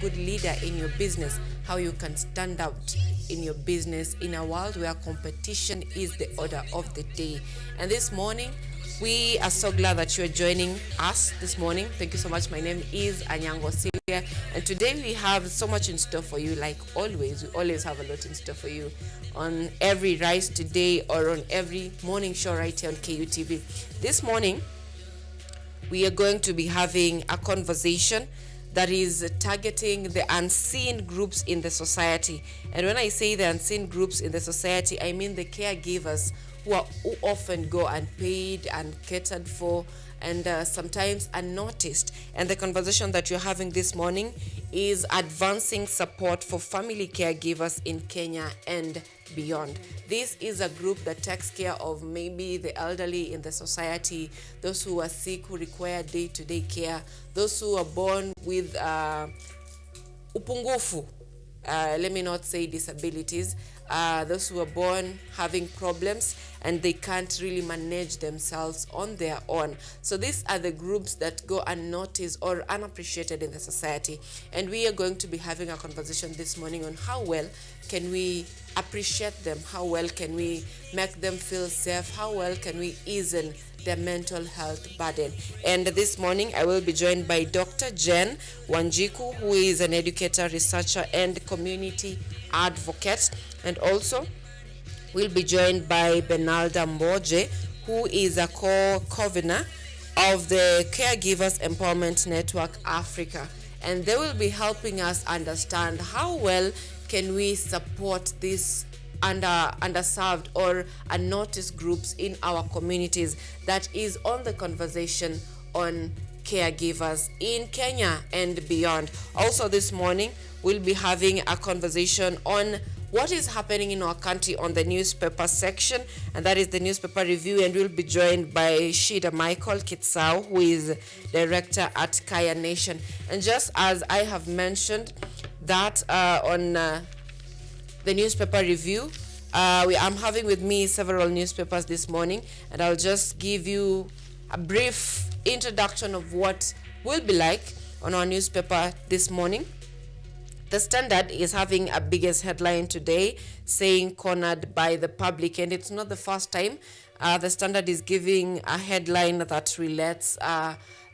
good leader in your business, how you can stand out in your business in a world where competition is the order of the day. And this morning, we are so glad that you are joining us this morning. Thank you so much. My name is ANYANGO SYLVIA, and today we have so much in store for you. Like always, we always have a lot in store for you on every Rise Today or on every morning show right here on KUTV. This morning, we are going to be having a conversation that is targeting the unseen groups in the society. And when I say the unseen groups in the society, I mean the caregivers who often go unpaid and catered for and sometimes unnoticed. And the conversation that you're having this morning is advancing support for family caregivers in Kenya and beyond. This is a group that takes care of maybe the elderly in the society, those who are sick, who require day-to-day care, those who are born with upungufu, let me not say disabilities, those who are born having problems and they can't really manage themselves on their own. So these are the groups that go unnoticed or unappreciated in the society. And we are going to be having a conversation this morning on how well can we appreciate them, how well can we make them feel safe, how well can we ease their mental health burden. And this morning I will be joined by Dr. Jen Wanjiku, who is an educator, researcher, and community advocate. And also we'll be joined by Benalda Mboje, who is a co-convener of the Caregivers Empowerment Network Africa. And they will be helping us understand how well can we support these underserved or unnoticed groups in our communities. That is on the conversation on caregivers in Kenya and beyond. Also this morning, we'll be having a conversation on what is happening in our country on the newspaper section, and that is the newspaper review. And we'll be joined by Shida Michael Kitsau, who is director at Kaya Nation. And just as I have mentioned that on the newspaper review, I'm having with me several newspapers this morning, and I'll just give you a brief introduction of what will be like on our newspaper this morning. The Standard is having a biggest headline today saying cornered by the public, and it's not the first time the Standard is giving a headline that relates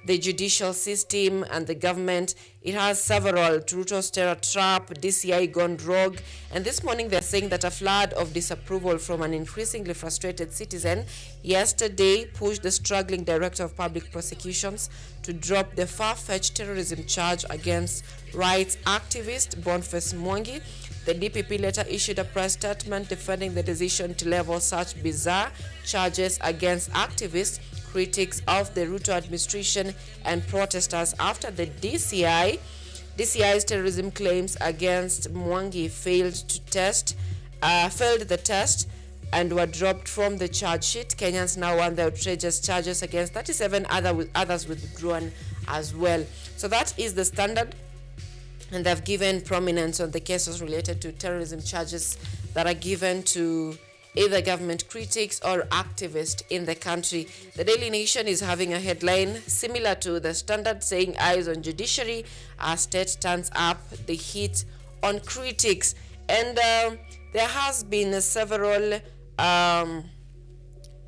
the judicial system and the government. It has several: Ruto's terror trap, DCI gone rogue, and this morning they're saying that a flood of disapproval from an increasingly frustrated citizen yesterday pushed the struggling director of public prosecutions to drop the far-fetched terrorism charge against rights activist Boniface Mwangi. The DPP later issued a press statement defending the decision to level such bizarre charges against activists, critics of the Ruto administration, and protesters after the DCI's terrorism claims against Mwangi failed the test and were dropped from the charge sheet. Kenyans now want the outrageous charges against 37 others withdrawn as well. So that is the Standard, and they've given prominence on the cases related to terrorism charges that are given to either government critics or activists in the country. The Daily Nation is having a headline similar to the Standard saying eyes on judiciary as state turns up the heat on critics. And there has been several,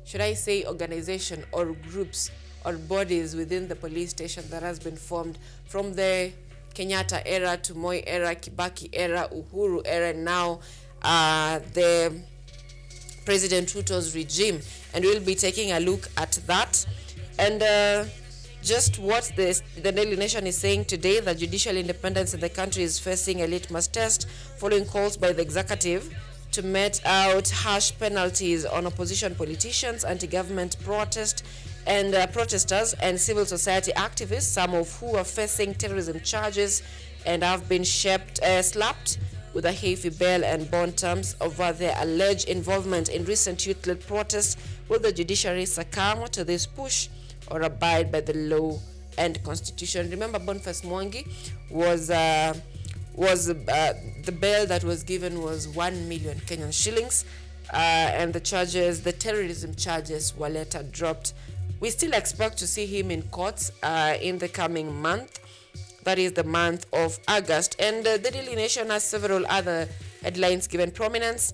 should I say, organization or groups or bodies within the police station that has been formed from the Kenyatta era to Moi era, Kibaki era, Uhuru era, now the President Ruto's regime, and we'll be taking a look at that and just what the Daily Nation is saying today, that judicial independence in the country is facing a litmus test following calls by the executive to mete out harsh penalties on opposition politicians, anti-government protesters and civil society activists, some of who are facing terrorism charges and have been slapped with a heavy bail and bond terms over their alleged involvement in recent youth-led protests. Will the judiciary succumb to this push or abide by the law and constitution? Remember, Boniface Mwangi was the bail that was given was 1 million Kenyan shillings, and the terrorism charges were later dropped. We still expect to see him in courts in the coming month, that is the month of August. And the Daily Nation has several other headlines given prominence.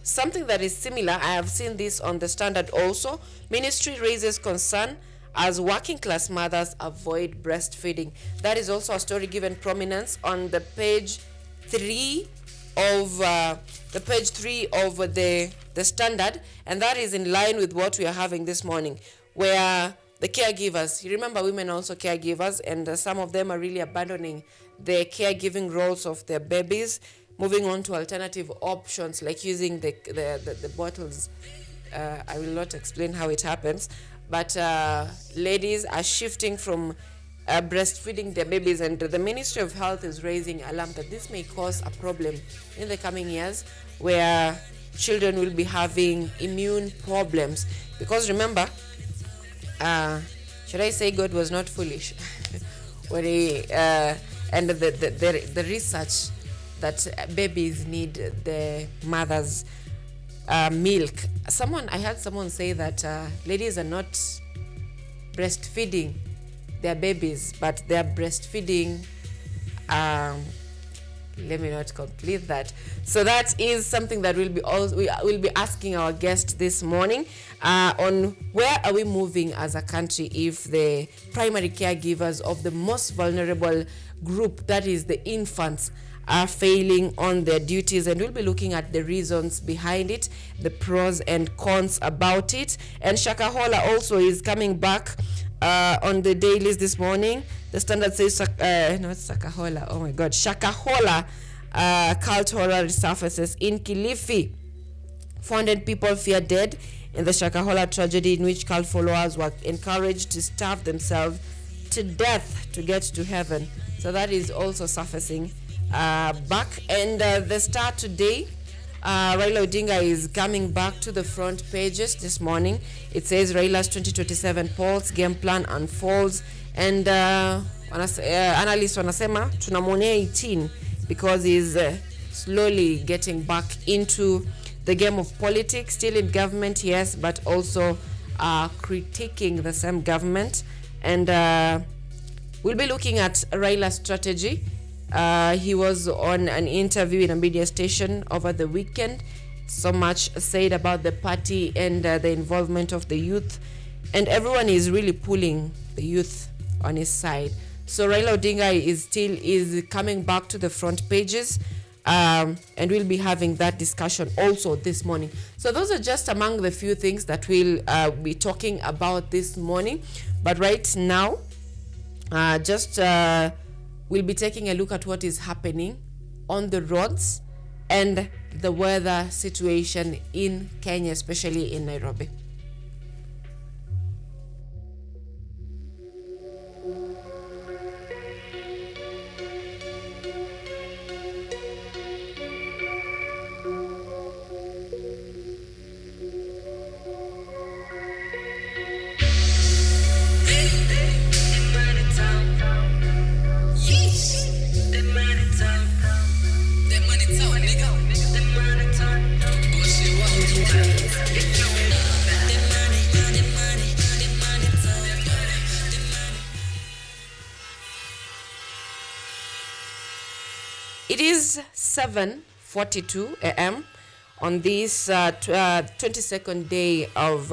Something that is similar, I have seen this on the Standard also. Ministry raises concern as working class mothers avoid breastfeeding. That is also a story given prominence on the page 3 of the Standard, and that is in line with what we are having this morning, where the caregivers, you remember women are also caregivers, and some of them are really abandoning the caregiving roles of their babies, moving on to alternative options like using the bottles. I will not explain how it happens, but ladies are shifting from breastfeeding their babies, and the Ministry of Health is raising alarm that this may cause a problem in the coming years where children will be having immune problems. Because remember, should I say God was not foolish when he and the research that babies need the mother's milk. I heard someone say that ladies are not breastfeeding their babies, but they're breastfeeding. Let me not complete that. So that is something that we will be asking our guest this morning on where are we moving as a country if the primary caregivers of the most vulnerable group, that is the infants, are failing on their duties, and we'll be looking at the reasons behind it, the pros and cons about it. And Shakahola also is coming back on the dailies this morning. The Standard says not Shakahola, oh my god, Shakahola cult horror resurfaces in Kilifi. 400 people fear dead in the Shakahola tragedy, in which cult followers were encouraged to starve themselves to death to get to heaven. So that is also surfacing back. And the Star today, Raila Odinga is coming back to the front pages this morning. It says Raila's 2027 polls game plan unfolds, and analysts wanasema tunamwonea 18 because he's slowly getting back into the game of politics, still in government, yes, but also critiquing the same government. And we'll be looking at Raila's strategy. He was on an interview in a media station over the weekend. So much said about the party and the involvement of the youth, and everyone is really pulling the youth on his side. So Raila Odinga is coming back to the front pages, and we'll be having that discussion also this morning. So those are just among the few things that we'll be talking about this morning. But right now, we'll be taking a look at what is happening on the roads and the weather situation in Kenya, especially in Nairobi. It is 7:42 a.m. on this 22nd day of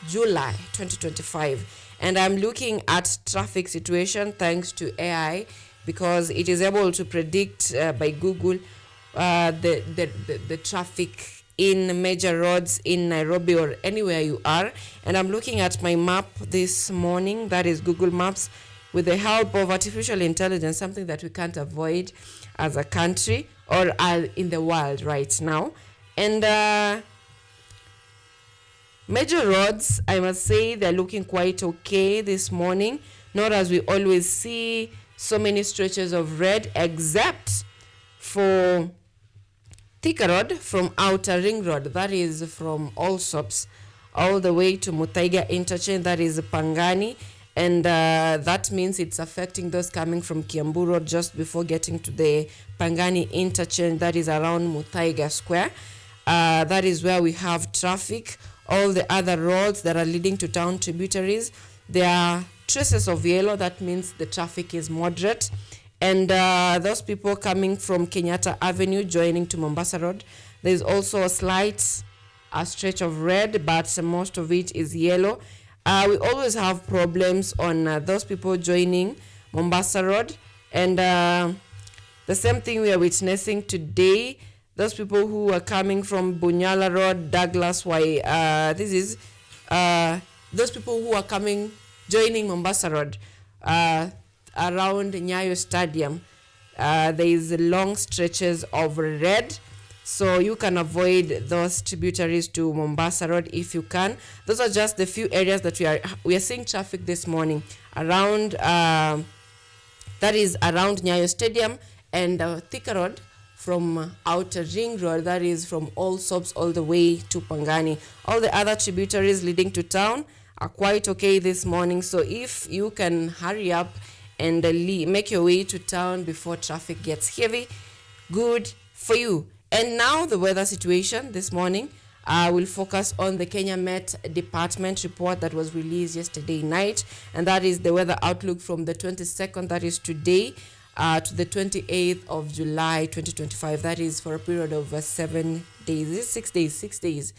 July 2025, and I'm looking at traffic situation thanks to AI, because it is able to predict by Google the traffic in major roads in Nairobi or anywhere you are. And I'm looking at my map this morning, that is Google Maps, with the help of artificial intelligence, something that we can't avoid as a country or in the world right now. And major roads, I must say, they're looking quite okay this morning. Not as we always see so many stretches of red, except for Thika Road from Outer Ring Road, that is from Allsops all the way to Muthaiga Interchange, that is Pangani. And that means it's affecting those coming from Kiambu Road just before getting to the Pangani Interchange, that is around Muthaiga Square. That is where we have traffic. All the other roads that are leading to town tributaries, they are traces of yellow, that means the traffic is moderate. And those people coming from Kenyatta Avenue joining to Mombasa Road, there's also a slight stretch of red, but most of it is yellow. We always have problems on those people joining Mombasa Road, and the same thing we are witnessing today. Those people who are coming from Bunyala Road, Douglas Way, this is those people who are joining Mombasa Road around Nyayo Stadium. There is long stretches of red, so you can avoid those tributaries to Mombasa Road if you can. Those are just the few areas that we are seeing traffic this morning around. That is around Nyayo Stadium and Thika Road from Outer Ring Road. That is from All Soaps all the way to Pangani. All the other tributaries leading to town are quite okay this morning. So if you can hurry up and make your way to town before traffic gets heavy, good for you. And now the weather situation this morning. We'll focus on the Kenya Met Department report that was released yesterday night, and that is the weather outlook from the 22nd, that is today, to the 28th of July 2025. That is for a period of 7 days, 6 days, 6 days.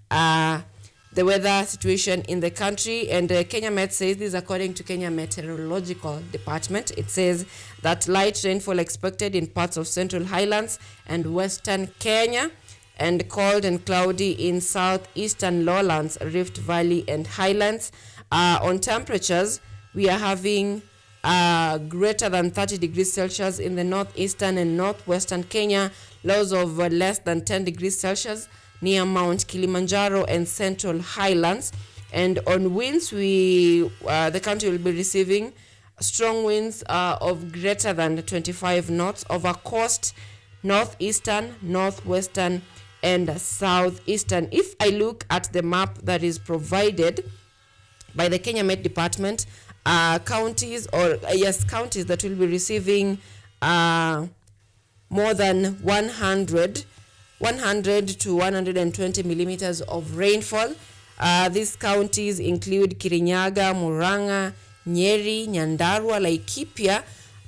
The weather situation in the country, and Kenya Met says this according to Kenya Meteorological Department. It says that light rainfall expected in parts of Central Highlands and Western Kenya, and cold and cloudy in southeastern lowlands, Rift Valley and Highlands. On temperatures, we are having greater than 30 degrees Celsius in the northeastern and northwestern Kenya, lows of less than 10 degrees Celsius near Mount Kilimanjaro and Central Highlands. And on winds, the country will be receiving strong winds of greater than 25 knots over coast, northeastern, northwestern, and southeastern. If I look at the map that is provided by the Kenya Met Department, counties that will be receiving more than 100 to 120 millimeters of rainfall. These counties include Kirinyaga, Murang'a, Nyeri, Nyandarua, Laikipia,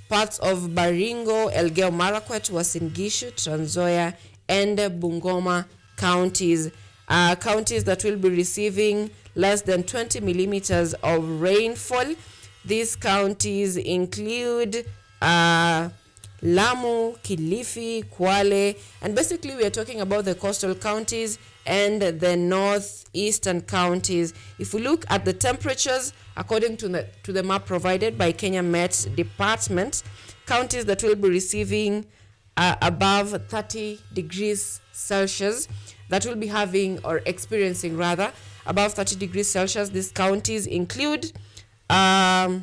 parts of Baringo, Elgeyo Marakwet, Uasin Gishu, Trans Nzoia, and Bungoma counties. Counties that will be receiving less than 20 millimeters of rainfall. These counties include Lamu, Kilifi, Kwale, and basically we are talking about the coastal counties and the northeastern counties. If we look at the temperatures, according to the map provided by Kenya Met Department, counties that will be receiving above 30 degrees Celsius, that will be having or experiencing rather above 30 degrees Celsius. These counties include the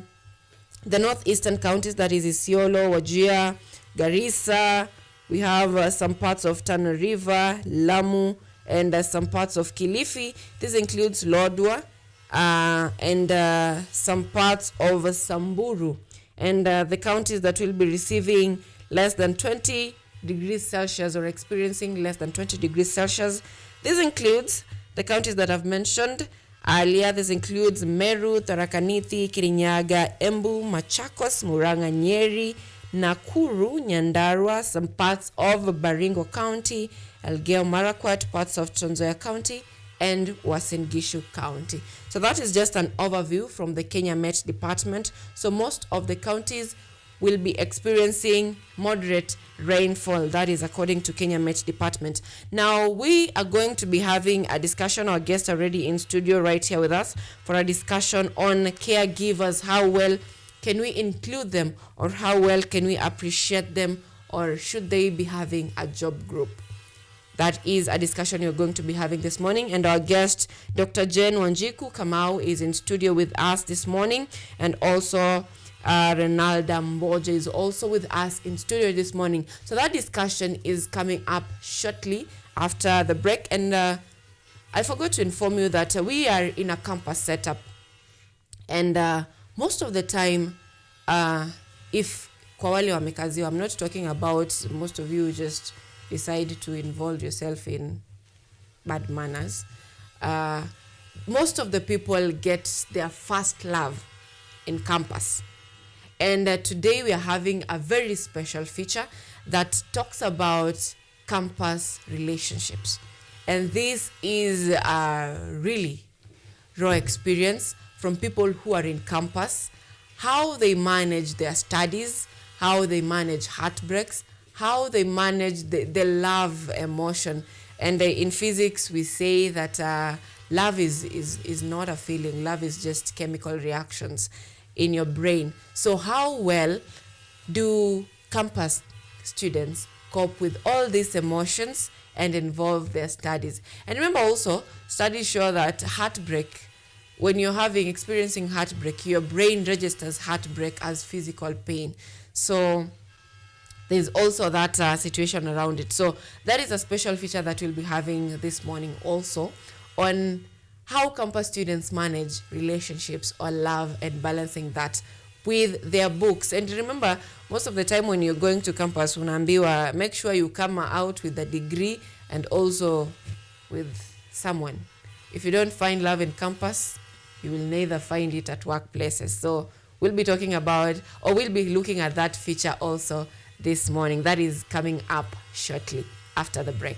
northeastern counties, that is Isiolo, Wajir, Garissa. We have some parts of Tana River, Lamu, and some parts of Kilifi. This includes Lodwar and some parts of Samburu. And the counties that will be receiving less than 20 degrees Celsius or experiencing less than 20 degrees Celsius. This includes the counties that I've mentioned earlier. This includes Meru, Tharaka Nithi, Kirinyaga, Embu, Machakos, Murang'a, Nyeri, Nakuru, Nyandarua, some parts of Baringo County, Elgeyo Marakwet, parts of Trans Nzoia County, and Uasin Gishu County. So that is just an overview from the Kenya Met Department. So most of the counties will be experiencing moderate rainfall. That is according to Kenya Met Department. Now we are going to be having a discussion. Our guests are already in studio right here with us for a discussion on caregivers. How well can we include them, or how well can we appreciate them, or should they be having a job group? That is a discussion you're going to be having this morning. And our guest, Dr. Jane Wanjiku Kamau, is in studio with us this morning. And also Renalda Mboja is also with us in studio this morning. So that discussion is coming up shortly after the break. And I forgot to inform you that we are in a campus setup. And most of the time, if kwa wale wamekaziwa, I'm not talking about most of you just decide to involve yourself in bad manners. Most of the people get their first love in campus. And today we are having a very special feature that talks about campus relationships. And this is a really raw experience from people who are in campus, how they manage their studies, how they manage heartbreaks, how they manage the love emotion. And in physics, we say that love is not a feeling. Love is just chemical reactions in your brain. So how well do campus students cope with all these emotions and involve their studies? And remember also, studies show that heartbreak, when you're experiencing heartbreak, your brain registers heartbreak as physical pain. So there's also that situation around it. So that is a special feature that we'll be having this morning also on how campus students manage relationships or love and balancing that with their books. And remember, most of the time when you're going to campus, unaambiwa, make sure you come out with a degree and also with someone. If you don't find love in campus, you will neither find it at workplaces. So we'll be talking about, or we'll be looking at that feature also this morning. That is coming up shortly after the break.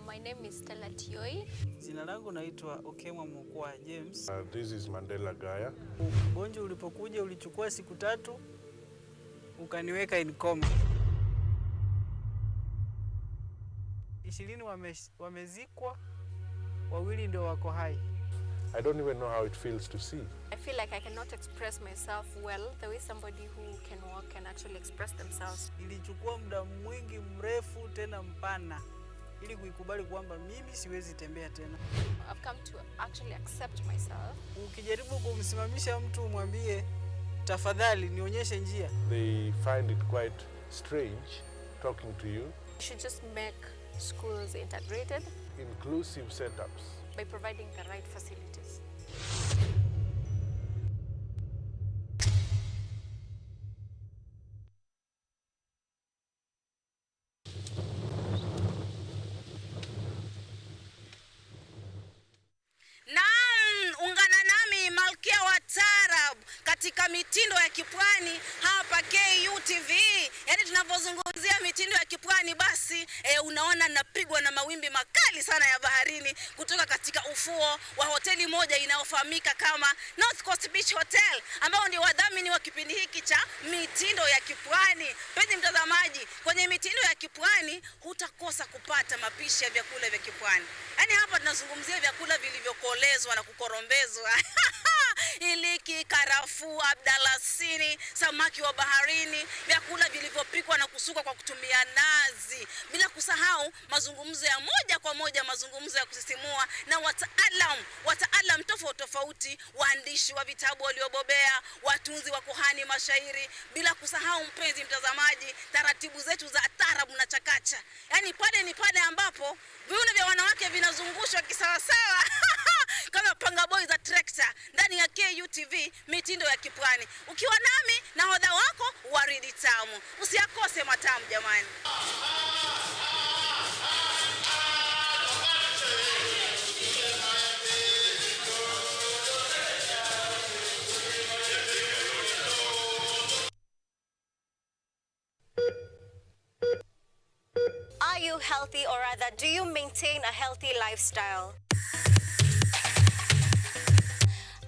My name is Stella Tioi. Jina langu naitwa Okemwa Mokwa James. This is Mandela Gaya. Ugonjwa ulipokuja ulichukua siku 3 ukaniweka in coma. 20 wamezikwa, 2 ndio wako hai. I don't even know how it feels to see. I feel like I cannot express myself well the way somebody who can walk can actually express themselves. Ilichukua muda mwingi mrefu tena mpana ili kuikubali kwamba mimi siwezi tembea tena. I've come to actually accept myself. Ukijaribu kumsimamisha mtu umwambie tafadhali nionyeshe njia, they find it quite strange talking to you. You should just make schools integrated, Inclusive setups by providing the right facilities. Ungana nami Malkia wa Taarab katika mitindo ya kipwani hapa KUTV. Yaani tunapozungumzia mitindo ya kipwani basi unaona napigwa na mawimbi makali sana ya baharini kutoka katika ufuo wa hoteli moja inayofahamika kama North Coast Beach Hotel, ambao ndio wadhamini wa kipindi hiki cha mitindo ya kipwani. Penzi mtazamaji, kwenye mitindo ya kipwani hutakosa kupata mapishi ya vyakula vya kipwani. Yaani hapa tunazungumzia vyakula vilivyokolezwa na kukorombezwa. Iliki, karafuu, abdalasini, samaki wa baharini, vyakula vilivyopikwa na kusukwa kwa kutumia nazi. Bila kusahau mazungumzo ya moja kwa moja, mazungumzo ya kusisimua na wataalam tofauti, waandishi wa vitabu waliobobea, watunzi wa kuhani mashairi. Bila kusahau mpenzi mtazamaji, taratibu zetu za taarab na chakacha. Yaani pale ni pale ambapo viuno vya wanawake vinazungushwa kisawasawa kama panga boy za trekta ndani ya KUTV mitindo ya kipwani. Ukiwa nami na hodha wako Waridi Tamu. Usiakose matamu jamani. Are you healthy, or rather, do you maintain a healthy lifestyle?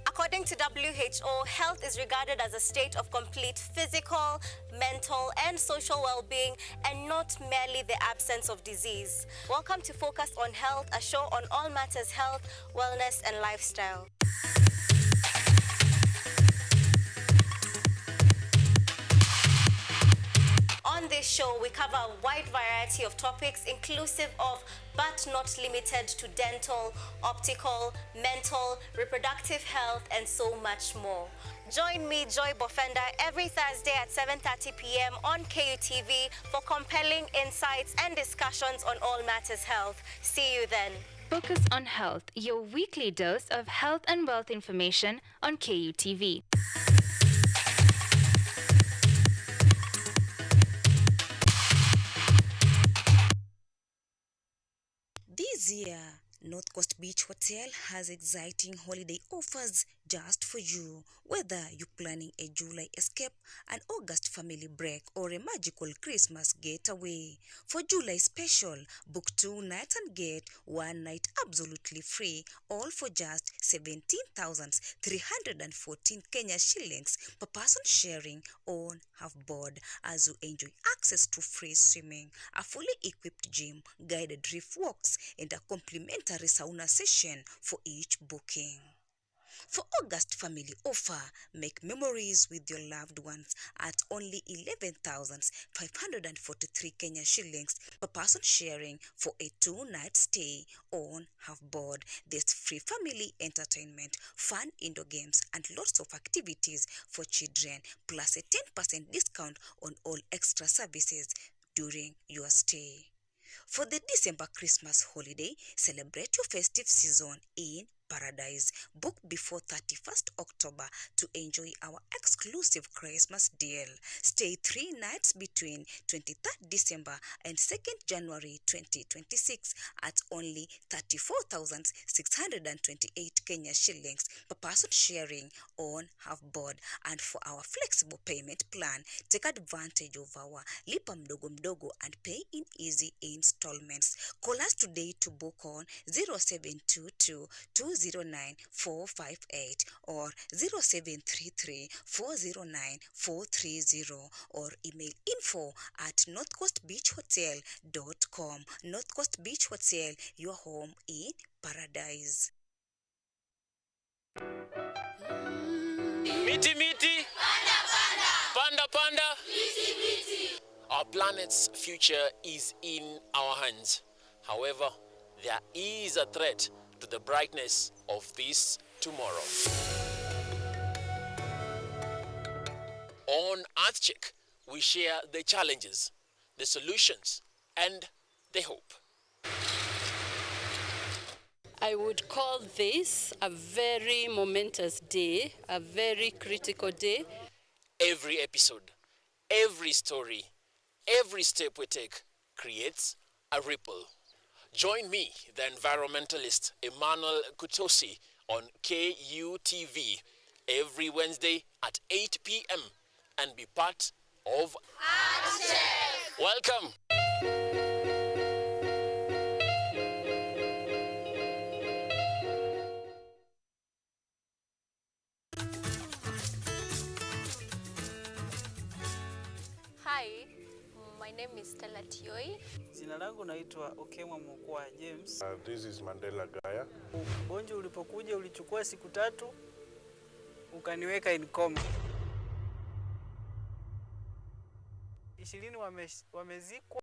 According to WHO, health is regarded as a state of complete physical, mental, and social well-being, and not merely the absence of disease. Welcome to Focus on Health, a show on all matters health, wellness, and lifestyle. On this show, we cover a wide variety of topics inclusive of but not limited to dental, optical, mental, reproductive health, and so much more. Join me, Joy Bofenda, every Thursday at 7:30 p.m. on KUTV for compelling insights and discussions on all matters health. See you then. Focus on Health, your weekly dose of health and wealth information on KUTV. This year, North Coast Beach Hotel has exciting holiday offers just for you. Whether you're planning a July escape, an August family break, or a magical Christmas getaway. For July special, book 2 nights and get 1 night absolutely free, all for just 17,314 Kenya shillings per person sharing on half board, as you enjoy access to free swimming, a fully equipped gym, guided reef walks, and a complimentary sauna session for each booking. For August family offer, make memories with your loved ones at only 11,543 Kenya shillings per person sharing for a 2-night stay on half board. There's free family entertainment, fun indoor games, and lots of activities for children, plus a 10% discount on all extra services during your stay. For the December Christmas holiday, celebrate your festive season in paradise. Book before 31st October to enjoy our exclusive Christmas deal. Stay 3 nights between 23rd December and 2nd January 2026 at only 34,628 Kenya shillings per person sharing on half board. And for our flexible payment plan, take advantage of our lipa mdogo mdogo and pay in easy installments. Call us today to book on 0722 209 458 or 0733 409 430 or email info@northcoastbeachhotel.com. North Coast Beach Hotel, your home in paradise. Miti miti, panda panda, panda panda, miti miti. Our planet's future is in our hands. However, there is a threat to the brightness of this tomorrow. On Earth Check, we share the challenges, the solutions, and the hope. I would call this a very momentous day, a very critical day. Every episode, every story, every step we take creates a ripple. Join me, the environmentalist Emmanuel Kutosi, on KUTV every Wednesday at 8 p.m. and be part of Earth Check. Welcome. Hi, my name is Stella Tioi. Jina langu naitwa Okemwa Mokwa James. This is Mandela Gaya. Ugonjwa ulipokuja ulichukua siku 3 ukaniweka in coma. 20 wamezikwa,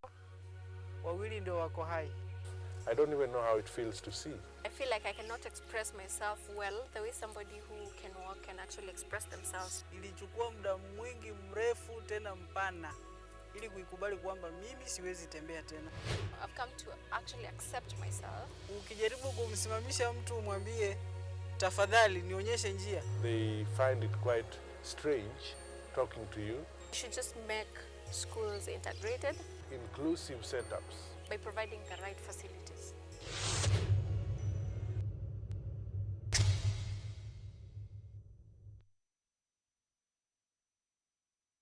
2 ndio wako hai. I don't even know how it feels to see. I feel like I cannot express myself well the way somebody who can walk can actually express themselves. Ilichukua muda mwingi mrefu tena mpana ili kuikubali kwamba mimi siwezi tembea tena. I've come to actually accept myself. Ukijaribu kumsimamisha mtu umwambie tafadhali nionyeshe njia, They find it quite strange talking to you. You should just make schools integrated Inclusive setups. by providing the right facilities.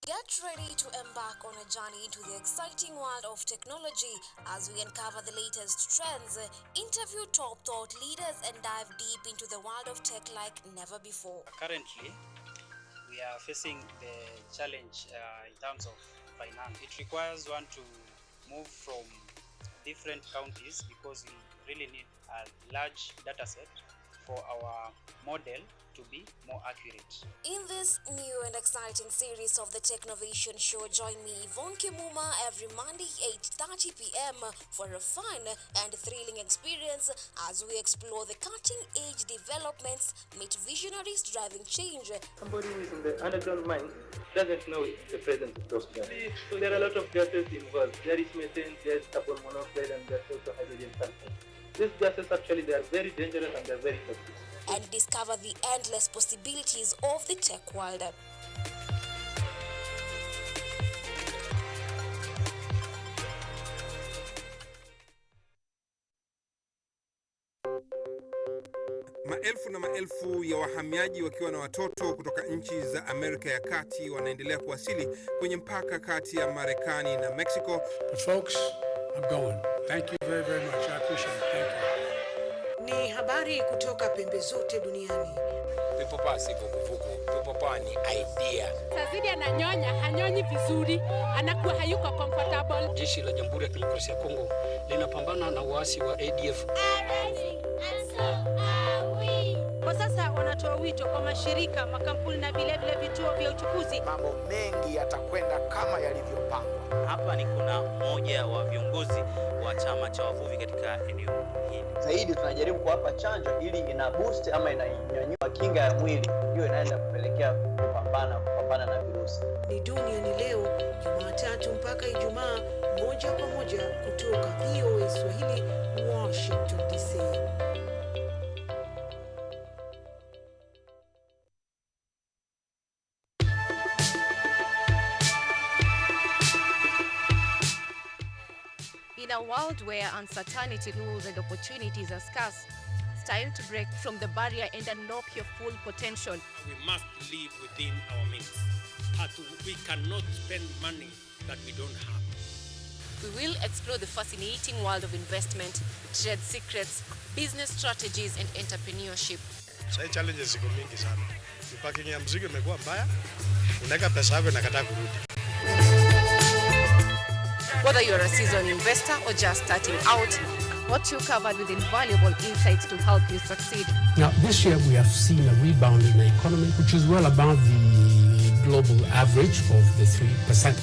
Get ready to embark on a journey into the exciting world of technology as we uncover the latest trends, interview top thought leaders, and dive deep into the world of tech like never before. Currently, we are facing the challenge in terms of finance. It requires one to move from different counties because we really need a large data set for our model to be more accurate. In this new and exciting series of the Technovation Show, join me, Yvonne Kimuma, every Monday 8:30 p.m. for a fun and thrilling experience as we explore the cutting-edge developments, meet visionaries driving change. Somebody who is in the underground mine doesn't know the presence of those gases. So there are a lot of gases involved. There is methane, there is carbon monoxide, and there's also hydrogen sulfide. These gases actually, they are very dangerous and they're very toxic. And discover the endless possibilities of the tech world. Maelfu na maelfu ya wahamiaji wakiwa na watoto kutoka nchi za Amerika ya Kati wanaendelea kuwasili kwenye mpaka kati ya Marekani na Mexico. Folks, I'm going. Thank you very, very much. I appreciate it. Thank you. Ni habari kutoka pembe zote duniani. Pepopa si vuguvugu. Pepopa ni idea. Tazidi ananyonya, hanyonyi vizuri, anakuwa hayuko comfortable. Jeshi la Jamhuri ya Kidemokrasia ya Kongo linapambana na waasi wa ADF. Kwa sasa wanatoa wito kwa mashirika, makampuni na vile vituo vya uchukuzi. Mambo mengi yatakwenda kama yalivyopangwa. Hapa ni kuna mmoja wa viongozi wa chama cha wavuvi katika eneo hili. Zaidi tunajaribu kuwapa chanjo ili ina boost ama inanyanyua kinga ya mwili. Hiyo inaenda kupelekea kupambana na virusi. Ni duniani leo, Jumatatu mpaka Ijumaa, moja kwa moja kutoka VOA Swahili, Washington DC. In a world where uncertainty rules and opportunities are scarce, it's time to break from the barrier and unlock your full potential. We must live within our means. We cannot spend money that we don't have. We will explore the fascinating world of investment, trade secrets, business strategies and entrepreneurship. Sasa challenges ziko mingi sana. Parking ya mzigo imekuwa mbaya. Unaweka pesa yako inakataa kurudi. Whether you're a seasoned investor or just starting out, what you covered with invaluable insights to help you succeed. Now, this year we have seen a rebound in the economy, which is well above the global average of the 3%.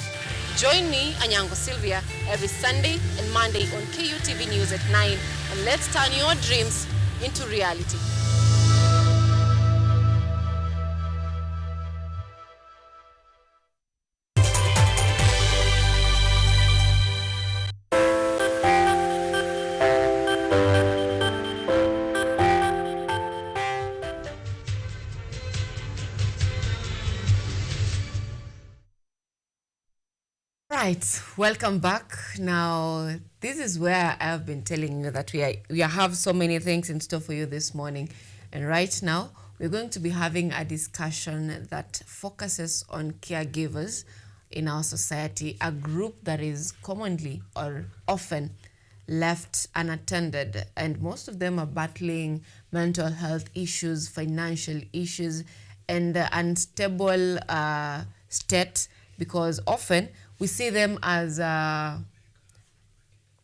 Join me, ANYANGO SYLVIA, every Sunday and Monday on KUTV News at 9, and let's turn your dreams into reality. Right, welcome back. Now, this is where I have been telling you that we have so many things in store for you this morning. And right now, we're going to be having a discussion that focuses on caregivers in our society, a group that is commonly or often left unattended. And most of them are battling mental health issues, financial issues, and unstable state, because often we see them as,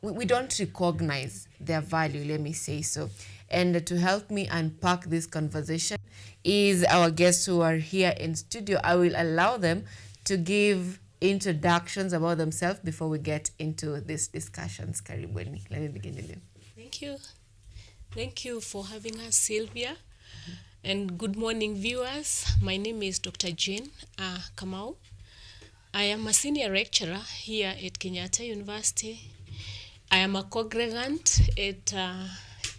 we don't recognize their value, let me say so. And to help me unpack this conversation is our guests who are here in studio. I will allow them to give introductions about themselves before we get into these discussions. Karibuni. Let me begin with you. Thank you. Thank you for having us, Sylvia. And good morning, viewers. My name is Dr. Jane Kamau. I am a senior lecturer here at Kenyatta University. I am a congregant at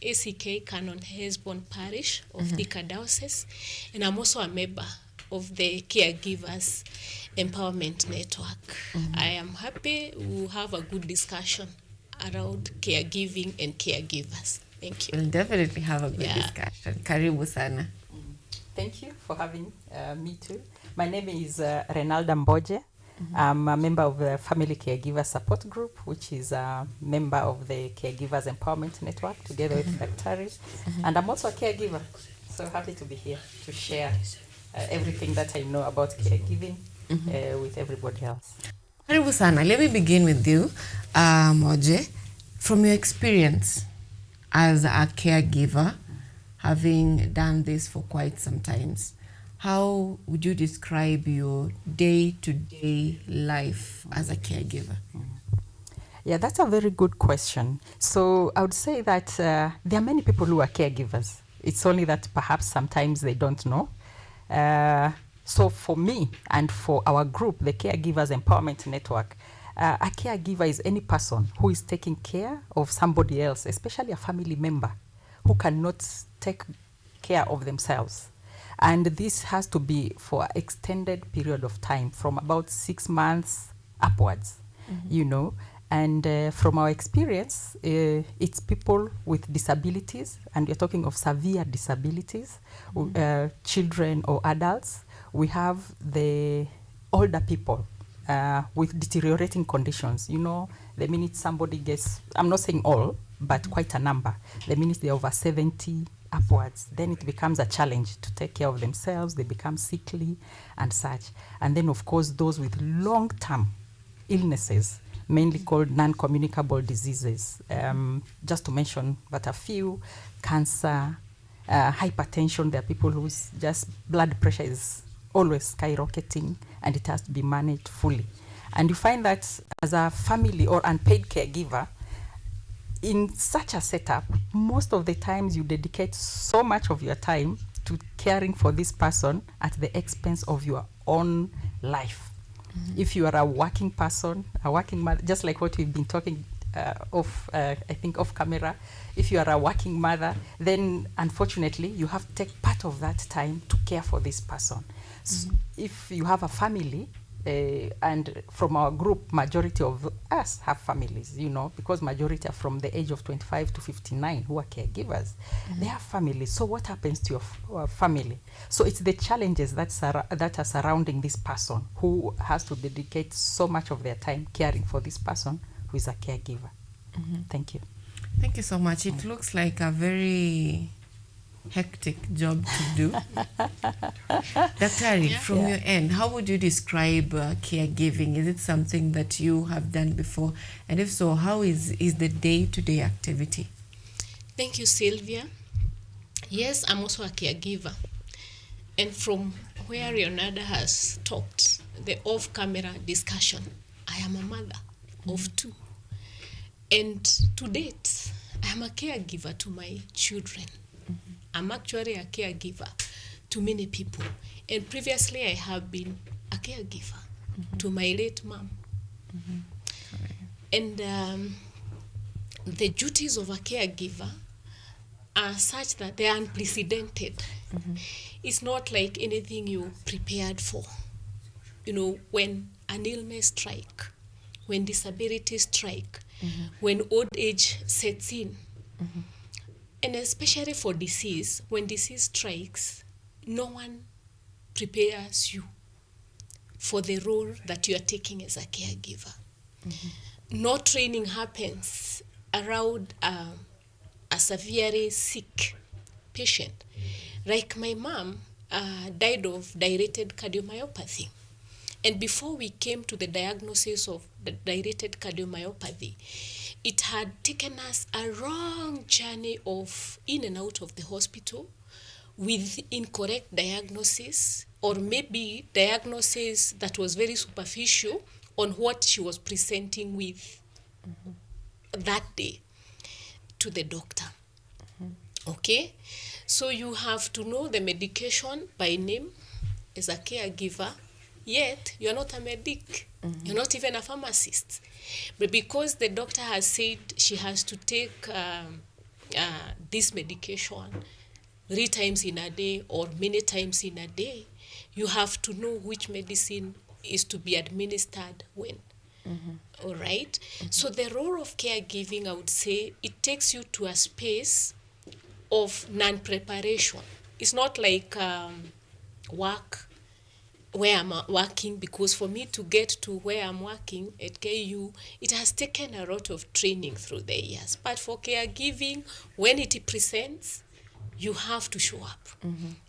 ACK Canon Hesbon Parish of Thika Diocese, and I'm also a member of the Caregivers Empowerment Network. I am happy we'll have a good discussion around caregiving and caregivers. Thank you. We'll definitely have a good discussion. Karibu sana. Thank you for having me too. My name is Renalda Mboje. I'm a member of the Family Caregiver Support Group, which is a member of the Caregivers Empowerment Network, together with Daktari. And I'm also a caregiver, so happy to be here to share everything that I know about caregiving with everybody else. Karibu sana. Let me begin with you, Moje. From your experience as a caregiver, having done this for quite some times, how would you describe your day-to-day life as a caregiver? Yeah, that's a very good question. So I would say that there are many people who are caregivers. It's only that perhaps sometimes they don't know. So for me and for our group, the Caregivers Empowerment Network, a caregiver is any person who is taking care of somebody else, especially a family member who cannot take care of themselves. And this has to be for an extended period of time, from about 6 months upwards, you know. And from our experience, it's people with disabilities, and we're talking of severe disabilities, children or adults. We have the older people with deteriorating conditions. You know, the minute somebody gets, I'm not saying all, but quite a number, the minute they're over 70 upwards, then it becomes a challenge to take care of themselves. They become sickly and such. And then, of course, those with long-term illnesses, mainly called non-communicable diseases, just to mention but a few: cancer, hypertension. There are people whose just blood pressure is always skyrocketing, and it has to be managed fully. And you find that as a family or unpaid caregiver, in such a setup, most of the times you dedicate so much of your time to caring for this person at the expense of your own life. If you are a working person, a working mother, just like what we've been talking I think off camera, if you are a working mother, then unfortunately you have to take part of that time to care for this person. So if you have a family, and from our group, majority of us have families, you know, because majority are from the age of 25 to 59 who are caregivers. They have families. So what happens to your family? So it's the challenges that are surrounding this person who has to dedicate so much of their time caring for this person who is a caregiver. Thank you. Thank you so much. It looks like a very hectic job to do. Daktari, from your end, how would you describe caregiving? Is it something that you have done before? And if so, how is the day-to-day activity? Thank you, Sylvia. Yes, I'm also a caregiver. And from where Leonardo has talked, the off-camera discussion, I am a mother of 2. And to date, I am a caregiver to my children. I'm actually a caregiver to many people. And previously, I have been a caregiver to my late mom. And the duties of a caregiver are such that they are unprecedented. It's not like anything you prepared for. You know, when an illness strikes, when disability strike, when old age sets in, and especially for disease, when disease strikes, no one prepares you for the role that you are taking as a caregiver. No training happens around a severely sick patient. Like my mom died of dilated cardiomyopathy. And before we came to the diagnosis of the dilated cardiomyopathy, it had taken us a long journey of in and out of the hospital with incorrect diagnosis, or maybe diagnosis that was very superficial on what she was presenting with that day to the doctor. Okay? So you have to know the medication by name as a caregiver, yet you're not a medic. You're not even a pharmacist. But because the doctor has said she has to take this medication 3 times in a day or many times in a day, you have to know which medicine is to be administered when. All right? So the role of caregiving, I would say, it takes you to a space of non-preparation. It's not like work where I'm working, because for me to get to where I'm working at KU, it has taken a lot of training through the years. But for caregiving, when it presents, you have to show up.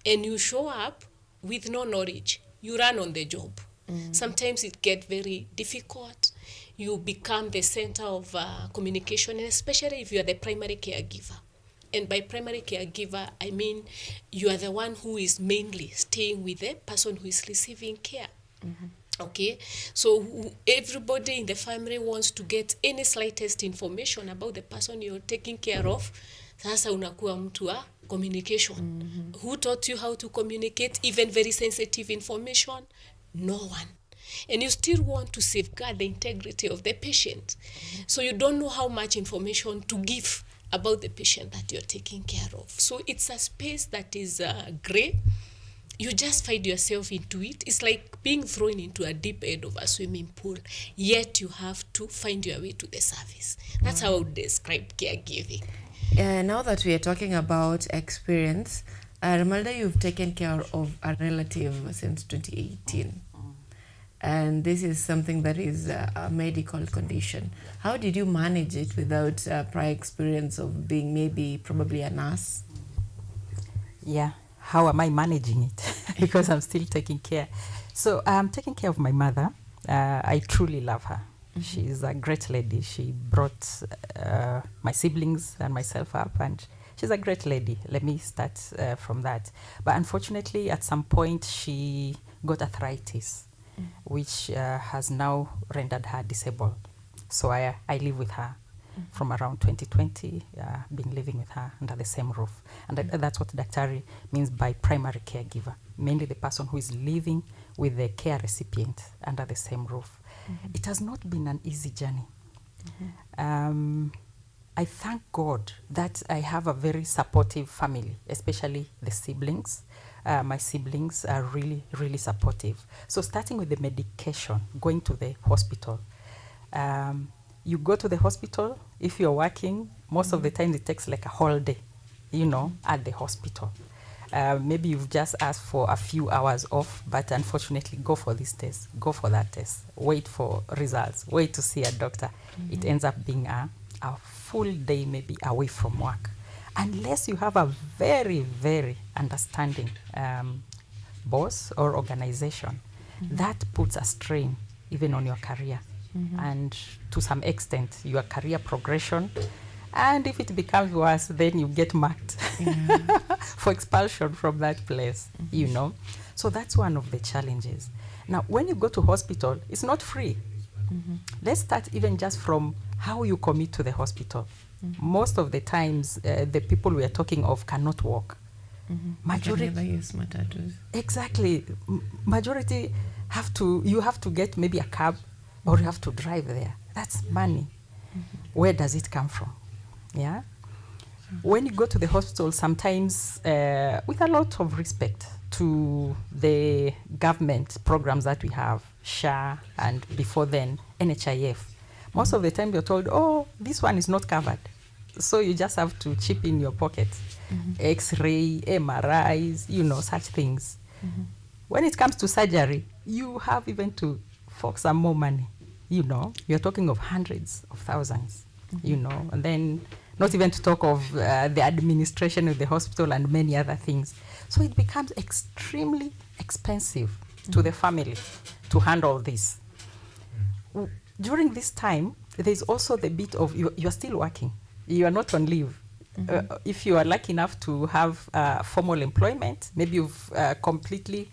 And you show up with no knowledge. You run on the job. Sometimes it gets very difficult. You become the center of communication, and especially if you are the primary caregiver. And by primary caregiver, I mean you are the one who is mainly staying with the person who is receiving care. Okay, so everybody in the family wants to get any slightest information about the person you're taking care of. Sasa unakuwa mtu wa communication. Who taught you how to communicate even very sensitive information? No one. And you still want to safeguard the integrity of the patient. So you don't know how much information to give about the patient that you're taking care of. So it's a space that is gray. You just find yourself into it. It's like being thrown into a deep end of a swimming pool, yet you have to find your way to the surface. That's how I would describe caregiving. Now that we are talking about experience, Ramalda, you've taken care of a relative since 2018. And this is something that is a medical condition. How did you manage it without prior experience of being probably a nurse? Yeah. How am I managing it? Because I'm still taking care. So I'm taking care of my mother. I truly love her. She's a great lady. She brought my siblings and myself up, and she's a great lady. Let me start from that. But unfortunately, at some point, she got arthritis, which has now rendered her disabled. So I live with her. From around 2020, been living with her under the same roof. And that's what Daktari means by primary caregiver, mainly the person who is living with the care recipient under the same roof. It has not been an easy journey. I thank God that I have a very supportive family, especially the siblings. My siblings are really, really supportive. So starting with the medication, going to the hospital, you go to the hospital. If you're working, most of the time it takes like a whole day, at the hospital. Maybe you've just asked for a few hours off, but unfortunately, go for this test, go for that test, wait for results, wait to see a doctor. It ends up being a full day maybe away from work. Unless you have a very, very understanding boss or organization, that puts a strain even on your career. And to some extent, your career progression. And if it becomes worse, then you get marked for expulsion from that place, So that's one of the challenges. Now, when you go to hospital, it's not free. Let's start even just from how you commute to the hospital. Most of the times, the people we are talking of cannot walk. Majority never use matatus. Exactly. Majority you have to get maybe a cab, or you have to drive there. That's money. Where does it come from? Yeah. When you go to the hospital, sometimes with a lot of respect to the government programs that we have, SHA, and before then, NHIF, most of the time you're told, oh, this one is not covered. So you just have to chip in your pocket. X-ray, MRIs, such things. When it comes to surgery, you have even to fork some more money. You're talking of hundreds of thousands, and then not even to talk of the administration of the hospital and many other things. So it becomes extremely expensive to the family to handle this. During this time, there's also the bit of you're still working. You are not on leave. If you are lucky enough to have formal employment, maybe you've completely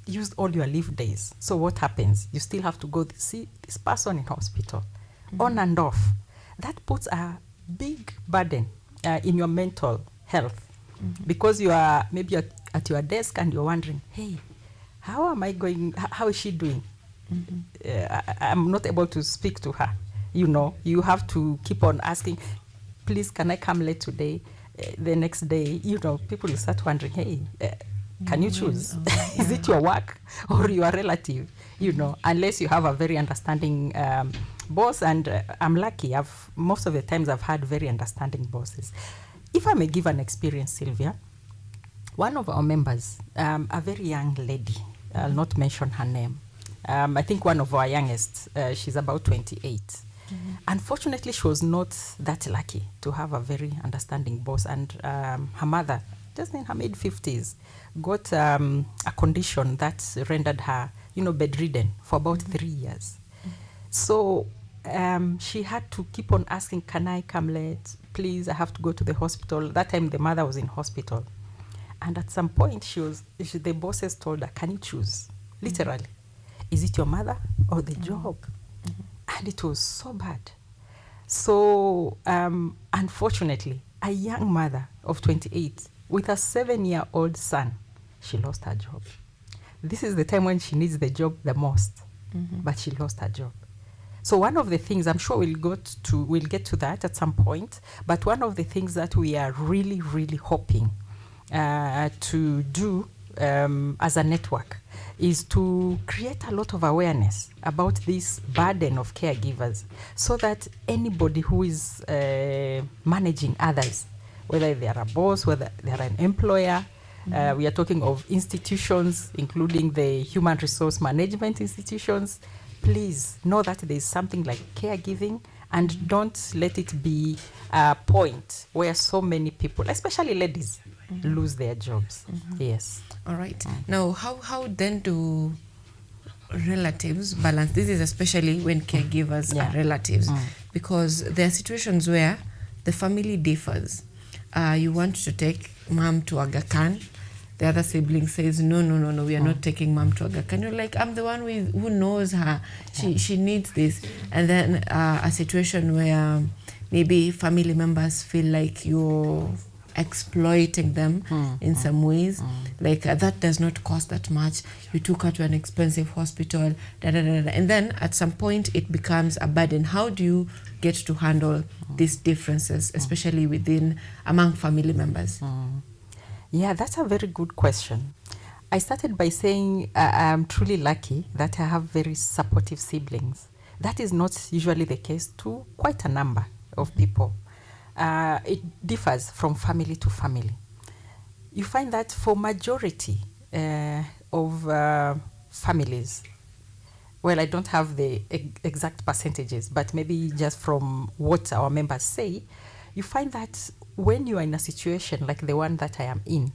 used all your leave days. So what happens? You still have to go see this person in hospital, on and off. That puts a big burden in your mental health, because you are maybe at your desk and you're wondering, hey, how am I going? How is she doing? I'm not able to speak to her. You have to keep on asking, please, can I come late today? The next day, people will start wondering, hey, can you choose? Is it your work or your relative? Unless you have a very understanding boss, and I'm lucky. Most of the times I've had very understanding bosses. If I may give an experience, Sylvia, one of our members, a very young lady, I'll not mention her name. I think one of our youngest, she's about 28. Unfortunately, she was not that lucky to have a very understanding boss, and her mother, just in her mid-50s, got a condition that rendered her, bedridden for about 3 years. So she had to keep on asking, can I come late? Please, I have to go to the hospital. That time the mother was in hospital. And at some point, the bosses told her, can you choose? Literally. Is it your mother or the job? And it was so bad. So, unfortunately, a young mother of 28 with a 7-year-old son, she lost her job. This is the time when she needs the job the most, but she lost her job. So one of the things, I'm sure we'll get to that at some point, but one of the things that we are really, really hoping to do as a network is to create a lot of awareness about this burden of caregivers, so that anybody who is managing others, whether they are a boss, whether they are an employer, we are talking of institutions, including the human resource management institutions, please know that there is something like caregiving, and don't let it be a point where so many people, especially ladies, lose their jobs. Yes. All right. Now, how then do relatives balance? This is especially when caregivers are relatives, because there are situations where the family differs. You want to take mom to Aga Khan. The other sibling says, no, we are not taking mom to Aga Khan. You're like, I'm the one who knows her. She needs this. And then a situation where maybe family members feel like you're exploiting them in some ways. Like, that does not cost that much. You took her to an expensive hospital, And then at some point it becomes a burden. How do you get to handle these differences, especially among family members? Yeah, that's a very good question. I started by saying I'm truly lucky that I have very supportive siblings. That is not usually the case to quite a number of people. It differs from family to family. You find that for majority of families, well, I don't have the exact percentages, but maybe just from what our members say, you find that when you are in a situation like the one that I am in,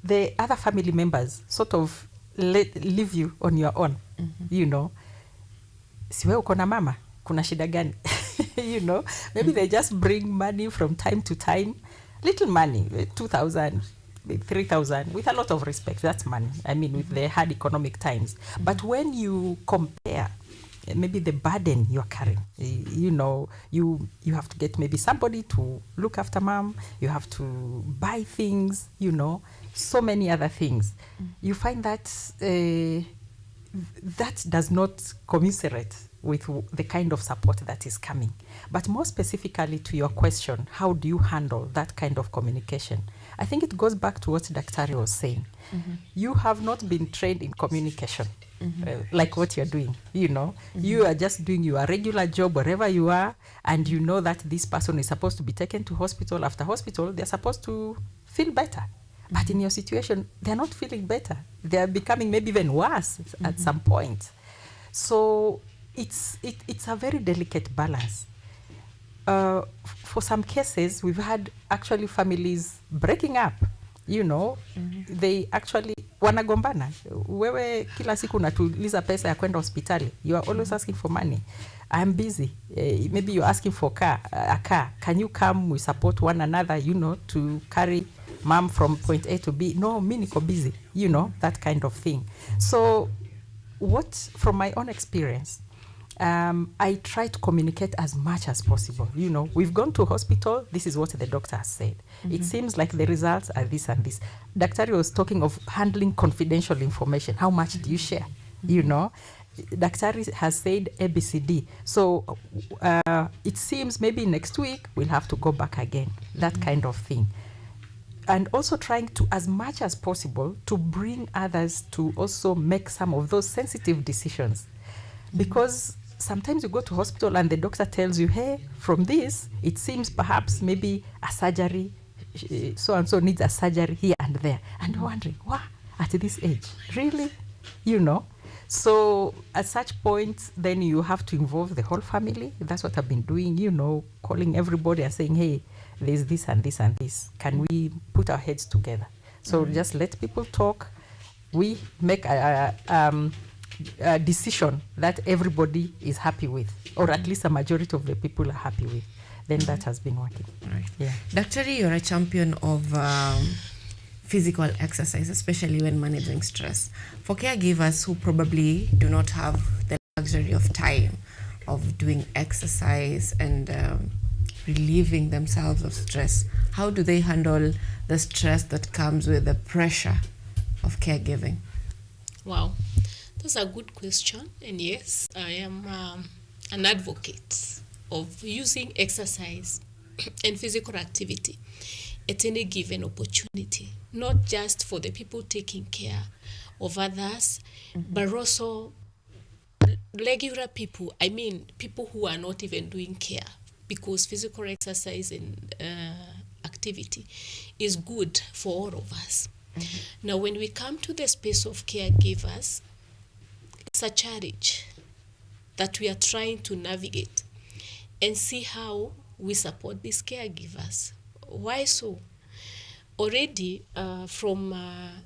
the other family members sort of leave you on your own. You know, siwe uko na mama, kuna shida gani? You know, maybe they just bring money from time to time, little money, 2,000, 3,000, with a lot of respect. That's money. I mean, with the hard economic times. But when you compare maybe the burden you're carrying, you know, you have to get maybe somebody to look after mom, you have to buy things, you know, so many other things. You find that that does not commiserate with the kind of support that is coming. But more specifically to your question, how do you handle that kind of communication? I think it goes back to what Daktari was saying. You have not been trained in communication. Like what you're doing, you know, you are just doing your regular job wherever you are, and you know that this person is supposed to be taken to hospital. After hospital, they're supposed to feel better. But in your situation, they're not feeling better. They're becoming maybe even worse at some point. So it's a very delicate balance. For some cases, we've had actually families breaking up. You know, they actually wanagombana. Wewe kila siku unatuliza pesa ya kwenda hospitali. You are always asking for money. I'm busy. Maybe you're asking for a car. Can you come? We support one another, you know, to carry mom from point A to B. No, mi niko busy. You know, that kind of thing. So from my own experience, I try to communicate as much as possible. You know, we've gone to hospital. This is what the doctor has said. It seems like the results are this and this. Daktari was talking of handling confidential information. How much do you share? You know, Daktari has said ABCD. So it seems maybe next week we'll have to go back again. That kind of thing. And also trying to, as much as possible, to bring others to also make some of those sensitive decisions. Because sometimes you go to hospital and the doctor tells you, hey, from this, it seems perhaps maybe a surgery, so-and-so needs a surgery here and there. And you're wondering, wow, at this age, really? You know? So at such point, then you have to involve the whole family. That's what I've been doing, you know, calling everybody and saying, hey, there's this and this and this. Can we put our heads together? So just let people talk. We make decision that everybody is happy with, or at least a majority of the people are happy with, then that has been working. Right. Yeah. Daktari, you're a champion of physical exercise, especially when managing stress. For caregivers who probably do not have the luxury of time of doing exercise and relieving themselves of stress, how do they handle the stress that comes with the pressure of caregiving? Wow, that's a good question. And yes, I am an advocate of using exercise and physical activity at any given opportunity, not just for the people taking care of others, but also regular people. I mean, people who are not even doing care, because physical exercise and activity is good for all of us. Now, when we come to the space of caregivers, it's a challenge that we are trying to navigate and see how we support these caregivers. Why so? Already from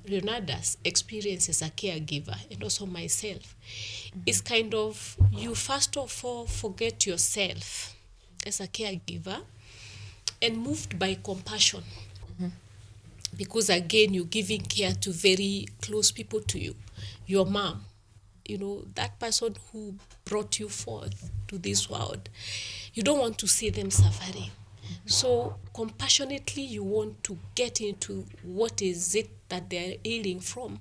Leonardo's experience as a caregiver and also myself, it's kind of, you first of all forget yourself as a caregiver and moved by compassion. Because again, you're giving care to very close people to you. Your mom, that person who brought you forth to this world. You don't want to see them suffering. So compassionately, you want to get into what is it that they're ailing from,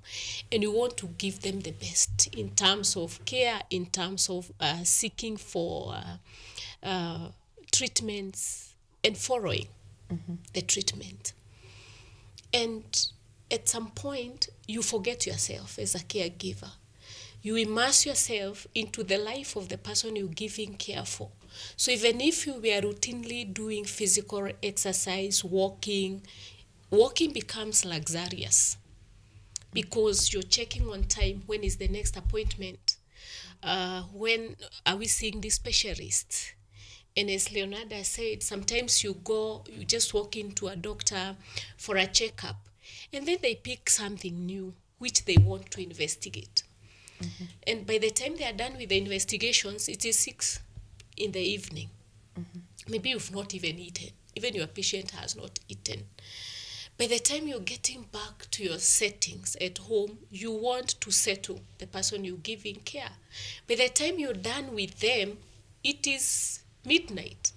and you want to give them the best in terms of care, in terms of seeking for treatments and following the treatment. And at some point, you forget yourself as a caregiver. You immerse yourself into the life of the person you're giving care for. So even if you were routinely doing physical exercise, walking becomes luxurious because you're checking on time, when is the next appointment, when are we seeing this specialist. And as Leonardo said, sometimes you just walk into a doctor for a checkup, and then they pick something new which they want to investigate. And by the time they are done with the investigations, it is 6 in the evening. Maybe you've not even eaten. Even your patient has not eaten. By the time you're getting back to your settings at home, you want to settle the person you're giving care. By the time you're done with them, it is midnight.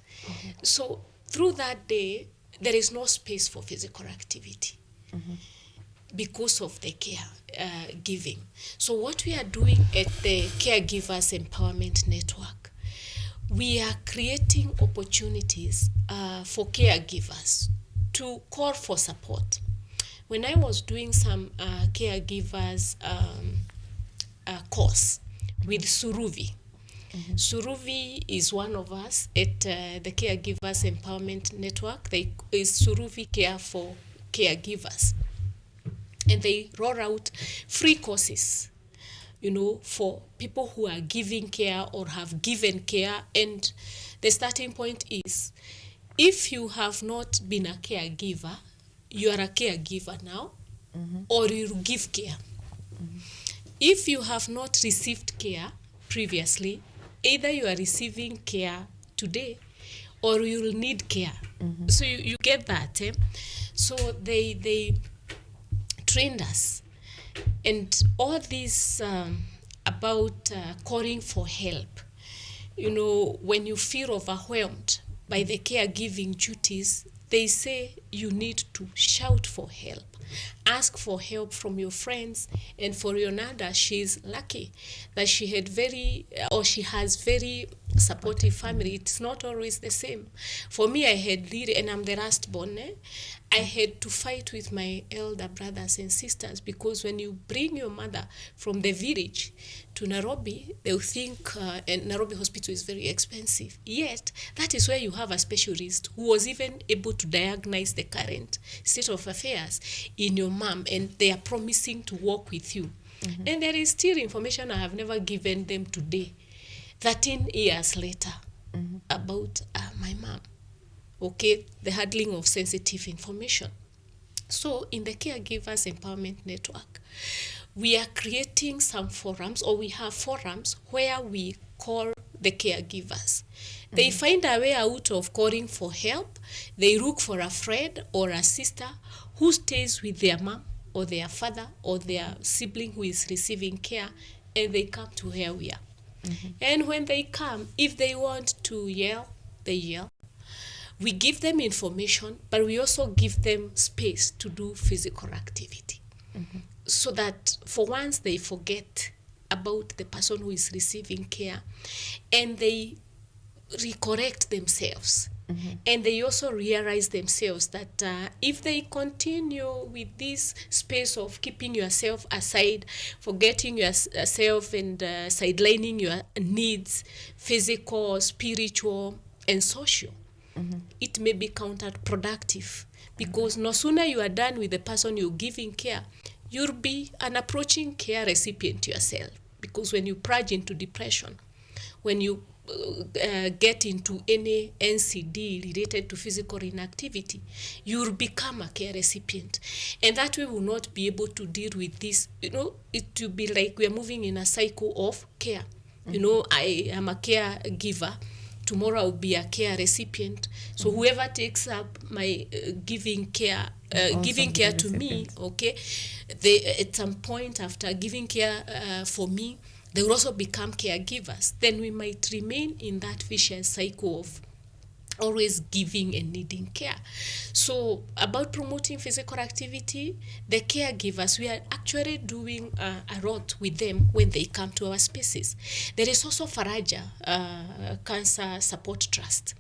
So through that day, there is no space for physical activity because of the care giving. So what we are doing at the Caregivers Empowerment Network, we are creating opportunities for caregivers to call for support. When I was doing some caregivers course with Suruvi, Suruvi is one of us at the Caregivers Empowerment Network. Is Suruvi Care for Caregivers. And they roll out free courses, for people who are giving care or have given care. And the starting point is, if you have not been a caregiver, you are a caregiver now, or you give care. If you have not received care previously, either you are receiving care today or you will need care. So you get that. So they trained us. And all this about calling for help. When you feel overwhelmed by the caregiving duties, they say you need to shout for help. Ask for help from your friends. And for Leonardo, she's lucky that she has very supportive family. It's not always the same. For me, I had and I'm the last born. I had to fight with my elder brothers and sisters, because when you bring your mother from the village to Nairobi, they'll think, and Nairobi hospital is very expensive. Yet, that is where you have a specialist who was even able to diagnose the current state of affairs in your mom, and they are promising to work with you. And there is still information I have never given them today, 13 years later, about my mom. Okay, the handling of sensitive information. So in the Caregivers Empowerment Network, we are creating some forums, or we have forums where we call the caregivers. They find a way out of calling for help. They look for a friend or a sister who stays with their mom or their father or their sibling who is receiving care, and they come to where we are. And when they come, if they want to yell, they yell. We give them information, but we also give them space to do physical activity. So that for once they forget about the person who is receiving care, and they recorrect themselves. And they also realize themselves that if they continue with this space of keeping yourself aside, forgetting yourself and sidelining your needs, physical, spiritual, and social, it may be counterproductive, because no sooner you are done with the person you're giving care, you'll be an approaching care recipient yourself. Because when you plunge into depression, when you get into any NCD related to physical inactivity, you'll become a care recipient. And that way will not be able to deal with this. It will be like we are moving in a cycle of care. I am a caregiver. Tomorrow I'll be a care recipient. So whoever takes up my giving care to me, okay, they at some point after giving care for me, they will also become caregivers. Then we might remain in that vicious cycle of always giving and needing care. So about promoting physical activity, the caregivers, we are actually doing a lot with them when they come to our spaces. There is also Faraja Cancer Support Trust.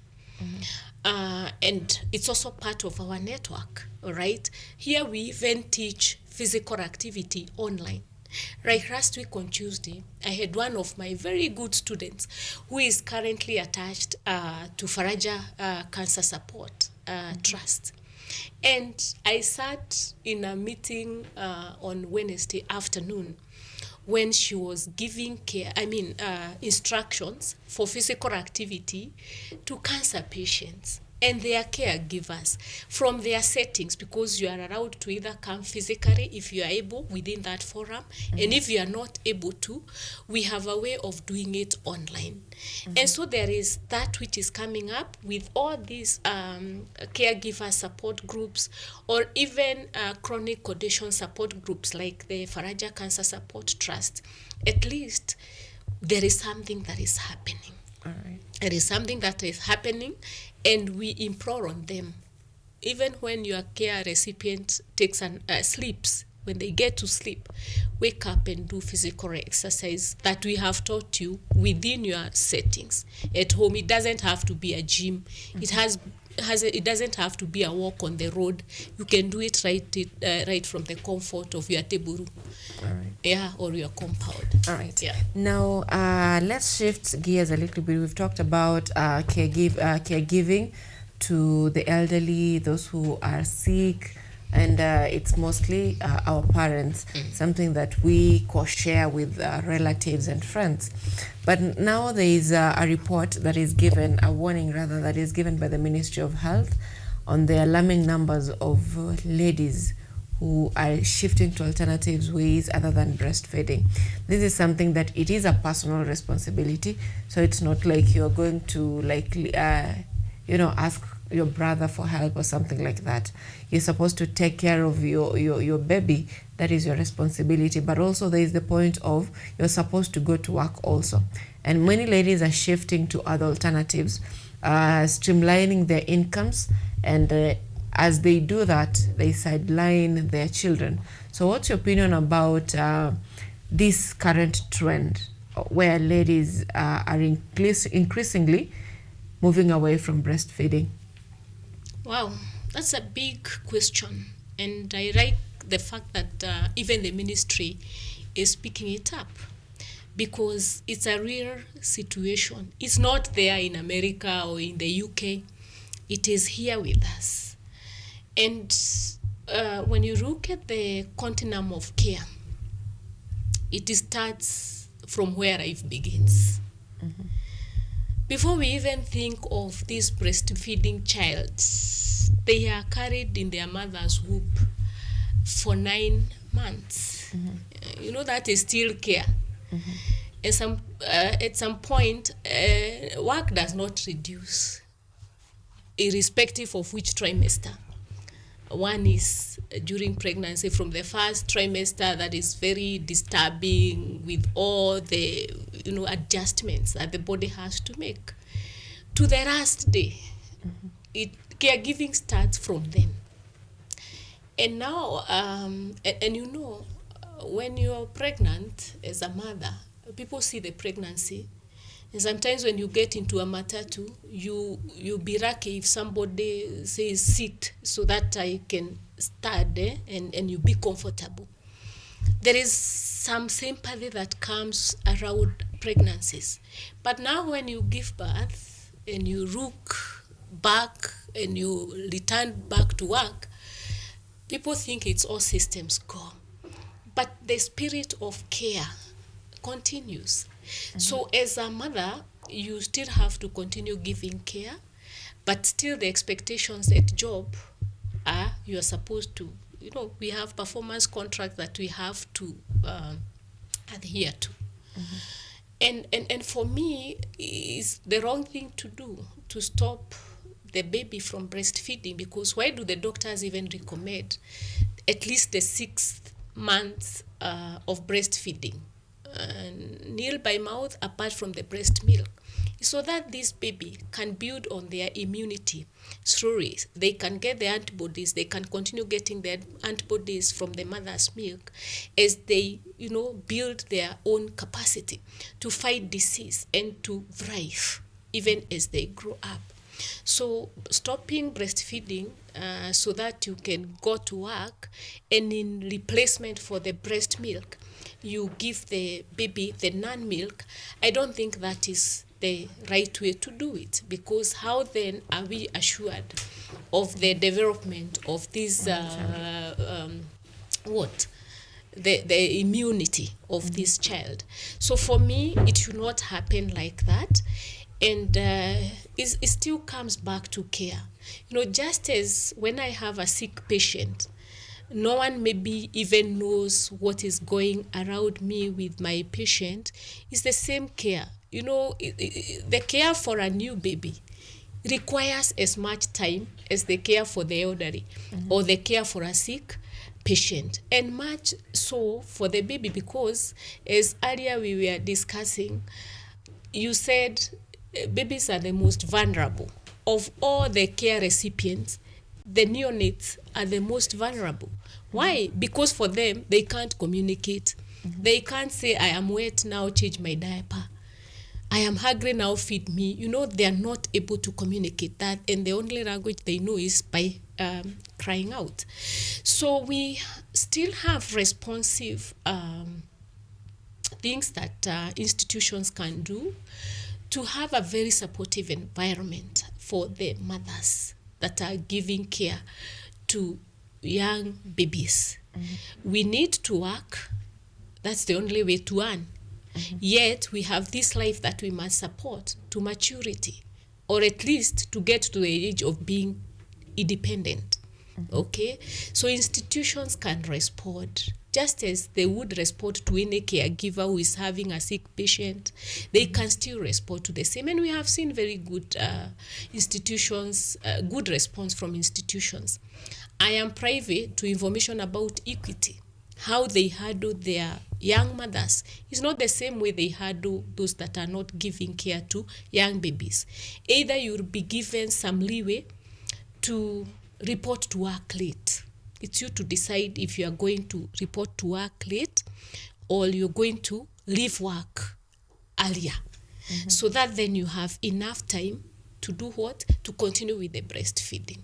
And it's also part of our network, all right? Here we even teach physical activity online. Right, last week on Tuesday, I had one of my very good students who is currently attached to Faraja Cancer Support Trust. And I sat in a meeting on Wednesday afternoon when she was giving instructions for physical activity to cancer patients and their caregivers from their settings, because you are allowed to either come physically if you are able within that forum, and if you are not able to, we have a way of doing it online. And so there is that which is coming up with all these caregiver support groups, or even chronic condition support groups like the Faraja Cancer Support Trust. At least there is something that is happening. All right. There is something that is happening, and we implore on them. Even when your care recipient takes sleeps, when they get to sleep, wake up and do physical exercise that we have taught you within your settings. At home, it doesn't have to be a gym. It doesn't have to be a walk on the road. You can do it right from the comfort of your table room. All right. Yeah, or your compound. All right. Yeah. Now, let's shift gears a little bit. We've talked about caregiving to the elderly, those who are sick, and it's mostly our parents, something that we co-share with relatives and friends. But now there is a report that is given, a warning rather, that is given by the Ministry of Health on the alarming numbers of ladies who are shifting to alternatives ways other than breastfeeding. This is something that it is a personal responsibility, so it's not like you're going to ask your brother for help or something like that. You're supposed to take care of your baby. That is your responsibility. But also there is the point of you're supposed to go to work also. And many ladies are shifting to other alternatives, streamlining their incomes, and as they do that, they sideline their children. So what's your opinion about this current trend where ladies are increasingly moving away from breastfeeding? Wow, that's a big question. And I like the fact that even the ministry is picking it up, because it's a real situation. It's not there in America or in the UK. It is here with us. And when you look at the continuum of care, it starts from where life begins. Before we even think of this breastfeeding child, they are carried in their mother's womb for 9 months. That is still care. And at some point, work does not reduce, irrespective of which trimester. One is during pregnancy, from the first trimester, that is very disturbing with all the adjustments that the body has to make. To the last day, caregiving starts from then. And now, when you're pregnant as a mother, people see the pregnancy. And sometimes when you get into a matatu, you be lucky if somebody says sit so that I can study and you be comfortable. There is some sympathy that comes around pregnancies. But now when you give birth and you look back and you return back to work, people think it's all systems go. But the spirit of care continues. So as a mother, you still have to continue giving care, but still the expectations at job are you are supposed to, we have performance contracts that we have to adhere to. And for me, it's the wrong thing to do, to stop the baby from breastfeeding, because why do the doctors even recommend at least the 6 months of breastfeeding? Nil by mouth apart from the breast milk, so that this baby can build on their immunity slowly. They can get the antibodies, they can continue getting the antibodies from the mother's milk as they build their own capacity to fight disease and to thrive even as they grow up. So stopping breastfeeding so that you can go to work, and in replacement for the breast milk you give the baby the non-milk, I don't think that is the right way to do it, because how then are we assured of the development of this the immunity of this child? So for me, it should not happen like that. And it still comes back to care. Just as when I have a sick patient, no one maybe even knows what is going around me with my patient. It's the same care. The care for a new baby requires as much time as the care for the elderly or the care for a sick patient, and much so for the baby, because as earlier we were discussing, you said babies are the most vulnerable. Of all the care recipients, the neonates are the most vulnerable. Why? Because for them, they can't communicate. They can't say, I am wet now, change my diaper. I am hungry now, feed me. They are not able to communicate that, and the only language they know is by crying out. So we still have responsive things that institutions can do to have a very supportive environment for the mothers that are giving care to young babies. We need to work. That's the only way to earn. Yet we have this life that we must support to maturity, or at least to get to the age of being independent. Okay? So institutions can respond just as they would respond to any caregiver who is having a sick patient. They can still respond to the same. And we have seen very good institutions, good response from institutions. I am privy to information about Equity. How they handle their young mothers is not the same way they handle those that are not giving care to young babies. Either you'll be given some leeway to report to work late. It's you to decide if you are going to report to work late or you're going to leave work earlier. So that then you have enough time to do what? To continue with the breastfeeding.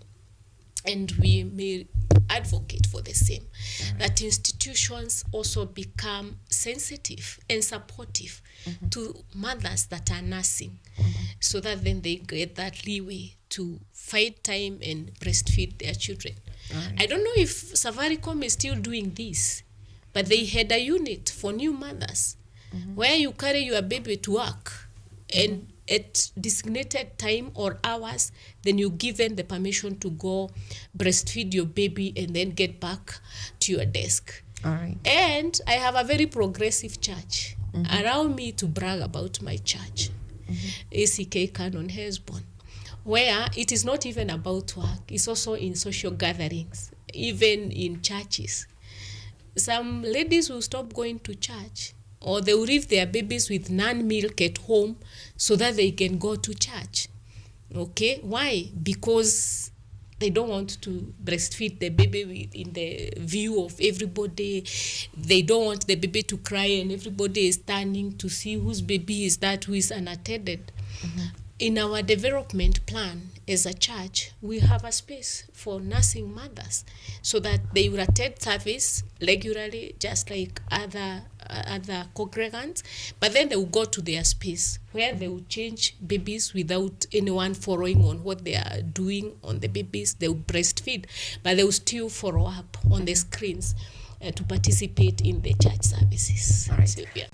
And we may advocate for the same, that institutions also become sensitive and supportive to mothers that are nursing, so that then they get that leeway to find time and breastfeed their children. I don't know if Safaricom is still doing this, but they had a unit for new mothers where you carry your baby to work and at designated time or hours, then you're given the permission to go breastfeed your baby and then get back to your desk. All right. And I have a very progressive church. Allow me to brag about my church, ACK Canon Hesbon, where it is not even about work. It's also in social gatherings, even in churches. Some ladies will stop going to church, or they will leave their babies with non-milk at home so that they can go to church. Okay, why? Because they don't want to breastfeed the baby in the view of everybody. They don't want the baby to cry and everybody is turning to see whose baby is that who is unattended. In our development plan as a church, we have a space for nursing mothers so that they will attend service regularly, just like other congregants, but then they will go to their space where they will change babies without anyone following on what they are doing on the babies. They will breastfeed, but they will still follow up on the screens to participate in the church services. All right. Sylvia.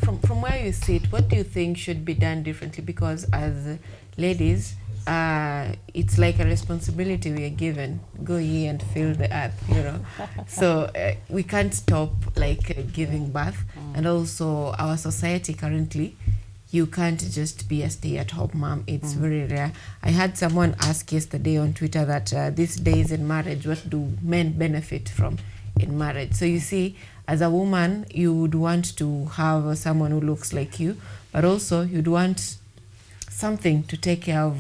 From where you sit, what do you think should be done differently? Because as ladies, it's like a responsibility we are given. Go ye and fill the earth, you know. So we can't stop giving birth. And also our society currently, you can't just be a stay-at-home mom. It's very rare. I had someone ask yesterday on Twitter that these days in marriage, what do men benefit from in marriage? So you see, as a woman, you would want to have someone who looks like you, but also you'd want something to take care of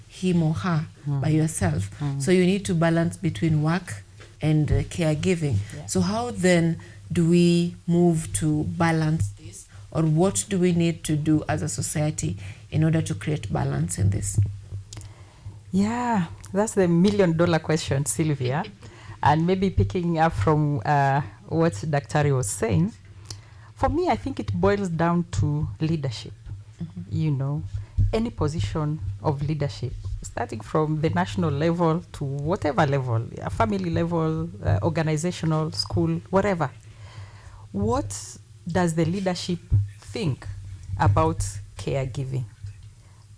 him or her by yourself. So you need to balance between work and caregiving. So how then do we move to balance this, or what do we need to do as a society in order to create balance in this? Yeah, that's the $1 million question, Sylvia. And maybe picking up from what Daktari was saying, for me, I think it boils down to leadership. You know, any position of leadership, starting from the national level to whatever level, a family level, organizational, school, whatever. What does the leadership think about caregiving?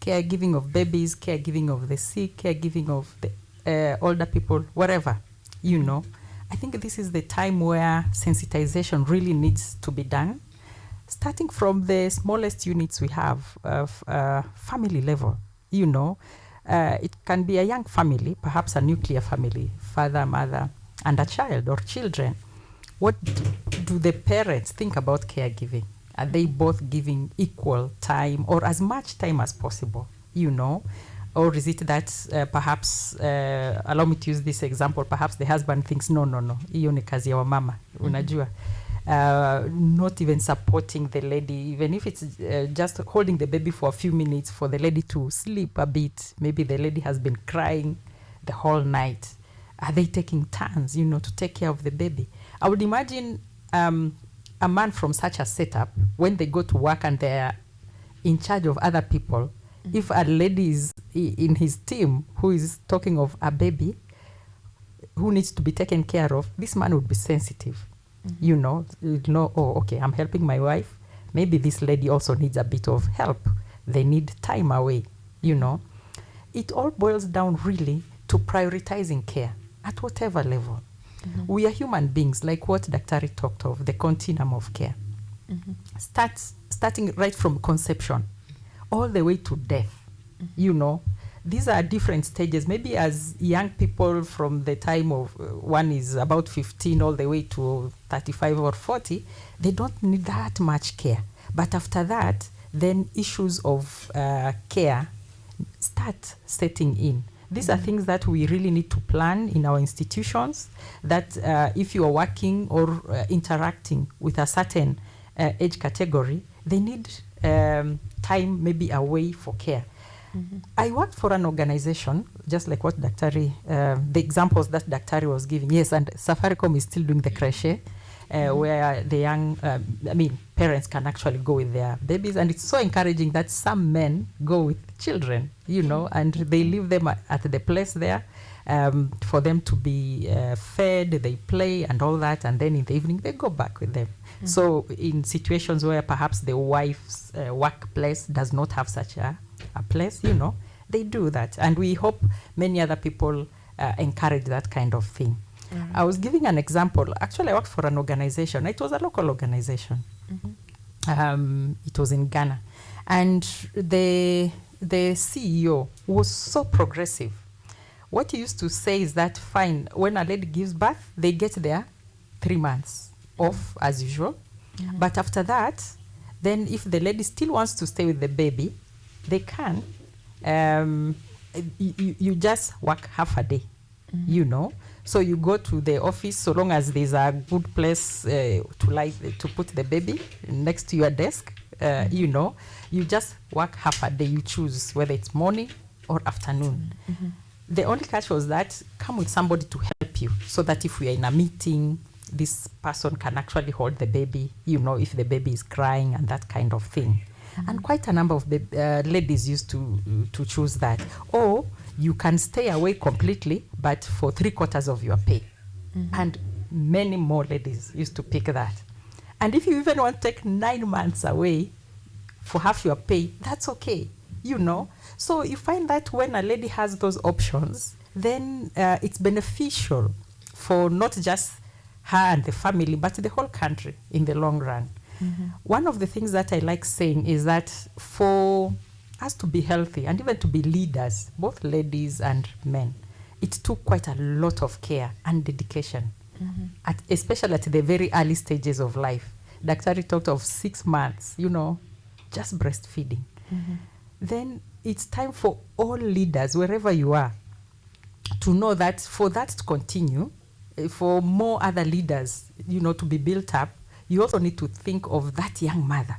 Caregiving of babies, caregiving of the sick, caregiving of the older people, whatever, you know. I think this is the time where sensitization really needs to be done, starting from the smallest units we have of family level, you know. It can be a young family, perhaps a nuclear family, father, mother, and a child or children. What do the parents think about caregiving? Are they both giving equal time or as much time as possible, you know? Or is it that perhaps, allow me to use this example, perhaps the husband thinks, no, hiyo ni kazi ya wamama, unajua. Not even supporting the lady, even if it's just holding the baby for a few minutes for the lady to sleep a bit. Maybe the lady has been crying the whole night. Are they taking turns, you know, to take care of the baby? I would imagine a man from such a setup, when they go to work and they're in charge of other people, if a lady is in his team who is talking of a baby who needs to be taken care of, this man would be sensitive. You know, oh, okay, I'm helping my wife. Maybe this lady also needs a bit of help. They need time away, you know. It all boils down really to prioritizing care at whatever level. We are human beings, like what Daktari talked of, the continuum of care. Starting right from conception all the way to death, you know. These are different stages. Maybe as young people from the time of one is about 15 all the way to 35 or 40, they don't need that much care. But after that, then issues of care start setting in. These are things that we really need to plan in our institutions, that if you are working or interacting with a certain age category, they need time maybe away for care. I worked for an organization, just like what Daktari, the examples that Daktari was giving. Yes, and Safaricom is still doing the crèche, where the young, parents can actually go with their babies. And it's so encouraging that some men go with children, you know, and they leave them at the place there for them to be fed, they play and all that. And then in the evening, they go back with them. So in situations where perhaps the wife's workplace does not have such a place, you know, they do that. And we hope many other people encourage that kind of thing. I was giving an example. Actually, I worked for an organization. It was a local organization. It was in Ghana. And the CEO was so progressive. What he used to say is that, fine, when a lady gives birth, they get their 3 months off as usual. But after that, then if the lady still wants to stay with the baby, they can. You just work half a day, you know. So you go to the office, so long as there's a good place to put the baby next to your desk, you know, you just work half a day. You choose whether it's morning or afternoon. The only catch was that come with somebody to help you, so that if we are in a meeting, this person can actually hold the baby, you know, if the baby is crying and that kind of thing. And quite a number of ladies used to choose that. Or you can stay away completely, but for 3/4 of your pay. And many more ladies used to pick that. And if you even want to take 9 months away for half your pay, that's okay, you know. So you find that when a lady has those options, then it's beneficial for not just her and the family, but the whole country in the long run. One of the things that I like saying is that for us to be healthy and even to be leaders, both ladies and men, it took quite a lot of care and dedication, especially at the very early stages of life. Daktari talked of 6 months, you know, just breastfeeding. Then it's time for all leaders, wherever you are, to know that for that to continue, for more other leaders, you know, to be built up, you also need to think of that young mother.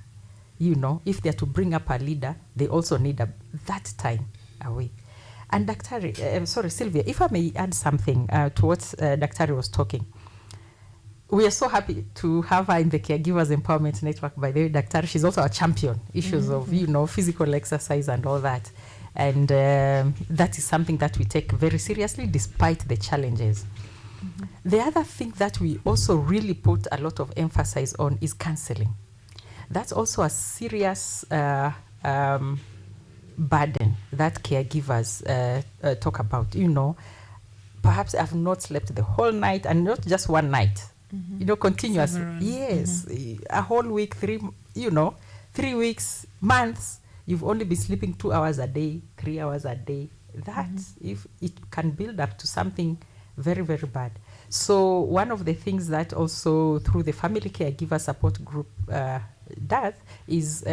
You know, if they're to bring up a leader, they also need that time away. And Sylvia, if I may add something to what Daktari was talking. We are so happy to have her in the Caregivers Empowerment Network. By the way, Daktari, she's also a champion, issues of, you know, physical exercise and all that. And that is something that we take very seriously despite the challenges. The other thing that we also really put a lot of emphasis on is counseling. That's also a serious burden that caregivers talk about. You know, perhaps I've not slept the whole night, and not just one night, you know, continuously. Yes, a whole week, 3 weeks, months, you've only been sleeping 2 hours a day, 3 hours a day. That, if it can build up to something very, very bad. So one of the things that also through the Family Caregiver Support Group does is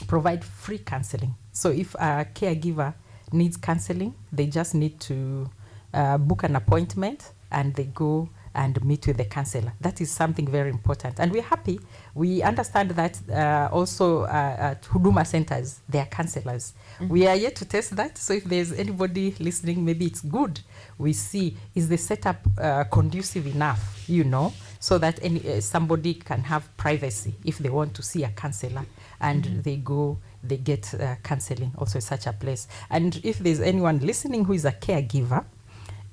provide free counseling. So if a caregiver needs counseling, they just need to book an appointment and they go and meet with the counselor. That is something very important. And we're happy. We understand that also at Huduma centers, there are counselors. We are yet to test that. So if there's anybody listening, maybe it's good. We see, is the setup conducive enough, you know, so that somebody can have privacy if they want to see a counselor, and they go, they get counseling also in such a place. And if there's anyone listening who is a caregiver,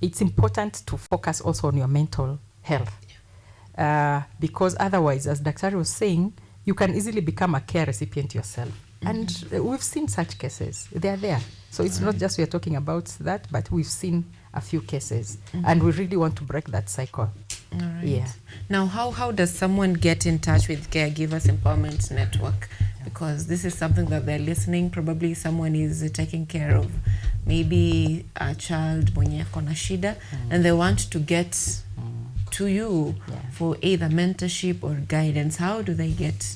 it's important to focus also on your mental health. Because otherwise, as Daktari was saying, you can easily become a care recipient yourself. And we've seen such cases. They are there. So it's not just we are talking about that, but we've seen a few cases. And we really want to break that cycle. All right. Yeah. Now, how does someone get in touch with Caregivers Empowerment Network? Because this is something that they're listening. Probably someone is taking care of maybe a child mwenye ako na shida, and they want to get to you for either mentorship or guidance. How do they get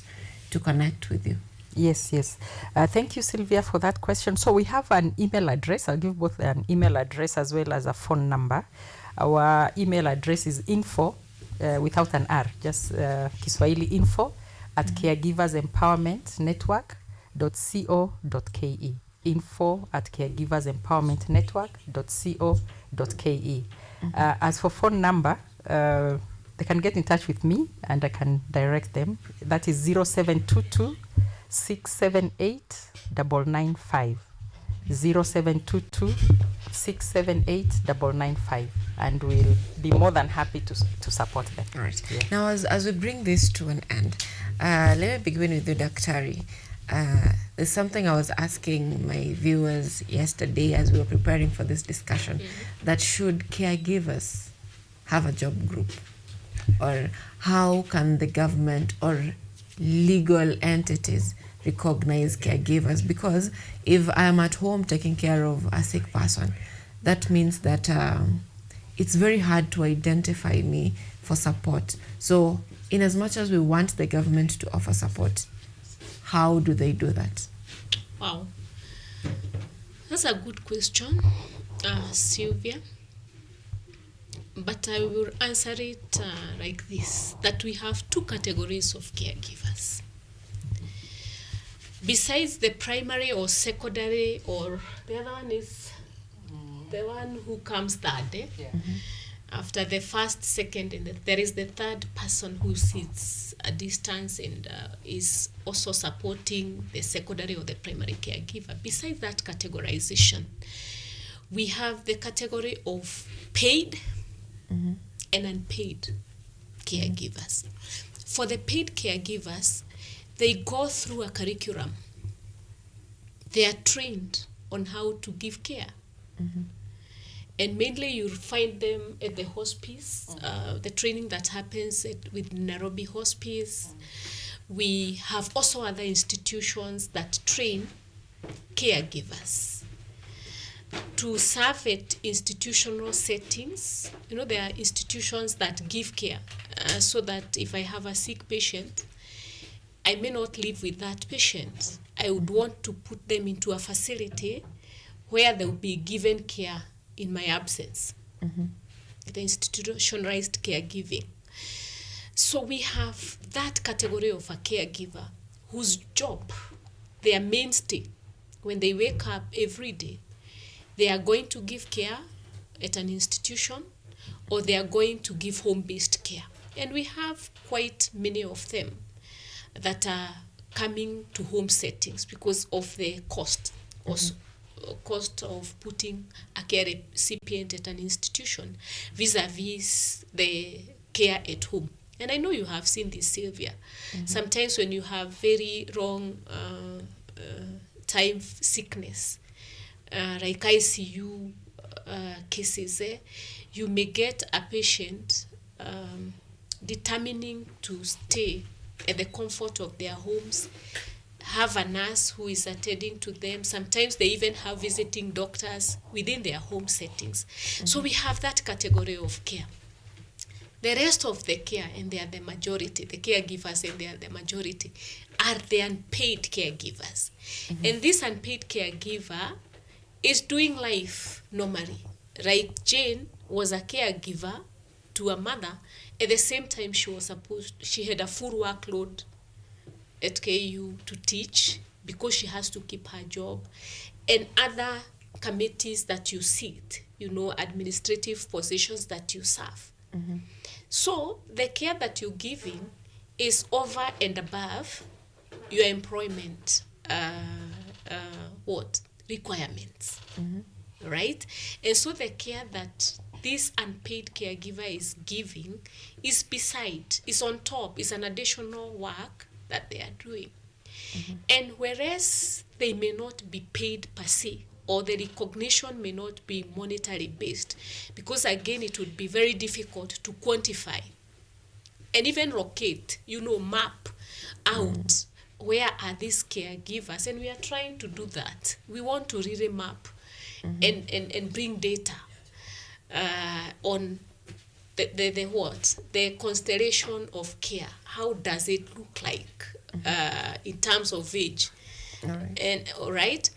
to connect with you? Yes. Thank you, Sylvia, for that question. So we have an email address. I'll give both an email address as well as a phone number. Our email address is info, without an R, just Kiswahili info at caregiversempowermentnetwork.co.ke. info at caregiversempowermentnetwork.co.ke. As for phone number, they can get in touch with me and I can direct them. That is 0722 678 995. 0722 678 995, and we'll be more than happy to support them. All right. Yeah. Now, as we bring this to an end, let me begin with you, Daktari. There's something I was asking my viewers yesterday as we were preparing for this discussion, that should caregivers have a job group? Or how can the government or legal entities recognize caregivers? Because if I'm at home taking care of a sick person, that means that it's very hard to identify me for support. So in as much as we want the government to offer support, how do they do that? Wow. That's a good question, Sylvia. But I will answer it like this, that we have two categories of caregivers. Besides the primary or secondary, or the other one is the one who comes third. After the first, second, and there is the third person who sits a distance and is also supporting the secondary or the primary caregiver. Besides that categorization, we have the category of paid and unpaid caregivers. For the paid caregivers, they go through a curriculum. They are trained on how to give care. And mainly you'll find them at the hospice, the training that happens with Nairobi Hospice. We have also other institutions that train caregivers to serve at institutional settings. You know, there are institutions that give care so that if I have a sick patient, I may not live with that patient. I would want to put them into a facility where they will be given care in my absence. The institutionalized caregiving. So we have that category of a caregiver whose job, their mainstay, when they wake up every day, they are going to give care at an institution or they are going to give home-based care. And we have quite many of them that are coming to home settings because of the cost also. Cost of putting a care recipient at an institution vis-a-vis the care at home. And I know you have seen this, Sylvia. Sometimes when you have very wrong time sickness, like ICU cases, you may get a patient determining to stay at the comfort of their homes, have a nurse who is attending to them. Sometimes they even have visiting doctors within their home settings. So we have that category of care. The rest of the care, and they are the majority, the caregivers, and they are the majority, are the unpaid caregivers. And this unpaid caregiver is doing life normally. Right? Jane was a caregiver to a mother. At the same time, she had a full workload at KU to teach because she has to keep her job, and other committees that you sit, you know, administrative positions that you serve. So the care that you're giving is over and above your employment requirements, right? And so the care that this unpaid caregiver is giving is on top, is an additional work that they are doing. And whereas they may not be paid per se, or the recognition may not be monetary based, because again it would be very difficult to quantify and even locate, map out where are these caregivers, and we are trying to do that. We want to really map and bring data on the constellation of care. How does it look like in terms of age? All right.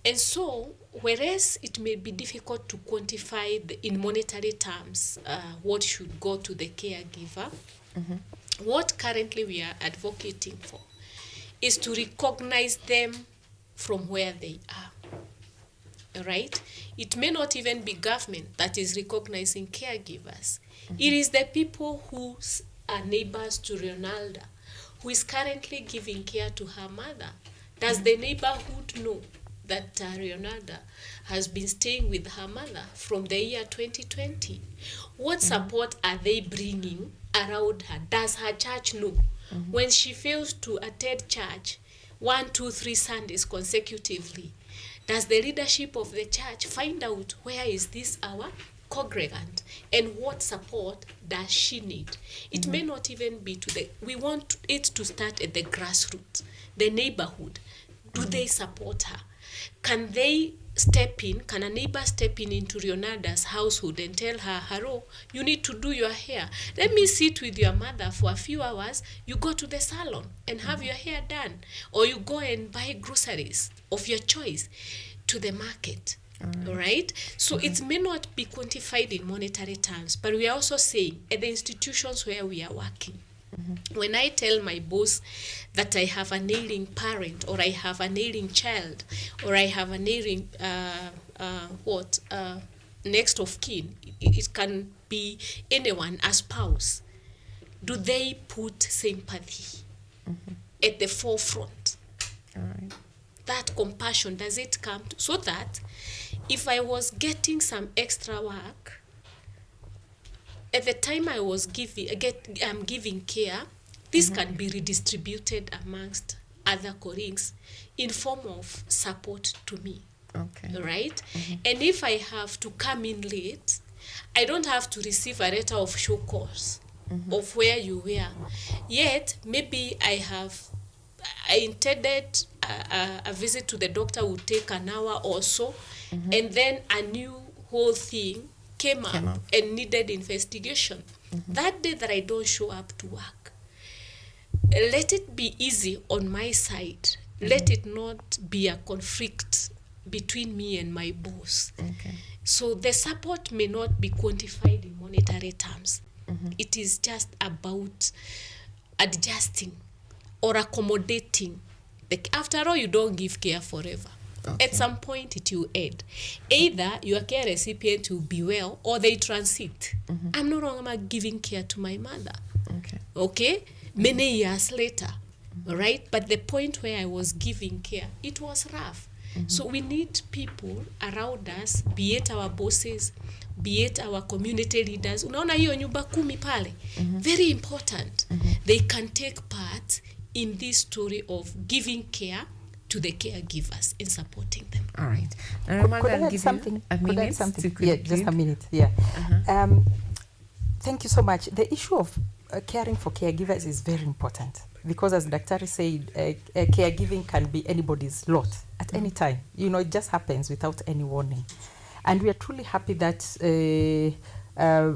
And so, whereas it may be difficult to quantify in monetary terms what should go to the caregiver, what currently we are advocating for is to recognize them from where they are. Right? It may not even be government that is recognizing caregivers. It is the people who are neighbors to Ronalda, who is currently giving care to her mother. Does the neighborhood know that Ronalda has been staying with her mother from the year 2020? What support are they bringing around her? Does her church know? When she fails to attend church 1, 2, 3 Sundays consecutively, does the leadership of the church find out where is this our congregant and what support does she need. It may not even be we want it to start at the grassroots, the neighborhood. Do they support her? Can they step in? Can a neighbor step into Rionada's household and tell her, hello, you need to do your hair. Let me sit with your mother for a few hours. You go to the salon and have your hair done. Or you go and buy groceries of your choice to the market. All right? So it may not be quantified in monetary terms, but we are also saying at the institutions where we are working, when I tell my boss that I have an ailing parent, or I have an ailing child, or I have an ailing next of kin, it can be anyone, a spouse, do they put sympathy at the forefront? All right. That compassion, does it come so that if I was getting some extra work, at the time I was giving care, this can be redistributed amongst other colleagues in form of support to me. Okay. Right? And if I have to come in late, I don't have to receive a letter of show cause of where you were. Yet, maybe I intended a visit to the doctor would take an hour or so, and then a new whole thing came up and needed investigation. That day that I don't show up to work, let it be easy on my side. Let it not be a conflict between me and my boss. Okay. So the support may not be quantified in monetary terms. It is just about adjusting or accommodating. After all, you don't give care forever. Okay. At some point, it will end. Either your care recipient will be well, or they transit. I'm no longer giving care to my mother. Okay? Many years later, right? But the point where I was giving care, it was rough. So we need people around us, be it our bosses, be it our community leaders. Unaona hiyo nyumba 10 pale? Very important. They can take part in this story of giving care to the caregivers and supporting them. All right. Could I add something? Yeah, just a minute. Yeah. Thank you so much. The issue of caring for caregivers is very important because, as Dr. said, caregiving can be anybody's lot at any time. You know, it just happens without any warning. And we are truly happy that,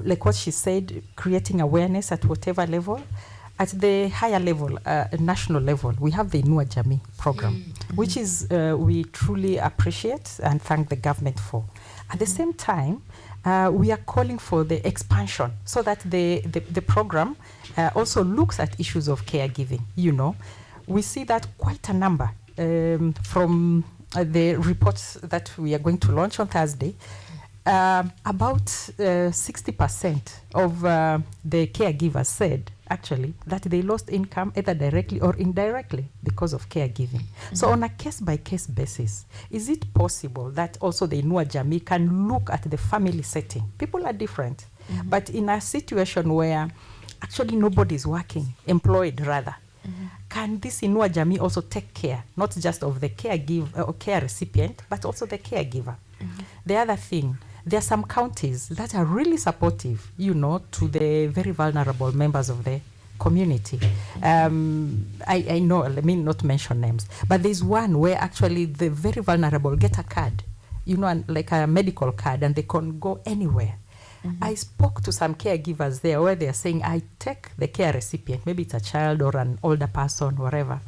like what she said, creating awareness at whatever level. At the higher level, national level, we have the Inua Jamii program, which is we truly appreciate and thank the government for. At the same time, we are calling for the expansion so that the program also looks at issues of caregiving. You know, we see that quite a number from the reports that we are going to launch on Thursday. About 60% of the caregivers said actually that they lost income either directly or indirectly because of caregiving. So on a case-by-case basis, is it possible that also the Inua Jamii can look at the family setting? People are different, but in a situation where actually nobody is working, employed rather, can this Inua Jamii also take care, not just of the caregiver or care recipient, but also the caregiver? The other thing, there are some counties that are really supportive, you know, to the very vulnerable members of the community. I know, let me not mention names, but there's one where actually the very vulnerable get a card, you know, like a medical card, and they can go anywhere. I spoke to some caregivers there where they are saying, I take the care recipient, maybe it's a child or an older person, whatever,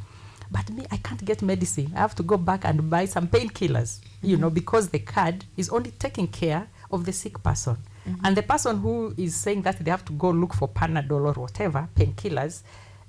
but me, I can't get medicine. I have to go back and buy some painkillers, you know, because the card is only taking care of the sick person. And the person who is saying that they have to go look for Panadol or whatever, painkillers,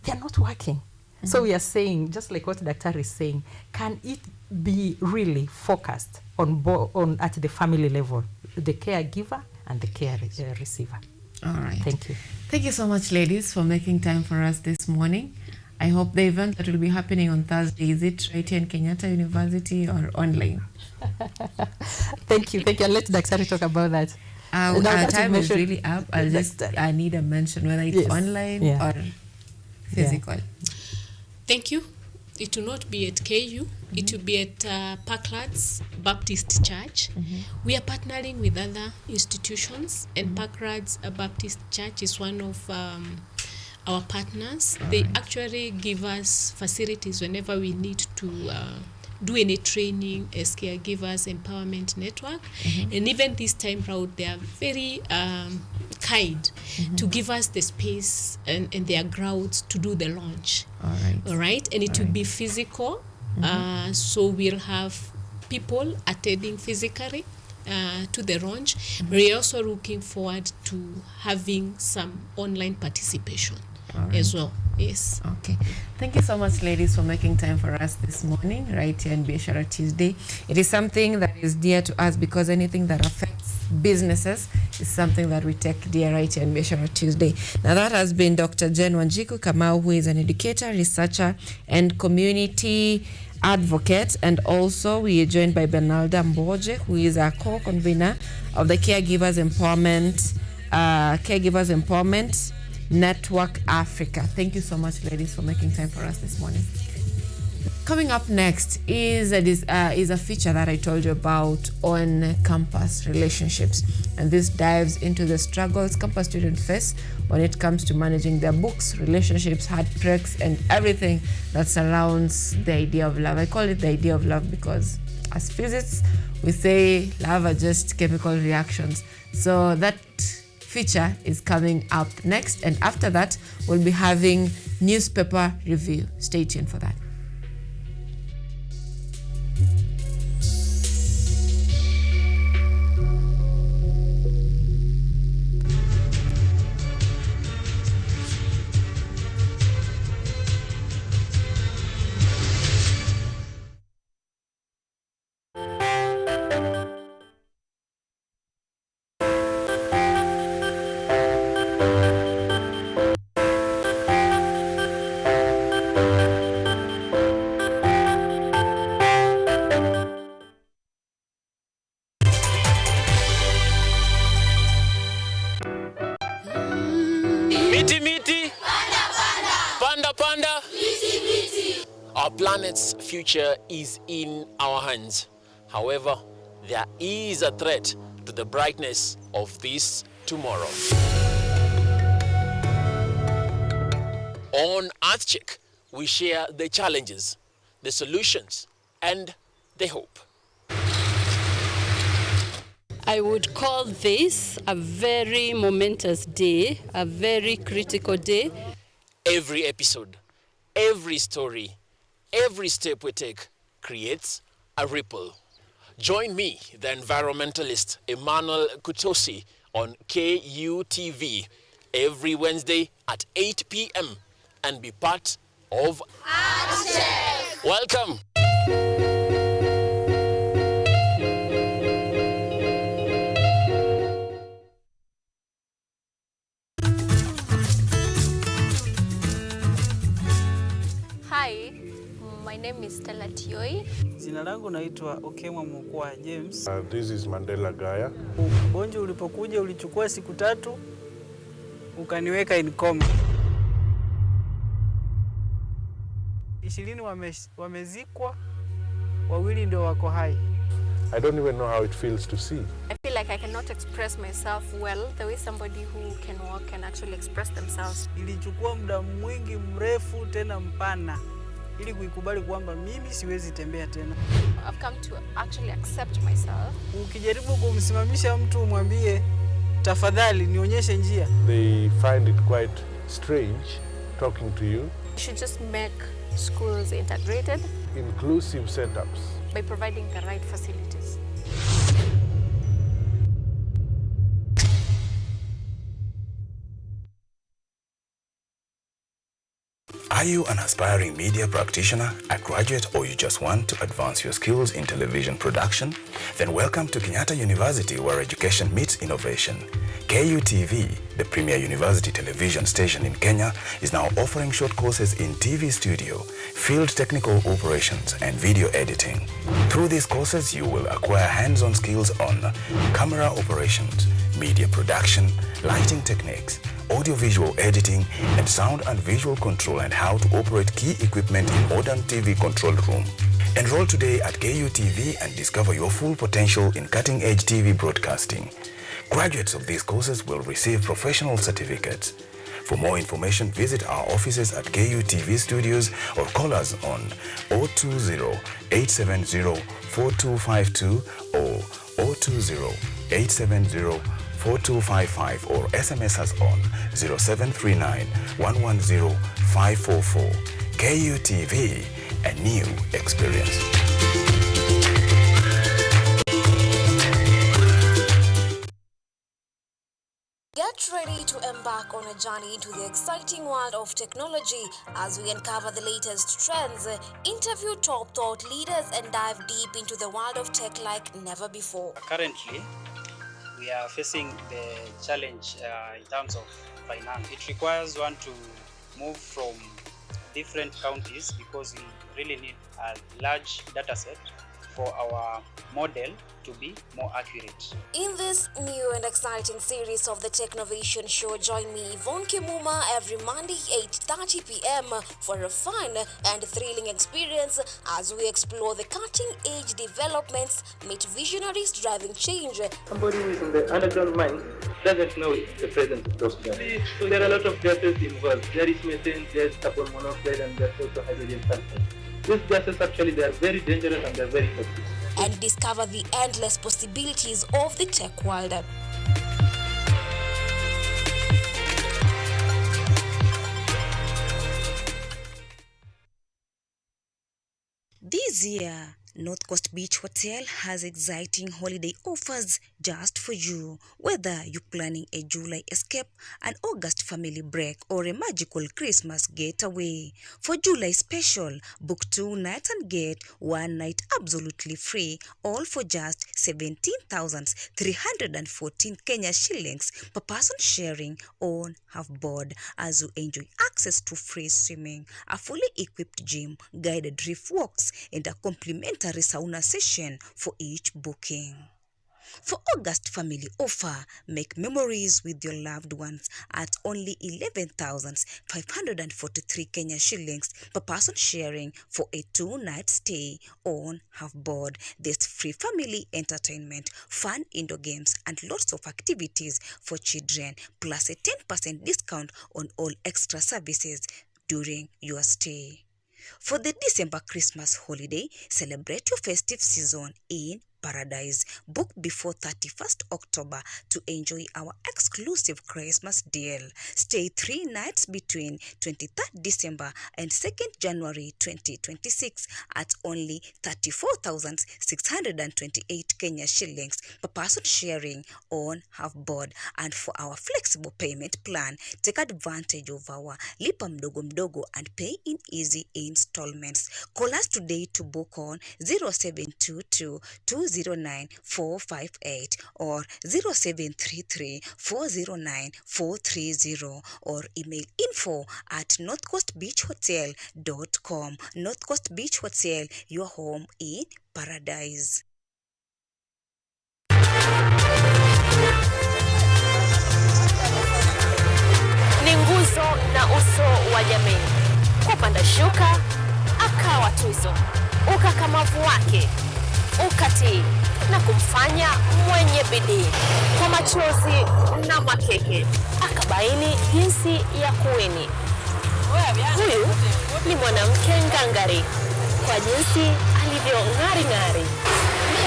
they are not working. So we are saying, just like what Dr. is saying, can it be really focused on at the family level, the caregiver and the care receiver? All right. Thank you. Thank you so much, ladies, for making time for us this morning. I hope the event that will be happening on Thursday, is it right here in Kenyatta University or online? Thank you. I'll let Dr. talk about that. Our time is really up. I need a mention whether it's online or physical. Thank you. it will not be at KU. It will be at Parklands Baptist Church. We are partnering with other institutions, and Parklands Baptist Church is one of our partners. They actually give us facilities whenever we need to do any training as caregivers empowerment network. And even this time round, they are very kind to give us the space and their grounds to do the launch. All right. And it will be physical. So we'll have people attending physically to the launch. We're also looking forward to having some online participation as well. Yes. Okay. Thank you so much, ladies, for making time for us this morning, right here in Biashara Tuesday. It is something that is dear to us because anything that affects businesses is something that we take dear right here in Biashara Tuesday. Now, that has been Dr. Jen Wanjiku Kamau, who is an educator, researcher, and community advocate. And also we are joined by Renalda Mboje, who is a co-convener of the Caregivers Empowerment Network Africa. Thank you so much, ladies, for making time for us this morning. Coming up next is a feature that I told you about on campus relationships, and this dives into the struggles campus students face when it comes to managing their books, relationships, heartbreaks, and everything that surrounds the idea of love. I call it the idea of love because as physicists we say love are just chemical reactions. So that feature is coming up next, and after that we'll be having newspaper review. Stay tuned for that. Our planet's future is in our hands. However, there is a threat to the brightness of this tomorrow. On EarthCheck, we share the challenges, the solutions, and the hope. I would call this a very momentous day, a very critical day. Every episode, every story, every step we take creates a ripple. Join me, the environmentalist Emmanuel Kutosi, on KUTV every Wednesday at 8 p.m. and be part of EarthCheck. Welcome. Hi, my name is Stella Tioi. Jina langu naitwa Okemwa Mukwa James. This is Mandela Gaya. Ugonjwa ulipokuja ulichukua siku 3 ukaniweka in coma. 20 wamezikwa, 2 ndio wako hai. I don't even know how it feels to see. I feel like I cannot express myself well the way somebody who can walk can actually express themselves. Ilichukua muda mwingi mrefu tena mpana ili kuikubali kwamba mimi siwezi tembea tena. I've come to actually accept myself. Ukijaribu kumsimamisha mtu umwambie tafadhali nionyeshe njia, They find it quite strange talking to you. We should just make schools integrated, Inclusive setups. by providing the right facilities. Are you an aspiring media practitioner, a graduate, or you just want to advance your skills in television production? Then welcome to Kenyatta University, where education meets innovation. KUTV, the premier university television station in Kenya, is now offering short courses in TV studio, field technical operations, and video editing. Through these courses, you will acquire hands-on skills on camera operations, media production, lighting techniques, audiovisual editing, and sound and visual control, and how to operate key equipment in modern TV control room. Enroll today at KUTV and discover your full potential in cutting-edge TV broadcasting. Graduates of these courses will receive professional certificates. For more information, visit our offices at KUTV studios or call us on 020-870-4252 or 020-870-4255 or SMS us on 0739-110-544. KUTV, a new experience. Get ready to embark on a journey into the exciting world of technology as we uncover the latest trends, interview top thought leaders, and dive deep into the world of tech like never before. Currently, we are facing the challenge in terms of finance. It requires one to move from different counties because we really need a large data set for our model to be more accurate. In this new and exciting series of the Technovation Show, join me, Yvonne Kimuma, every Monday 8:30 p.m. for a fun and thrilling experience as we explore the cutting-edge developments, meet visionaries driving change. Somebody who is in the underground mine doesn't know the presence of those gases. So there are a lot of gases involved. There is methane, there is carbon monoxide, and there's also hydrogen sulfide. These gases actually, they are very dangerous and they're very toxic. And discover the endless possibilities of the tech world. This year, North Coast Beach Hotel has exciting holiday offers just for you. Whether you're planning a July escape, an August family break, or a magical Christmas getaway. For July special, book 2 nights and get 1 night absolutely free, all for just 17,314 Kenya shillings per person, sharing on half board, as you enjoy access to free swimming, a fully equipped gym, guided reef walks, and a complimentary sauna session for each booking. For August family offer, make memories with your loved ones at only 11,543 Kenya shillings per person, sharing for a 2-night stay on half board. There's free family entertainment, fun indoor games, and lots of activities for children, plus a 10% discount on all extra services during your stay. For the December Christmas holiday, celebrate your festive season in paradise. Book before 31st October to enjoy our exclusive Christmas deal. Stay 3 nights between 23rd December and 2nd January 2026 at only 34,628 Kenya shillings per person, sharing on half board. And for our flexible payment plan, take advantage of our lipa mdogo mdogo and pay in easy installments. Call us today to book on 0722 209-458 or 0733-409-430 or email info@northcoastbeachhotel.com. North Coast Beach Hotel, your home in paradise. Ni nguzo na uso wa jamii. Kupanda shuka akawa tuzo, ukakamavu wake ukatii na kumfanya mwenye bidii. Kwa machozi na makeke akabaini jinsi ya kuwini. Huyu ni mwanamke ngangari kwa jinsi alivyo ng'ari.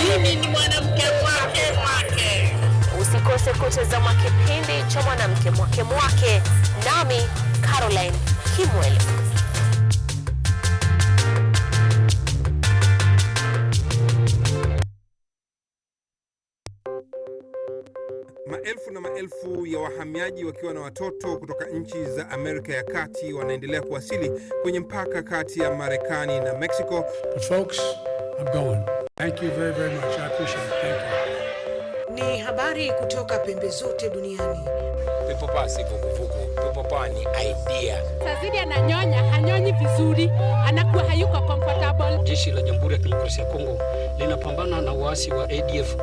Mimi ni mwanamke mwake. Usikose kutazama kipindi cha mwanamke mwake, nami Caroline Kimwele. Maelfu na maelfu ya wahamiaji wakiwa na watoto kutoka nchi za Amerika ya Kati wanaendelea kuwasili kwenye mpaka kati ya Marekani na Mexico. But folks, I'm going. Thank you very, very much. I appreciate it. Thank you. Ni habari kutoka pembe zote duniani. Pepo pasi vuguvugu. Pepo pa ni idea. Tazidi ananyonya, hanyonyi vizuri, anakuwa hayuko comfortable. Jeshi la Jamhuri ya Kidemokrasia ya Kongo linapambana na waasi wa ADF.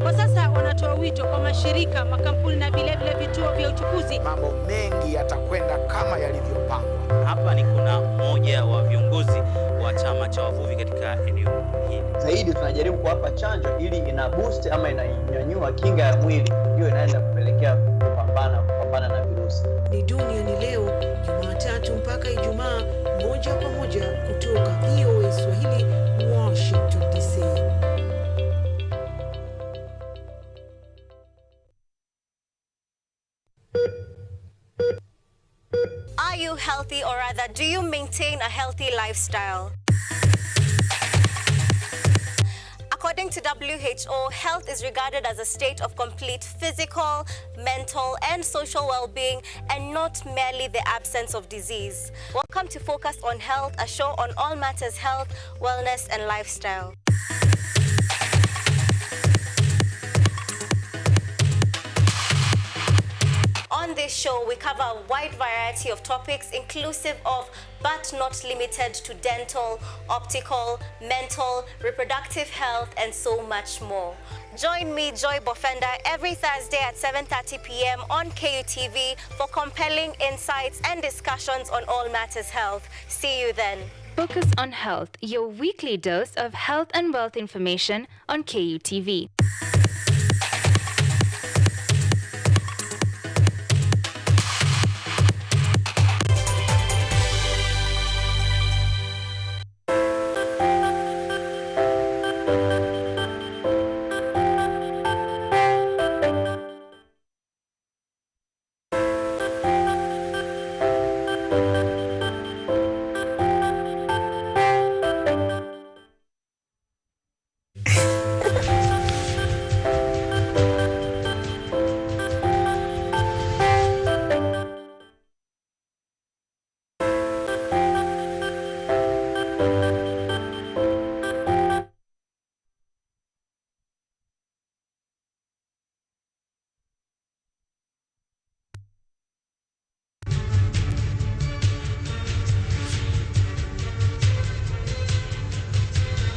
Kwa sasa wanatoa wito kwa kwa mashirika, makampuni na vile vituo vya uchukuzi. Mambo mengi yatakwenda kama yalivyopangwa. Hapa ni kuna mmoja wa viongozi wa chama cha wavuvi katika eneo hili. Zaidi tunajaribu kuwapa chanjo ili ina boost ama inanyanyua kinga ya mwili, hiyo inaenda kupelekea kupambana na virusi. Ni Duniani Leo, Jumatatu mpaka Ijumaa, moja kwa moja kutoka VOA Swahili, Washington DC. Are you healthy, or rather, do you maintain a healthy lifestyle? According to WHO, health is regarded as a state of complete physical, mental, and social well-being, and not merely the absence of disease. Welcome to Focus on Health, a show on all matters health, wellness, and lifestyle. On this show, we cover a wide variety of topics inclusive of, but not limited to, dental, optical, mental, reproductive health, and so much more. Join me, Joy Bofenda, every Thursday at 7:30 p.m. on KUTV for compelling insights and discussions on all matters health. See you then. Focus on Health, your weekly dose of health and wealth information on KUTV.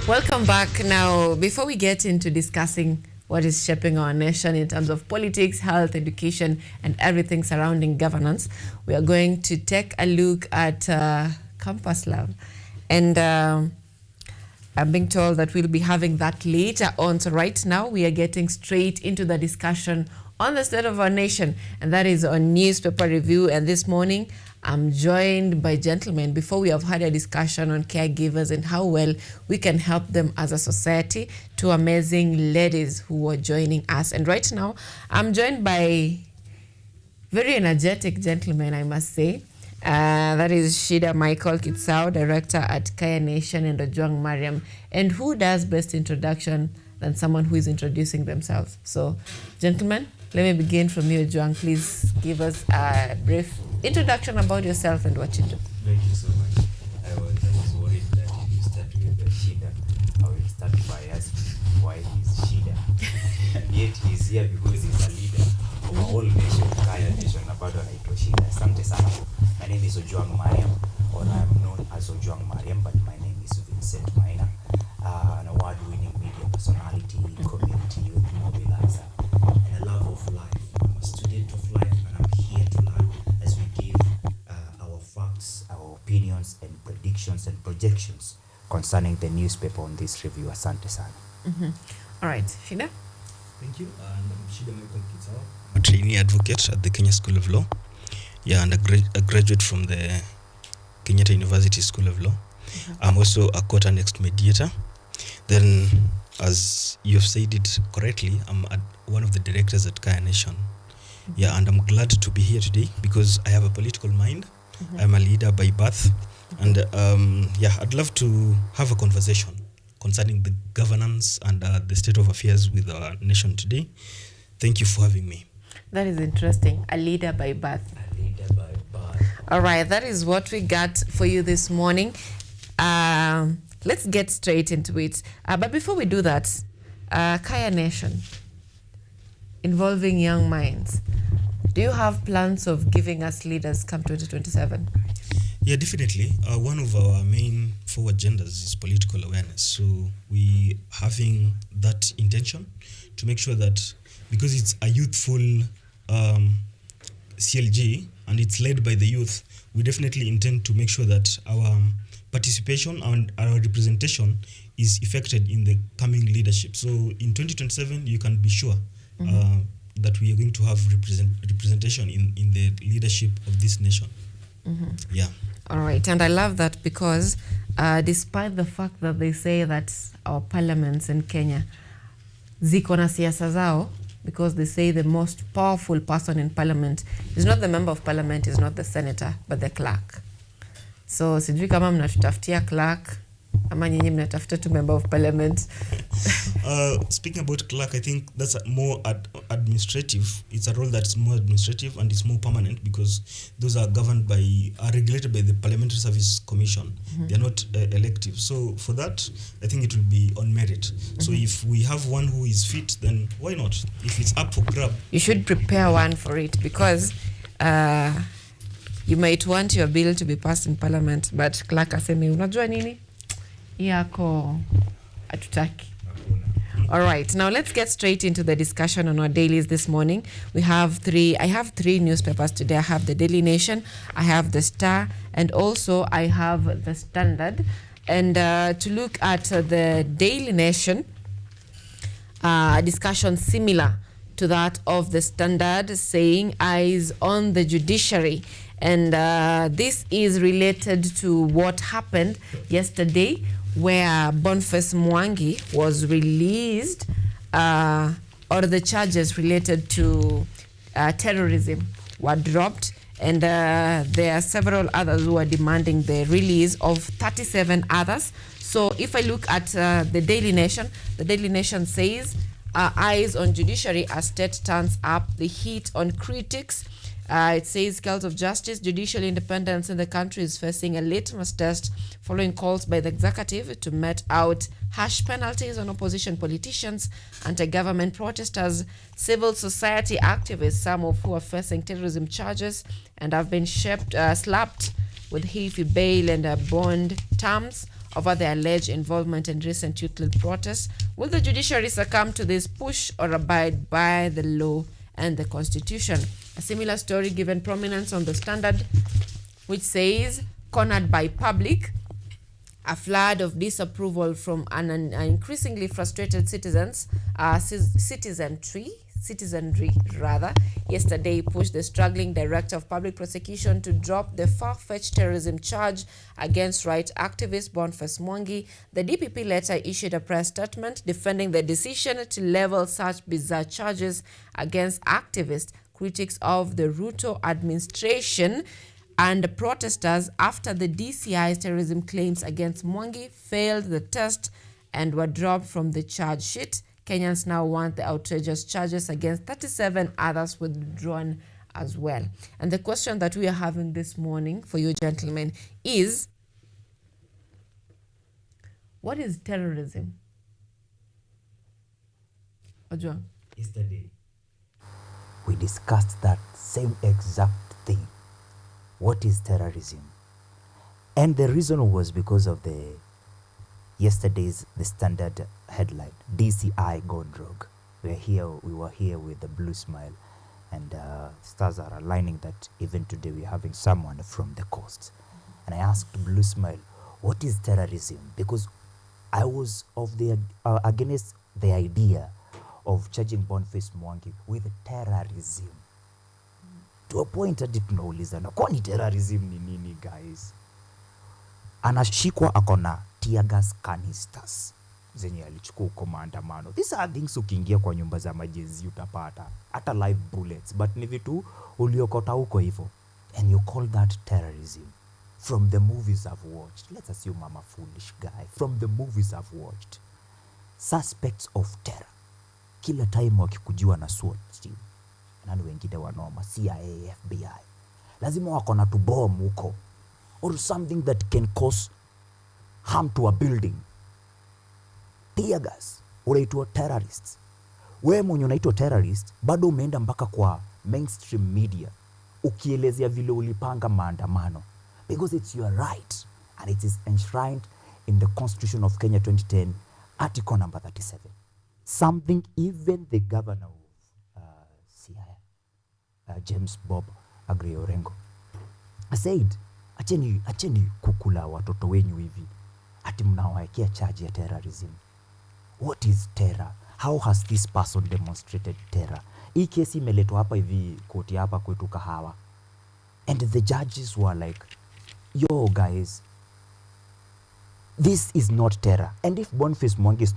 Welcome back. Now, before we get into discussing what is shaping our nation in terms of politics, health, education, and everything surrounding governance, we are going to take a look at Campus Lab. And I'm being told that we'll be having that later on. So right now, we are getting straight into the discussion on the state of our nation, and that is on newspaper review. And this morning, I'm joined by gentlemen. Before we have had a discussion on caregivers and how well we can help them as a society, two amazing ladies who are joining us. And right now, I'm joined by very energetic gentlemen, I must say. That is Shida Michael Kitsao, director at Kaya Nation, and Ojwang Mariam. And who does best introduction than someone who is introducing themselves? So, gentlemen, let me begin from you, Ojwang. Please give us a brief introduction about yourself and what you do. Thank you so much. I was worried that if you start with Shida, I will start by asking why he's Shida. And yet he's here because he's a leader of a whole nation, Kaya Nation, about anaitwa Shida. Asante sana. My name is Ojwang Mariam, or I'm known as Ojwang Mariam, but my name is Vincent Maina, an award-winning media personality, community youth mobilizer, and a love of life. I'm a student of life, and I'm here to learn as we give our facts, our opinions, and predictions and projections concerning the newspaper on this review. Asante sana. All right, Shida? Thank you. And I'm Shida Michael Kitsao. I'm a trainee advocate at the Kenya School of Law. Yeah, and a graduate from the Kenyatta University School of Law. I'm also a court annexed mediator. Then, as you've said it correctly, I'm one of the directors at Kaya Nation. Yeah, and I'm glad to be here today because I have a political mind. I'm a leader by birth. And I'd love to have a conversation concerning the governance and the state of affairs with our nation today. Thank you for having me. That is interesting. A leader by birth. A leader by birth. All right, that is what we got for you this morning. Let's get straight into it. But before we do that, Kaya Nation, involving young minds. Do you have plans of giving us leaders come 2027? Yeah, definitely. One of our main forward agendas is political awareness. So we having that intention to make sure that because it's a youthful CLG and it's led by the youth, we definitely intend to make sure that our participation and our representation is effected in the coming leadership. So in 2027, you can be sure that we are going to have representation in the leadership of this nation. Yeah. All right, and I love that because despite the fact that they say that our parliaments in Kenya ziko na siasa zao, because they say the most powerful person in parliament is not the member of parliament, is not the senator, but the clerk. So sijui kama mnatutafutia clerk ama nyinyi mnatafuta tu member of parliament. Speaking about clerk, I think that's more administrative. It's a role that's more administrative and it's more permanent because those are governed by, are regulated by the Parliamentary Service Commission. They are not elective. So for that, I think it will be on merit. So if we have one who is fit, then why not? If it's up for grab. You should prepare one for it because you might want your bill to be passed in parliament, but clerk aseme, unajua nini? Yako atutaki. All right, now let's get straight into the discussion on our dailies this morning. I have three newspapers today. I have the Daily Nation, I have the Star, and also I have the Standard. And to look at the Daily Nation, a discussion similar to that of the Standard, saying eyes on the judiciary. And this is related to what happened yesterday, where Boniface Mwangi was released, or the charges related to terrorism were dropped, and there are several others who are demanding the release of 37 others. So if I look at the Daily Nation says, eyes on judiciary as state turns up the heat on critics. It says scales of justice, judicial independence in the country is facing a litmus test following calls by the executive to mete out harsh penalties on opposition politicians, anti-government protesters, civil society activists, some of who are facing terrorism charges and have been slapped with heavy bail and bond terms over their alleged involvement in recent youth-led protests. Will the judiciary succumb to this push or abide by the law and the constitution? A similar story given prominence on the Standard, which says, cornered by public, a flood of disapproval from an increasingly frustrated citizenry yesterday pushed the struggling director of public prosecution to drop the far-fetched terrorism charge against right activist Boniface Mwangi. The DPP later issued a press statement defending the decision to level such bizarre charges against activists, critics of the Ruto administration, and protesters after the DCI's terrorism claims against Mwangi failed the test and were dropped from the charge sheet. Kenyans now want the outrageous charges against 37 others withdrawn as well. And the question that we are having this morning for you gentlemen is, what is terrorism? Ojwang? Yesterday, we discussed that same exact thing. What is terrorism? And the reason was because of the Standard headline, DCI gone rogue. We were here with the blue smile, and stars are aligning that even today we're having someone from the coast. And I asked Blue Smile, what is terrorism? Because I was against the idea of charging Boniface Mwangi with terrorism. To a point hadi tunaulizana, kwani terrorism ni nini guys? Anashikwa akona tear gas canisters zenye alichukua huko maandamano. These are things ukiingia kwa nyumba za majezi utapata. Hata live bullets, but ni vitu uliokota huko hivyo. And you call that terrorism. From the movies I've watched, let's assume I'm a foolish guy. From the movies I've watched, suspects of terror, kila time wakikujua na SWAT team, nani wengine wanoma, CIA, FBI, lazima wako na tubom huko, or something that can cause harm to a building. Tear gas, unaitwa terrorists. Wewe mwenye unaitwa terrorist, bado umeenda mpaka kwa mainstream media ukielezea vile ulipanga maandamano, because it's your right and it is enshrined in the Constitution of Kenya 2010, Article number 37. Something even the governor of James Bob Agriorengo. I said, acheni kukula watoto wenyu hivi. Ati mnawaekea charge ya terrorism. What is terror? How has this person demonstrated terror? Hii kesi imeletwa hapa hivi koti hapa kwetu Kahawa. And the judges were like, yo guys, this is not terror. And if Boniface Mwangi is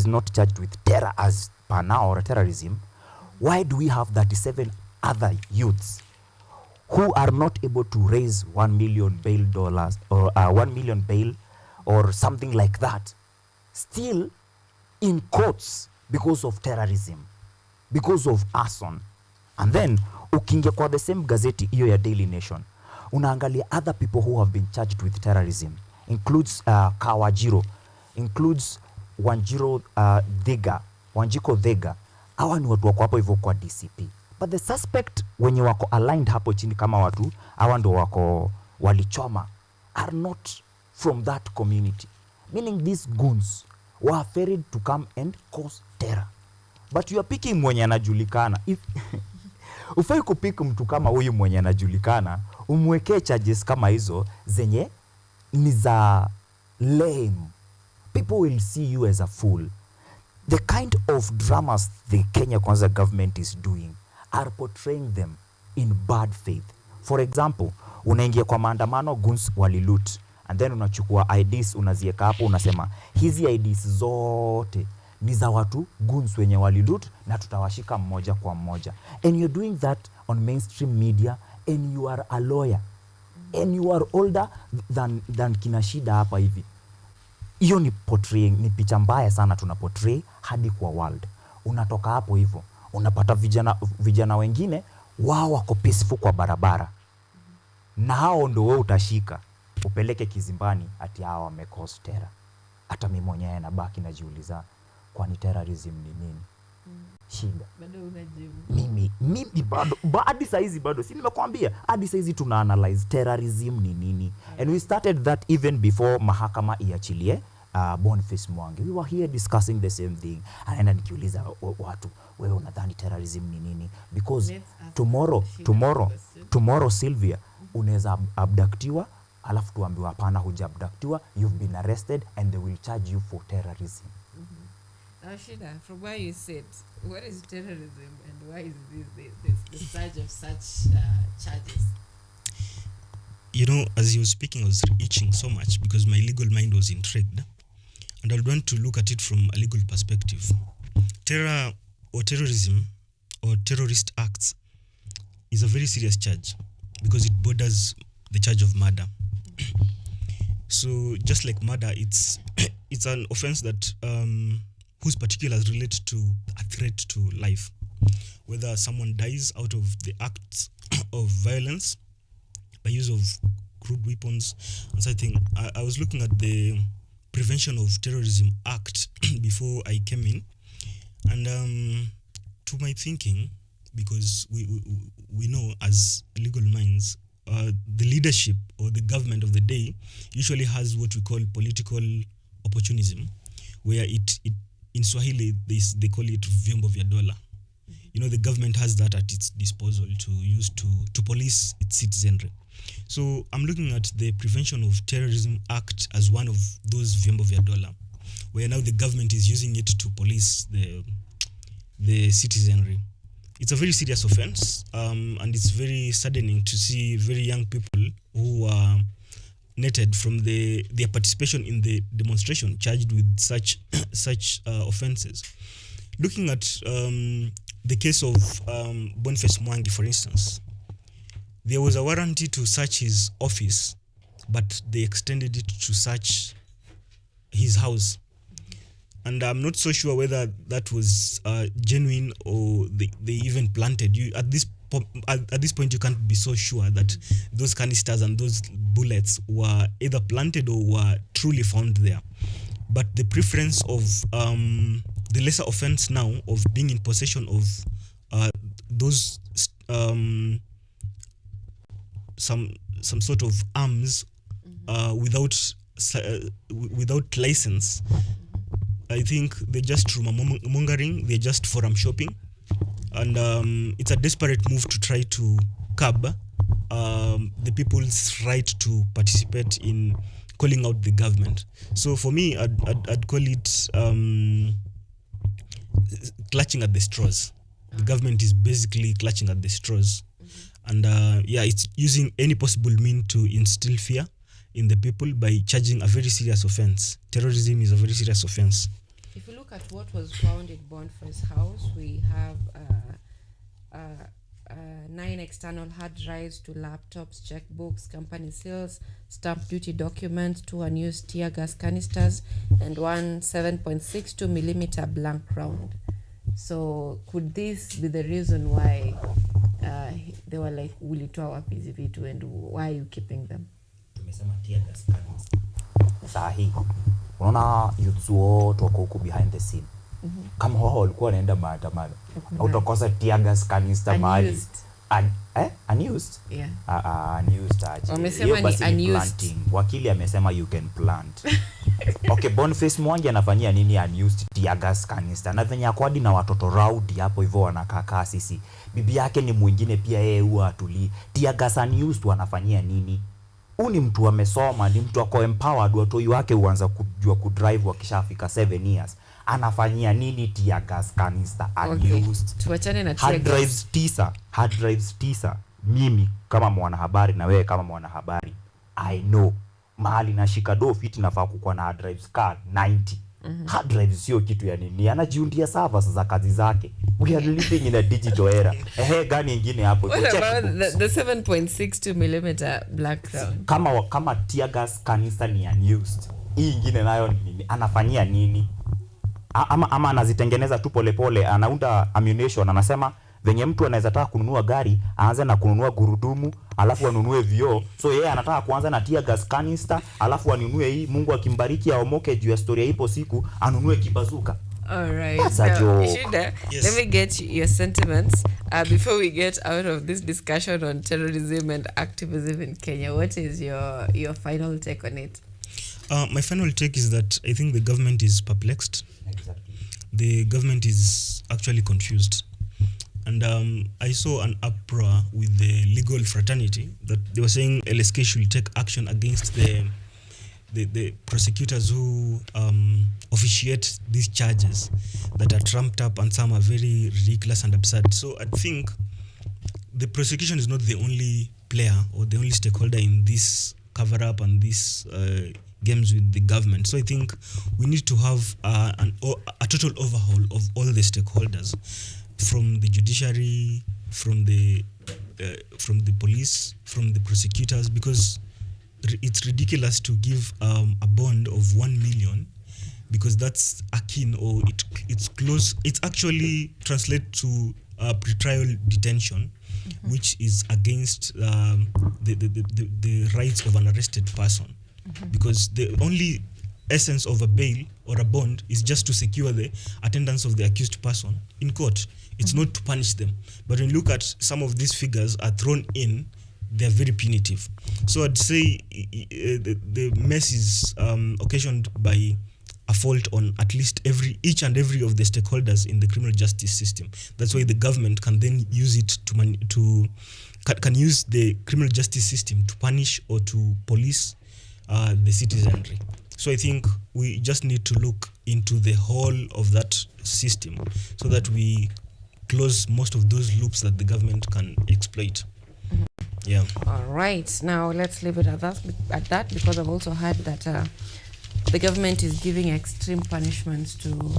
not charged with terror as per now or terrorism, why do we have 37 other youths who are not able to raise $1 million bail or $1 million bail or something like that, still in courts because of terrorism, because of arson? And then ukingia kwa the same gazeti hiyo ya Daily Nation, unaangalia other people who have been charged with terrorism, includes Kawajiro, includes Wanjiko Thega. Hawa ni watu wako hapo hivyo kwa DCP. But the suspect wenye wako aligned hapo chini kama watu hawa ndo wako walichoma are not from that community, meaning these goons were ferried to come and cause terror. But you are picking mwenye anajulikana. If ufai kupick mtu kama huyu mwenye anajulikana umwekee charges kama hizo zenye ni za lame, people will see you as a fool. The kind of dramas the Kenya Kwanza government is doing are portraying them in bad faith. For example, unaingia kwa maandamano, goons waliloot, and then unachukua IDs unazieka hapo, unasema hizi IDs zote ni za watu goons wenye waliloot na tutawashika mmoja kwa mmoja. And you're doing that on mainstream media, and you are a lawyer, and you are older than Kinashida hapa hivi. Hiyo ni portraying, ni picha mbaya sana tuna portray hadi kwa world. Unatoka hapo hivyo, unapata vijana wengine wao wako peaceful kwa barabara. Na hao ndo wewe utashika upeleke kizimbani ati hao wamecause terror. Hata mimi mwenyewe nabaki najiuliza, kwani terrorism ni nini? Shida. Bado unajibu. Mimi bado hadi saizi bado si nimekwambia hadi saizi tuna analyze terrorism ni nini. And we started that even before mahakama iachilie Boniface Mwangi. We were here discussing the same thing. Anaenda nikiuliza watu, wewe unadhani terrorism ni nini? Because tomorrow Sylvia unaweza abductiwa alafu tuambiwa hapana, hujabductiwa, you've been arrested and they will charge you for terrorism. Shida, from where you said, what is terrorism and why is the surge of such charges? You know, as you were speaking, I was itching so much because my legal mind was intrigued. And I would want to look at it from a legal perspective. Terror or terrorism or terrorist acts is a very serious charge because it borders the charge of murder. So just like murder, it's an offense that whose particulars relate to a threat to life, whether someone dies out of the acts of violence by use of crude weapons and such thing. I was looking at the Prevention of Terrorism Act before I came in, and to my thinking, because we know as legal minds, the leadership or the government of the day usually has what we call political opportunism, where it in Swahili they call it vyombo vya dola. You know, the government has that at its disposal to use to police its citizenry. So I'm looking at the Prevention of Terrorism Act as one of those vyombo vya dola, where now the government is using it to police the citizenry. It's a very serious offense, and it's very saddening to see very young people who are netted from their participation in the demonstration charged with such offenses. Looking at the case of Boniface Mwangi, for instance, there was a warranty to search his office, but they extended it to search his house. And I'm not so sure whether that was genuine or they even planted. At this point, you can't be so sure that those canisters and those bullets were either planted or were truly found there. But the preference of the lesser offense now of being in possession of those some sort of arms without license, I think they're just rumor mongering. They're just forum shopping. and it's a desperate move to try to curb the people's right to participate in calling out the government. So for me, I'd call it clutching at the straws. The government is basically clutching at the straws, and it's using any possible means to instill fear in the people by charging a very serious offense. Terrorism is a very serious offense. If you look at what was found in Boniface's house, we have 9 external hard drives, 2 laptops, checkbooks, company seals, stamp duty documents, 2 unused tear gas canisters, and 1 7.62 millimeter blank round. So could this be the reason why they were like, ulitoa wapi hizi vitu, and why are you keeping them? Tumesema tear gas canister. Sahi. Unaona youths wote wako huku behind the scene. Kama wao walikuwa wanaenda maandamano, utakosa tear gas canister mahali. Unused? Yeah. Unused aje. Wamesema ni unused. Planting. Wakili amesema you can plant. Okay, Boniface Mwangi anafanyia nini unused tear gas canister? Na venye akwadi na watoto rowdy hapo hivyo wanakaa sisi. Bibi yake ni mwingine pia, yeye huwa atuli. Tear gas unused wanafanyia nini? Ni mtu amesoma, ni mtu ako empowered, watoi wake huanza kujua kudrive wakishafika 7 years. Anafanyia nini tear gas canister unused? Okay. Tuachane na tear gas. Hard drives 9. Mimi kama mwanahabari na wewe kama mwanahabari, I know mahali na shikado fit nafaa kukuwa na hard drives card 90. Hard drives sio kitu ya nini, anajiundia servers za kazi zake. We are living in a digital era. Gani nyingine hapo? What about the 7.62 millimeter black round? Kama tear gas canister ni unused, hii nyingine nayo ni nini? Anafanyia nini? Ama anazitengeneza tu polepole, anaunda ammunition, anasema venye mtu anaweza taka kununua gari, aanze na kununua gurudumu, alafu anunue vioo. So yeye anataka kuanza na tear gas canister, alafu anunue hii, Mungu akimbariki aomoke juu ya story ipo siku, anunue kibazuka. All right. Ishida, let me get your sentiments before we get out of this discussion on terrorism and activism in Kenya. What is your final take on it? My final take is that I think the government is perplexed. Exactly. The government is actually confused. And I saw an uproar with the legal fraternity that they were saying LSK should take action against the prosecutors who officiate these charges that are trumped up, and some are very ridiculous and absurd. So I think the prosecution is not the only player or the only stakeholder in this cover-up and this games with the government. So I think we need to have a total overhaul of all the stakeholders, from the judiciary, from the police, from the prosecutors, because it's ridiculous to give a bond of 1 million, because that's akin, or it's close. It's actually translate to pretrial detention, which is against the rights of an arrested person, because the only essence of a bail or a bond is just to secure the attendance of the accused person in court. It's not to punish them. But when you look at some of these figures are thrown in, they're very punitive. So I'd say the mess is occasioned by a fault on at least each and every of the stakeholders in the criminal justice system. That's why the government can then use it can use the criminal justice system to punish or to police the citizenry. So I think we just need to look into the whole of that system so that we close most of those loops that the government can exploit. Yeah. All right. Now let's leave it at that because I've also heard that the government is giving extreme punishments to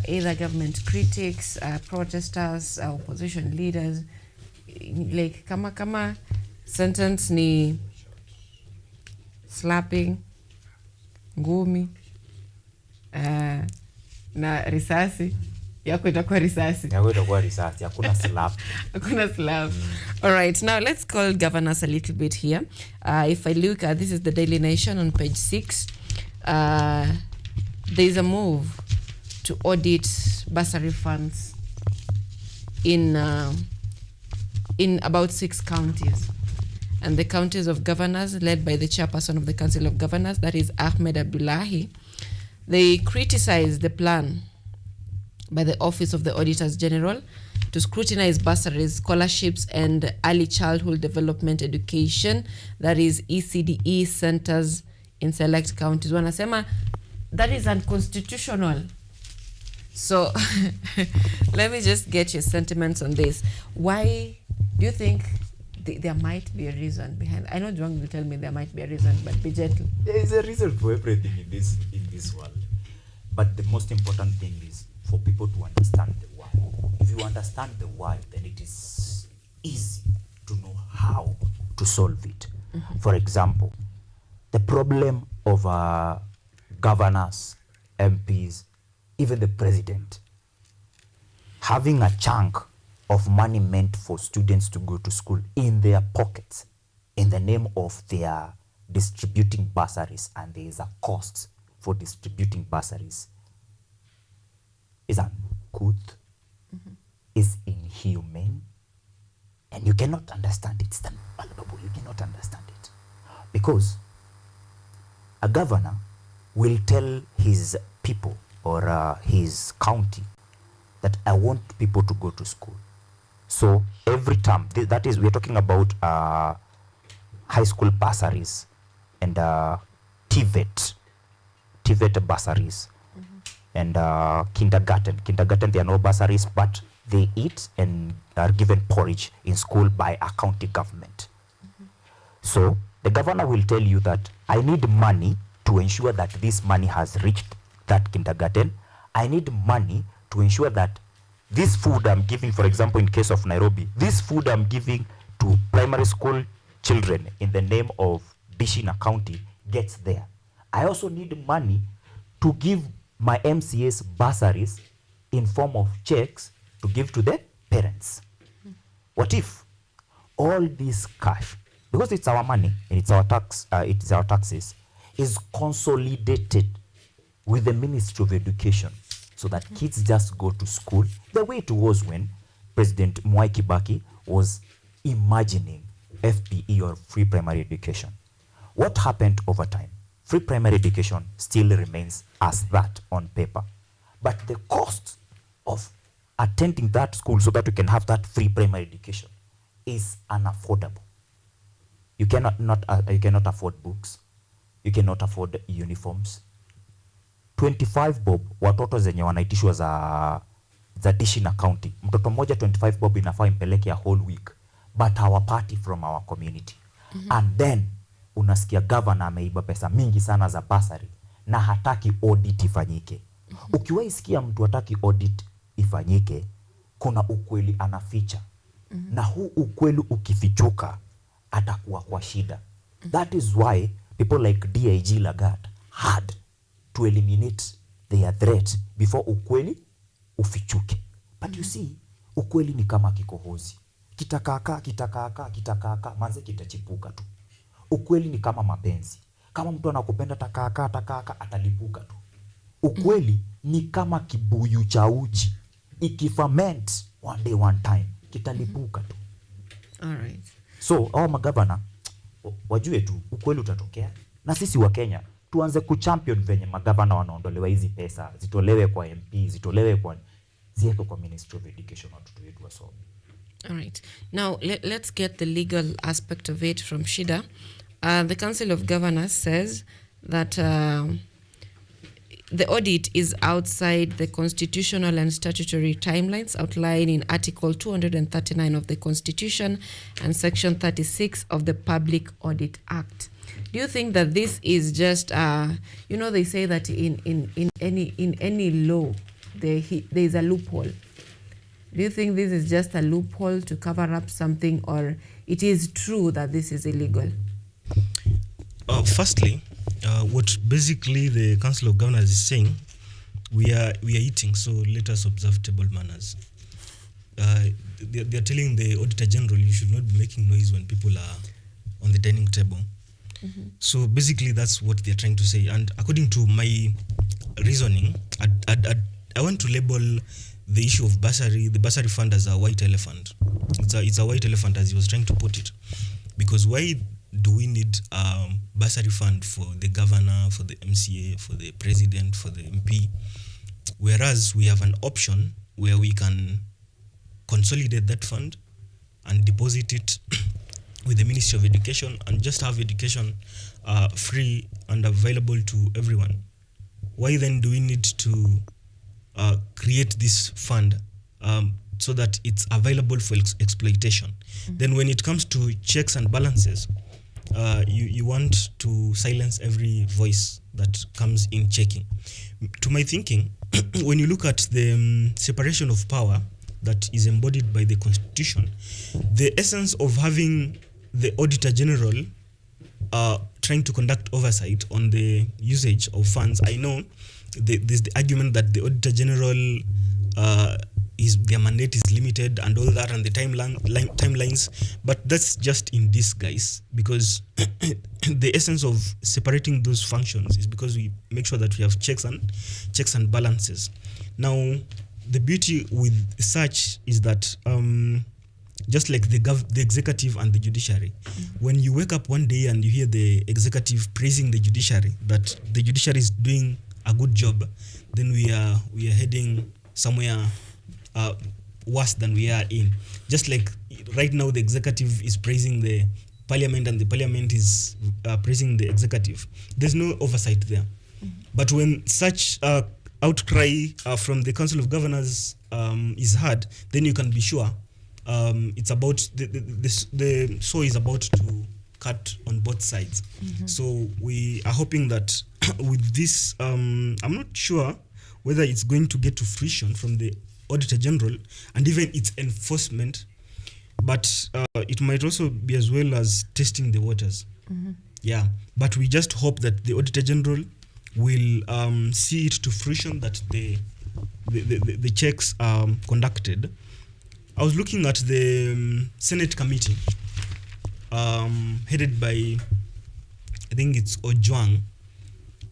either government critics, protesters, opposition leaders. Like kama sentence ni slapping, ngumi, na risasi. Yako itakuwa risasi. Hakuna slap. Hakuna slap. All right, now let's call governors a little bit here. If I look at, this is the Daily Nation on page 6. There is a move to audit bursary funds in about 6 counties. And the counties of governors, led by the chairperson of the Council of Governors, that is Ahmed Abdullahi, they criticized the plan by the Office of the Auditors General to scrutinize bursaries, scholarships, and early childhood development education, that is ECDE centers in select counties. Wanasema that is unconstitutional. So let me just get your sentiments on this. Why do you think there might be a reason behind? I know Juang will tell me there might be a reason, but be gentle. There is a reason for everything in this world. But the most important thing is for people to understand the why. If you understand the why, then it is easy to know how to solve it. For example, the problem of governors, MPs, even the president, having a chunk of money meant for students to go to school in their pockets in the name of their distributing bursaries, and there is a cost for distributing bursaries, is uncouth, is inhumane, and you cannot understand it. It's unpalatable. You cannot understand it. Because a governor will tell his people or his county that I want people to go to school. So every term, that is, we're talking about high school bursaries and TVET bursaries, and kindergarten. Kindergarten, there are no bursaries, but they eat and are given porridge in school by a county government. So the governor will tell you that I need money to ensure that this money has reached that kindergarten. I need money to ensure that this food I'm giving, for example, in case of Nairobi, this food I'm giving to primary school children in the name of Bishina County gets there. I also need money to give my MCA's bursaries in form of checks to give to the parents. What if all this cash, because it's our money and it's our taxes, is consolidated with the Ministry of Education, so that kids just go to school the way it was when President Mwai Kibaki was imagining FPE, or free primary education. What happened over time? Free primary education still remains as that on paper, but the cost of attending that school so that you can have that free primary education is unaffordable. You cannot afford books, you cannot afford uniforms. 25 bob watoto zenye wanaitishwa za dishi na county, mtoto mmoja 25 bob inafaa impeleke a whole week, but hawapati from our community. And then unasikia governor ameiba pesa mingi sana za bursary na hataki audit ifanyike. Ukiwahi sikia mtu hataki audit ifanyike, kuna ukweli anaficha. Na huu ukweli ukifichuka atakuwa kwa shida. That is why people like DIG Lagat had to eliminate their threat before ukweli ufichuke. But you see, ukweli ni kama kikohozi. Kitakaaka, manze kitachipuka tu. Ukweli ni kama mapenzi. Kama mtu anakupenda takaaka, atalipuka tu. Ukweli ni kama kibuyu cha uji. Ikifament one day one time, kitalipuka tu. Alright. So, our magavana, wajue tu, ukweli utatokea. Na sisi wa Kenya, tuanze kuchampion venye magavana wanaondolewa hizi pesa, zitolewe kwa MP, zitolewe kwa zieko kwa Ministry of Education, watoto wetu wasome. All right. Now, let's get the legal aspect of it from Shida. The Council of Governors says that the audit is outside the constitutional and statutory timelines outlined in Article 239 of the Constitution and Section 36 of the Public Audit Act. Do you think that this is just, they say that in any law, there is a loophole? Do you think this is just a loophole to cover up something, or it is true that this is illegal? Firstly, what basically the Council of Governors is saying, we are eating, so let us observe table manners. They are telling the Auditor General, you should not be making noise when people are on the dining table. So basically that's what they're trying to say. And according to my reasoning, I want to label the issue of the bursary fund as a white elephant. It's a white elephant, as he was trying to put it. Because why do we need a bursary fund for the governor, for the MCA, for the president, for the MP? Whereas we have an option where we can consolidate that fund and deposit it with the Ministry of Education and just have education free and available to everyone. Why then do we need to create this fund so that it's available for exploitation? Then when it comes to checks and balances, you want to silence every voice that comes in checking. To my thinking, when you look at the separation of power that is embodied by the Constitution, the essence of having the Auditor General trying to conduct oversight on the usage of funds, I know there's the argument that the Auditor General their mandate is limited and all that, and the timelines, but that's just in disguise, because the essence of separating those functions is because we make sure that we have checks and balances. Now, the beauty with such is that just like the executive and the judiciary, when you wake up one day and you hear the executive praising the judiciary, that the judiciary is doing a good job, then we are heading somewhere worse than we are in. Just like right now the executive is praising the parliament and the parliament is praising the executive. There's no oversight there. But when such outcry from the Council of Governors is heard, then you can be sure it's about the saw is about to cut on both sides. So we are hoping that with this, I'm not sure whether it's going to get to fruition from the Auditor General and even its enforcement, but it might also be as well as testing the waters. Yeah, but we just hope that the Auditor General will see it to fruition, that the checks are conducted. I was looking at the Senate committee headed by, I think it's Ojwang,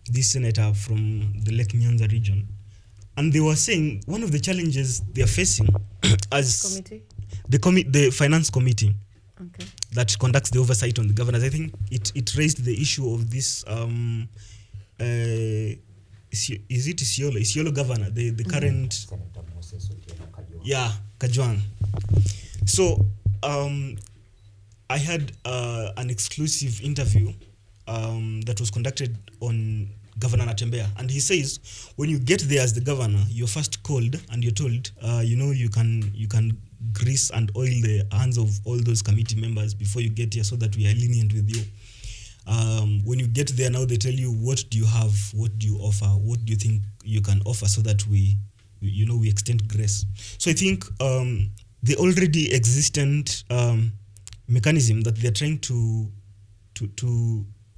this senator from the Lake Nyanza region. And they were saying one of the challenges they are facing as the finance committee that conducts the oversight on the governors. I think it raised the issue of this is it Isiolo governor, the current Kajwang. So I had an exclusive interview that was conducted on Governor Natembea, and he says when you get there as the governor, you're first called and you're told, you can grease and oil the hands of all those committee members before you get here, so that we are lenient with you. When you get there now, they tell you, what do you have, what do you offer, what do you think you can offer, so that we extend grace. So I think the already existent mechanism that they're trying to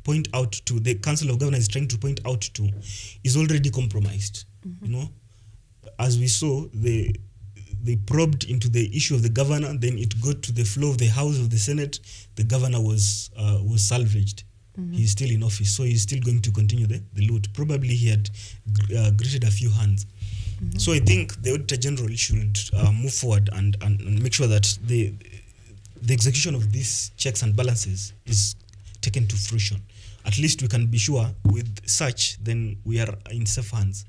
point out to, the Council of Governors is trying to point out to, is already compromised. As we saw, they probed into the issue of the governor, then it got to the floor of the House of the Senate. The governor was salvaged. He's still in office, so he's still going to continue the loot. Probably he had greeted a few hands. So I think the Auditor General should move forward and make sure that the execution of these checks and balances is taken to fruition. At least we can be sure with such, then we are in safe hands.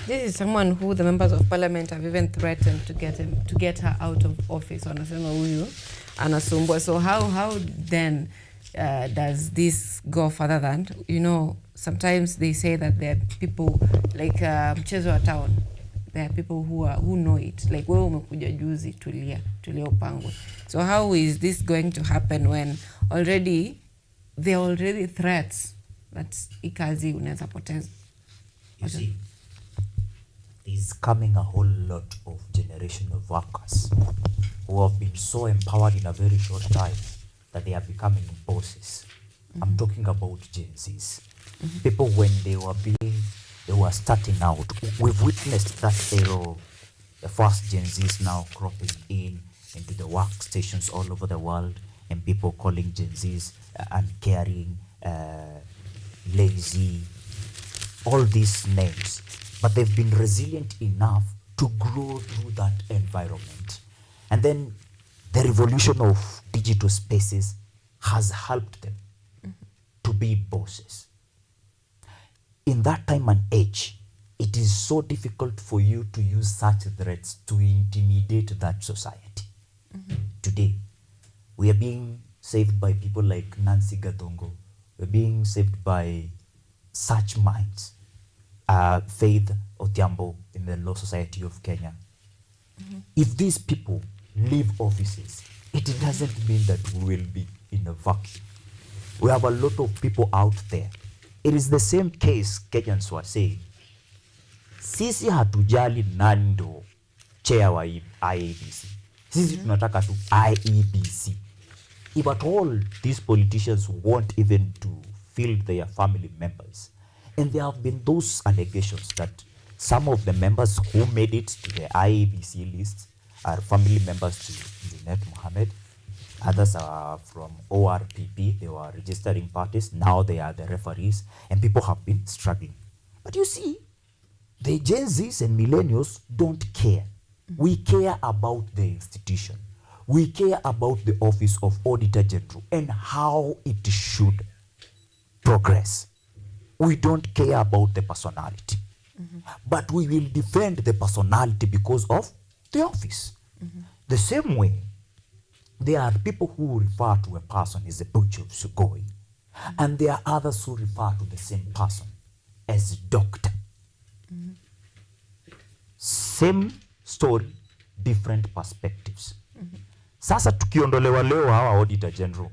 This is someone who the members of parliament have even threatened to get her out of office. Wanasema huyu anasumbua. So how then does this go further than, sometimes they say that there are people like mchezo wa town. There are people who know it. Like wewe umekuja juzi, tulia upangwe. So how is this going to happen when there are already threats that ikazi unaweza poteza? You see, there's coming a whole lot of generation of workers who have been so empowered in a very short time that they are becoming bosses. I'm talking about Gen Zs. People, when they were starting out, we've witnessed that era, the first Gen Zs now cropping into the workstations all over the world, and people calling Gen Zs uncaring, lazy, all these names. But they've been resilient enough to grow through that environment. And then the revolution of digital spaces has helped them to be bosses. In that time and age, it is so difficult for you to use such threats to intimidate that society. Today, we are being saved by people like Nancy Gathongo. We're being saved by such minds. Faith Odhiambo in the Law Society of Kenya. If these people leave offices, it doesn't mean that we will be in a vacuum. We have a lot of people out there. It is the same case Kenyans were saying. Sisi hatujali nani ndo chair wa IEBC. Sisi tunataka tu IEBC. If at all these politicians want even to field their family members, and there have been those allegations that some of the members who made it to the IEBC list are family members to Junet Mohammed. Others are from ORPP. They were registering parties. Now they are the referees, and people have been struggling. But you see, the Gen Zs and millennials don't care. We care about the institution. We care about the Office of Auditor General and how it should progress. We don't care about the personality. But we will defend the personality because of the office. The same way, there are people who refer to a person as a butch of Sugoi, and there are others who refer to the same person as doctor. Same story, different perspectives. Sasa tukiondolewa leo hawa Auditor General,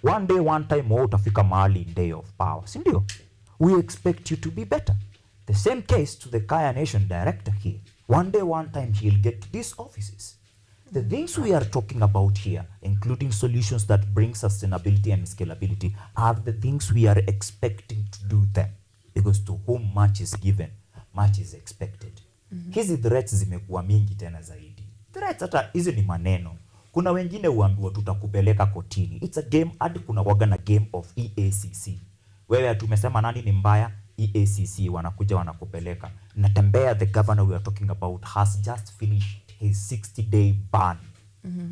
one day, one time, wewe utafika mahali in day of power, si ndio? We expect you to be better. The same case to the Kaya Nation director here. One day, one time, he'll get these offices. The things we are talking about here, including solutions that bring sustainability and scalability, are the things we are expecting to do them. Because to whom much is given, much is expected. Hizi threats zimekuwa mingi tena zaidi. Threats hata hizi ni maneno. Kuna wengine huambiwa tutakupeleka kotini. It's a game, hadi kuna waga na game of EACC. Wewe tumesema nani ni mbaya, EACC wanakuja wanakupeleka. Natembea, the governor we are talking about has just finished his 60-day ban.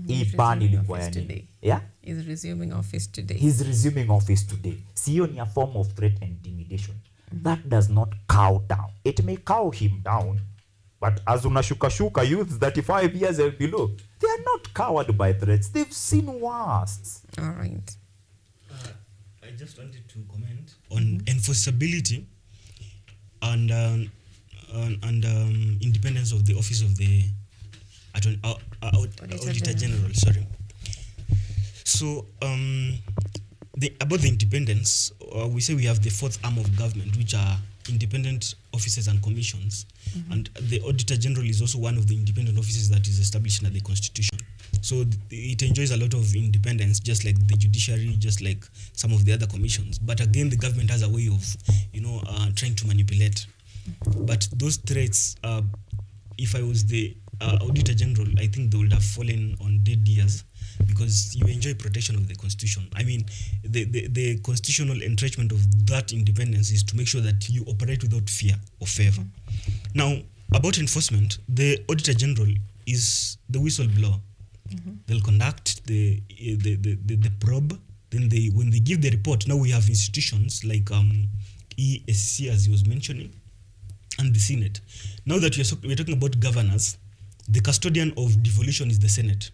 Hii ban ilikuwa ya nini? Yeah? He's resuming office today. He's resuming office today. Sio ni a form of threat and intimidation. That does not cow down. It may cow him down, but as unashuka youths 35 years and below, they are not cowed by threats. They've seen worse. All right. I just wanted to comment on enforceability and independence of the office of the Auditor General. Sorry. So about the independence, we say we have the fourth arm of government, which are independent offices and commissions, and the Auditor General is also one of the independent offices that is established under the Constitution. So it enjoys a lot of independence, just like the judiciary, just like some of the other commissions. But again, the government has a way of, trying to manipulate. But those threats, if I was the Auditor General, I think they would have fallen on dead ears, because you enjoy protection of the Constitution. I mean, the constitutional entrenchment of that independence is to make sure that you operate without fear or favor. Now, about enforcement, the Auditor General is the whistleblower. They'll conduct the probe. Then when they give the report, now we have institutions like ESC, as he was mentioning, and the Senate. Now that we're talking about governors, the custodian of devolution is the Senate.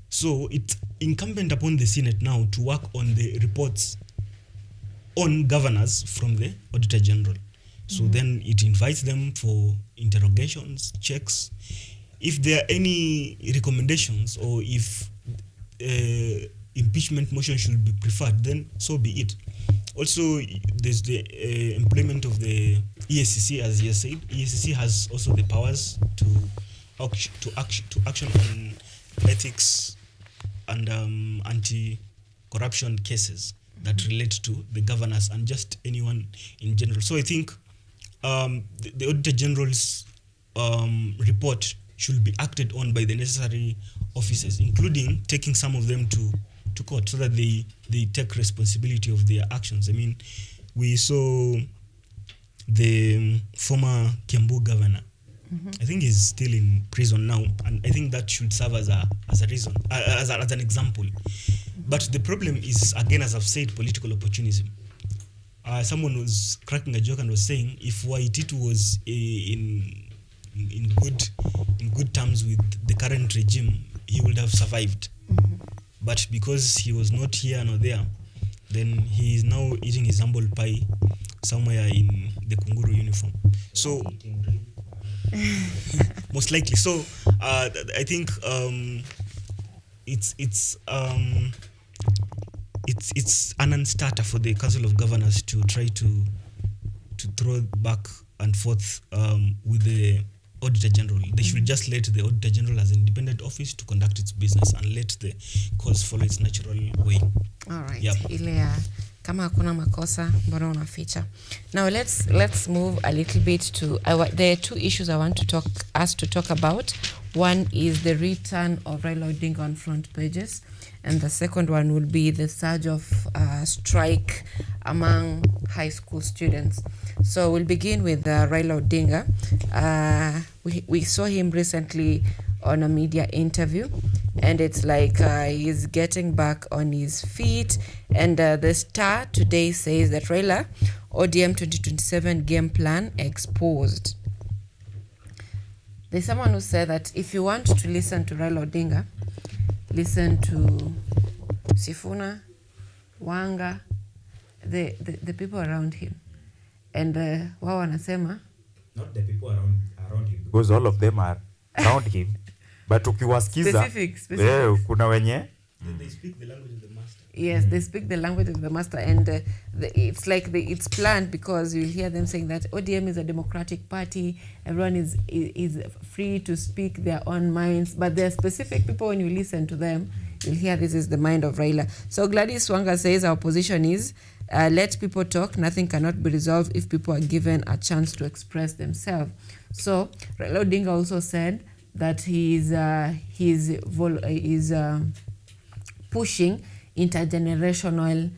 So it's incumbent upon the Senate now to work on the reports on governors from the Auditor General. So then it invites them for interrogations, checks. If there are any recommendations, or if impeachment motion should be preferred, then so be it. Also, there's the employment of the ESCC, as you said. ESCC has also the powers to action on ethics and anti-corruption cases that relate to the governors and just anyone in general. So I think the Auditor General's report should be acted on by the necessary officers, including taking some of them to court so that they take responsibility of their actions. I mean, we saw the former Kiambu governor. I think he's still in prison now, and I think that should serve as a reason, as an example. But the problem is, again, as I've said, political opportunism. someone was cracking a joke and was saying if Waititu was in good terms with the current regime, he would have survived. But because he was not here nor there, then he is now eating his humble pie somewhere in the Kunguru uniform. So most likely. So I think it's an unstarter for the Council of Governors to try to throw back and forth with the Auditor General. They should just let the Auditor General as an independent office to conduct its business and let the cause follow its natural way. All right. Yep. Ile kama hakuna makosa mbona unaficha. Now let's move a little bit to there are two issues I want to talk about. One is the return of Raila Odinga on front pages, and the second one will be the surge of strike among high school students. So we'll begin with Raila Odinga. We saw him recently on a media interview, and it's like he's getting back on his feet. And the Star today says that Raila ODM 2027 game plan exposed. There's someone who said that if you want to listen to Raila Odinga, listen to Sifuna, Wanga, the people around him. And wao wanasema not the people around him, because all of them are around him, but ukiwasikiza specific. Kuna wenye they speak the language of the master. Yes, they speak the language of the master, and it's like it's planned, because you'll hear them saying that ODM is a democratic party, everyone is free to speak their own minds, but there are specific people, when you listen to them, you'll hear this is the mind of Raila. So Gladys Wanga says our position is let people talk, nothing cannot be resolved if people are given a chance to express themselves. So Raila Odinga also said that he's pushing intergenerational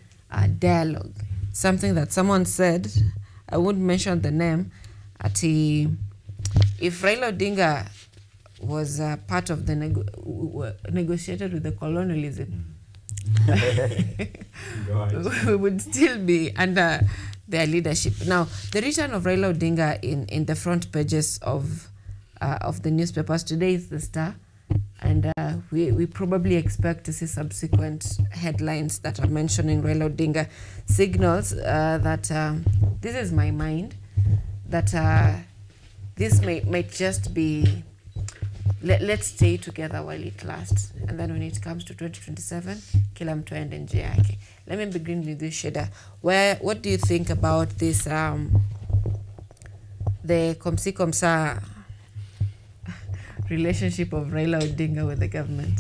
dialogue. Something that someone said, I won't mention the name, if Raila Odinga was part of the negotiated with the colonialism, we would still be under their leadership. Now, the return of Raila Odinga in the front pages of the newspapers today is the Star, and we probably expect to see subsequent headlines that are mentioning Raila Odinga. Signals that this is my mind, that this might just be let's stay together while it lasts, and then when it comes to 2027, kila mtu aende njia yake. Let me begin with this, Sheda. What do you think about this the Komsi Komsa relationship of Raila Odinga with the government?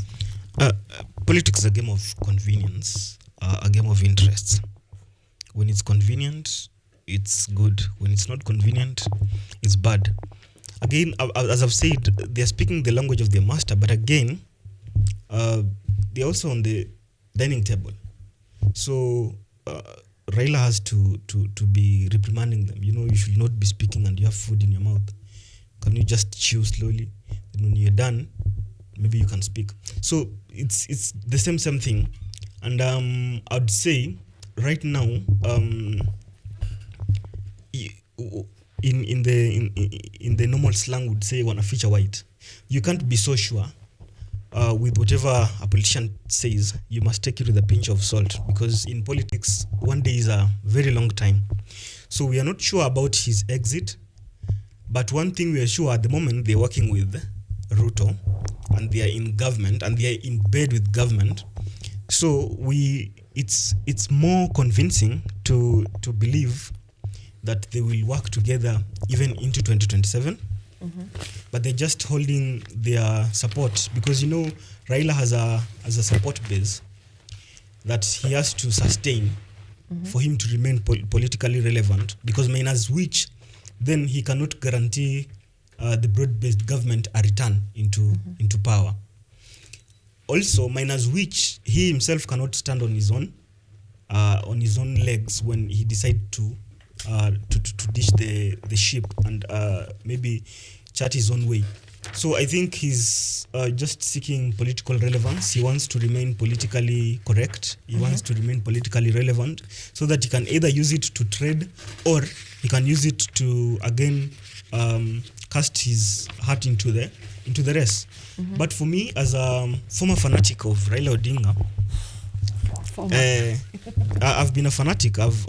Politics is a game of convenience, a game of interests. When it's convenient, it's good. When it's not convenient, it's bad. Again, as I've said, they're speaking the language of their master, but again, they're also on the dining table. So Raila has to be reprimanding them. You know, you should not be speaking and you have food in your mouth. Can you just chew slowly? And when you're done, maybe you can speak. So it's the same thing. And I'd say right now, in the normal slang would say wana feature white. You can't be so sure with whatever a politician says. You must take it with a pinch of salt, because in politics, one day is a very long time. So we are not sure about his exit, but one thing we are sure at the moment, they're working with Ruto, and they are in government, and they are in bed with government. So it's more convincing to believe that they will work together even into 2027. But they're just holding their support, because you know Raila has a support base that he has to sustain for him to remain politically relevant, because minus which then he cannot guarantee the broad-based government a return into power. Also, minus which he himself cannot stand on his own legs when he decides to ditch the ship and maybe chart his own way. So I think he's just seeking political relevance. He wants to remain politically correct. He wants to remain politically relevant so that he can either use it to trade or he can use it to, again, cast his heart into the race. But for me, as a former fanatic of Raila Odinga, I've been a fanatic. I've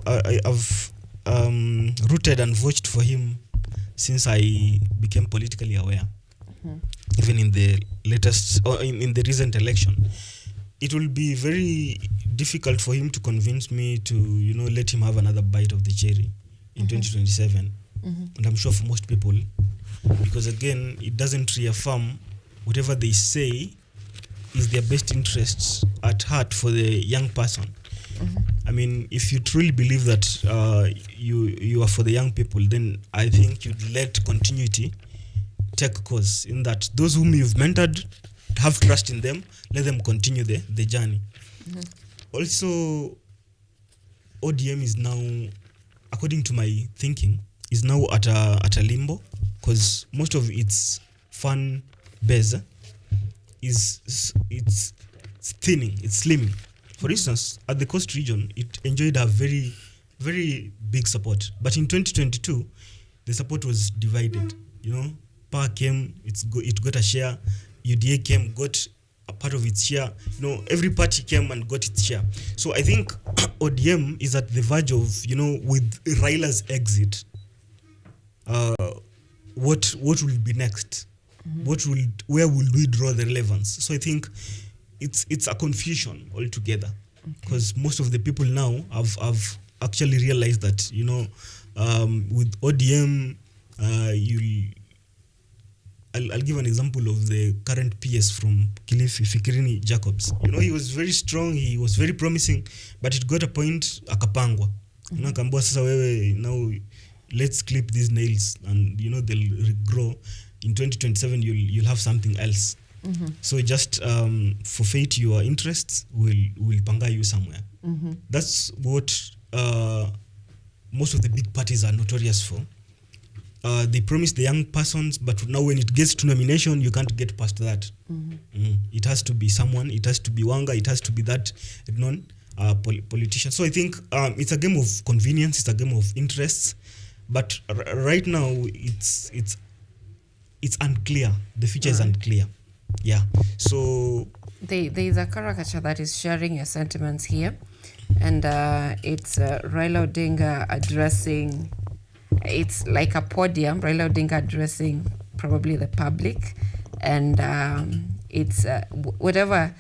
rooted and voted for him since I became politically aware. Even in the latest or in the recent election, it will be very difficult for him to convince me to, let him have another bite of the cherry in 2027. And I'm sure for most people, because again, it doesn't reaffirm whatever they say is their best interests at heart for the young person. I mean, if you truly believe that you are for the young people, then I think you'd let continuity take course, in that those whom you've mentored, have trust in them, let them continue the journey. Also, ODM is now, according to my thinking, is now at a limbo, because most of its fan base it's thinning, it's slimming. For instance, at the Coast region, it enjoyed a very, very big support. But in 2022, the support was divided. PAR came, it got a share. UDA came, got a part of its share. Every party came and got its share. So I think ODM is at the verge of, with Raila's exit, what will be next? Where will we draw the relevance? So I think it's a confusion altogether, because most of the people now have actually realized that, with ODM, I'll give an example of the current PS from Kilifi, Fikirini Jacobs. He was very strong, he was very promising, but it got a point, akapangwa. Akaambiwa sasa wewe, now let's clip these nails and, they'll regrow. In 2027, you'll have something else. So just forfeit your interests, will panga you somewhere. That's what most of the big parties are notorious for. They promise the young persons, but now when it gets to nomination, you can't get past that. It has to be someone, it has to be Wanga, it has to be that politician. So I think it's a game of convenience, it's a game of interests, but right now it's unclear. The future is unclear. Yeah. So there is a caricature that is sharing your sentiments here, and it's Raila Odinga addressing. It's like a podium, Raila Odinga addressing probably the public, and it's whatever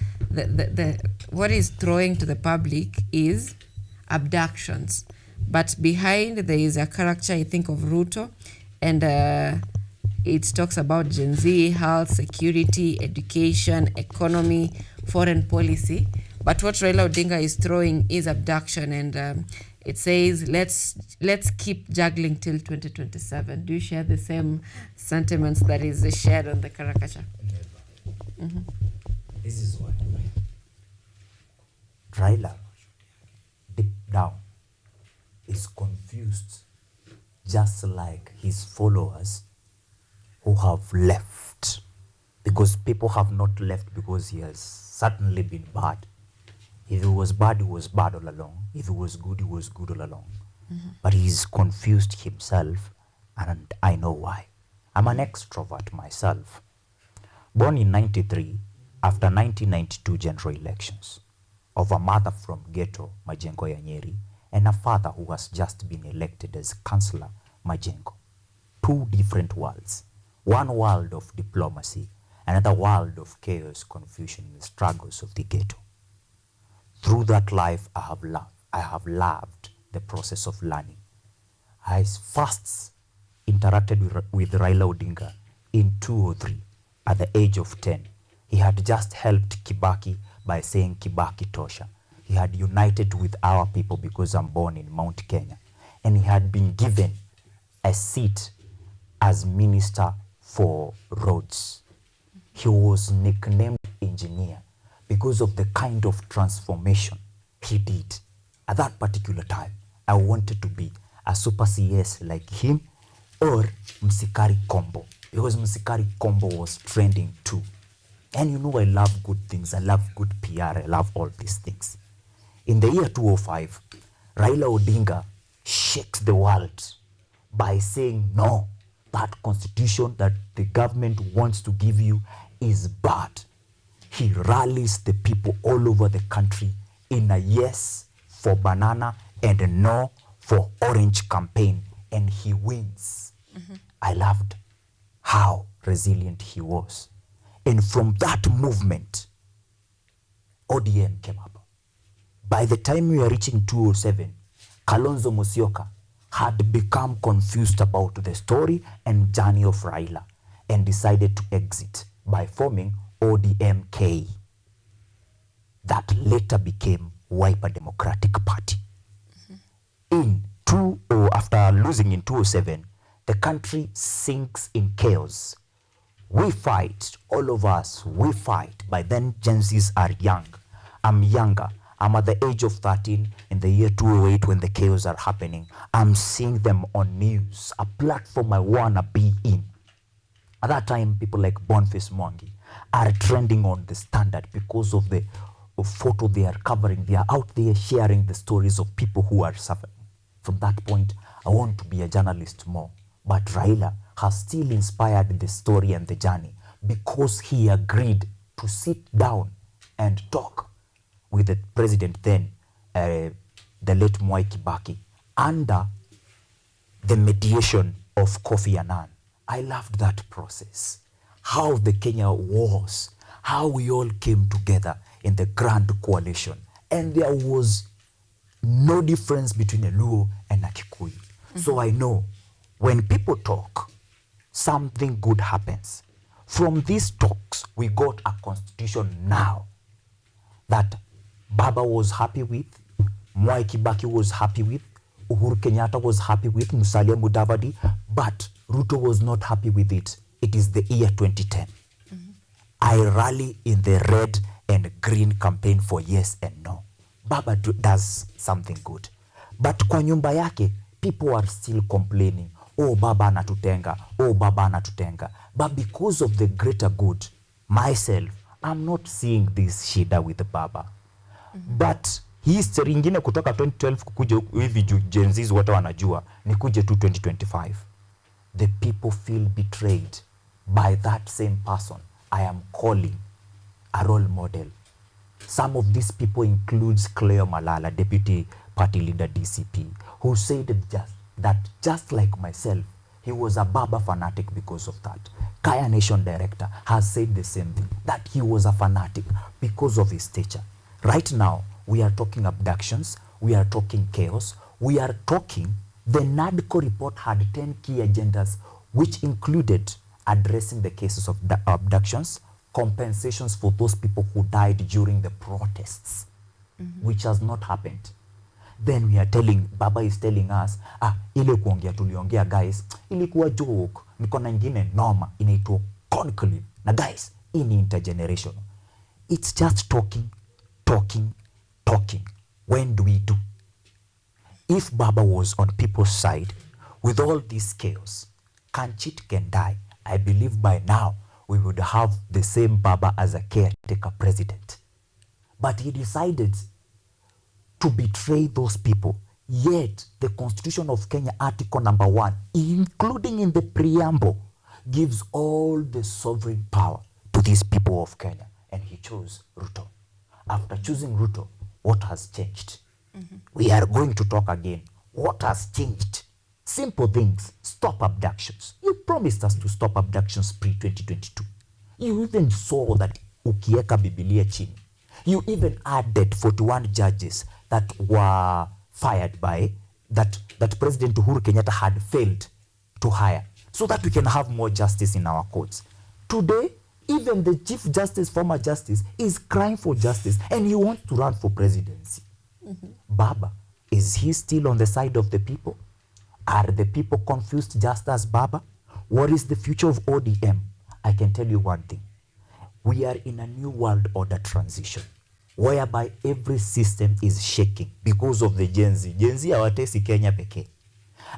what is throwing to the public is abductions, but behind there is a character, I think, of Ruto, and it talks about Gen Z, health, security, education, economy, foreign policy. But what Raila Odinga is throwing is abduction, and it says, let's keep juggling till 2027. Do you share the same sentiments that is shared on the caricature? This is what Raila, deep down, is confused, just like his followers who have left, because people have not left because he has certainly been bad. If he was bad, he was bad all along. If he was good, he was good all along. But he's confused himself, and I know why. I'm an extrovert myself. Born in 93, after 1992 general elections, of a mother from ghetto, Majengo ya Nyeri, and a father who has just been elected as councillor, Majengo. Two different worlds. One world of diplomacy, another world of chaos, confusion, and struggles of the ghetto. Through that life I have loved the process of learning. I first interacted with Raila Odinga in 2003 at the age of 10. He had just helped Kibaki by saying Kibaki Tosha. He had united with our people because I'm born in Mount Kenya. And he had been given a seat as Minister for Roads. He was nicknamed engineer because of the kind of transformation he did. At that particular time, I wanted to be a super CS like him or Msikari Kombo. because Musikari combo was trending too. And you know I love good things, I love good PR, I love all these things. In the year 2005, Raila Odinga shakes the world by saying, no, that constitution that the government wants to give you is bad. He rallies the people all over the country in a yes for banana and a no for orange campaign, and he wins. I loved how resilient he was. And from that movement, ODM came up. By the time we were reaching 2007, Kalonzo Musyoka had become confused about the story and journey of Raila and decided to exit by forming ODMK. That later became Wiper Democratic Party. After losing in 2007, the country sinks in chaos. We fight, all of us, we fight. By then, Gen Zs are young. I'm younger. I'm at the age of 13 in the year 2008 when the chaos are happening. I'm seeing them on news, a platform I want to be in. At that time, people like Boniface Mwangi are trending on the Standard because of the photo they are covering. They are out there sharing the stories of people who are suffering. From that point, I want to be a journalist more. But Raila has still inspired the story and the journey because he agreed to sit down and talk with the president then, the late Mwai Kibaki, under the mediation of Kofi Annan. I loved that process. How the Kenya was, how we all came together in the grand coalition. And there was no difference between a Luo and a Kikuyu. So I know when people talk, something good happens. From these talks, we got a constitution now that Baba was happy with, Mwai Kibaki was happy with, Uhuru Kenyatta was happy with, Musalia Mudavadi, but Ruto was not happy with it. It is the year 2010. I rally in the red and green campaign for yes and no. Baba does something good. But kwa nyumba yake, people are still complaining, oh Baba anatutenga, oh Baba anatutenga. But because of the greater good, myself, I'm not seeing this shida with Baba. But history ingine kutoka 2012 kukuja hivi Gen Zs wote wanajua ni kuje tu 2025. The people feel betrayed by that same person I am calling a role model. Some of these people includes Cleo Malala, Deputy Party Leader DCP, who said that just like myself, he was a Baba fanatic because of that. Kaya Nation Director has said the same thing, that he was a fanatic because of his stature. Right now, we are talking abductions, we are talking chaos, we are talking, the NADCO report had 10 key agendas, which included addressing the cases of abductions, compensations for those people who died during the protests, which has not happened. Then we are telling, Baba is telling us, ile kuongea tuliongea guys, ilikuwa joke, niko na ingine noma, inaitwa conclave. Na guys, ini intergenerational. It's just talking. When do we do? If Baba was on people's side, with all this chaos, can cheat, can die, I believe by now we would have the same Baba as a caretaker president. But he decided to betray those people. Yet, the Constitution of Kenya, Article number 1, including in the preamble, gives all the sovereign power to these people of Kenya. And he chose Ruto. After choosing Ruto, what has changed? We are going to talk again. What has changed? Simple things. Stop abductions. You promised us to stop abductions pre-2022. You even saw that ukieka Biblia chini. You even added 41 judges that were fired by, that President Uhuru Kenyatta had failed to hire, so that we can have more justice in our courts. Today, even the Chief Justice, former Justice, is crying for justice, and he wants to run for presidency. Baba, is he still on the side of the people? Are the people confused just as Baba? What is the future of ODM? I can tell you one thing. We are in a new world order transition, whereby every system is shaking because of the Gen Z. Gen Z hawatesi Kenya pekee.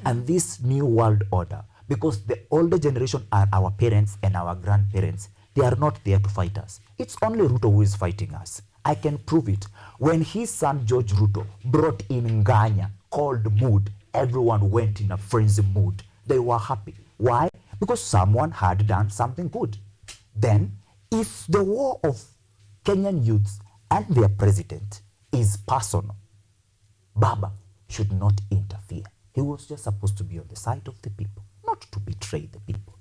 And this new world order, because the older generation are our parents and our grandparents. They are not there to fight us. It's only Ruto who is fighting us. I can prove it. When his son George Ruto brought in Nganya, cold mood, everyone went in a frenzy mood. They were happy. Why? Because someone had done something good. Then, if the war of Kenyan youths and their president is personal, Baba should not interfere. He was just supposed to be on the side of the people, not to betray the people.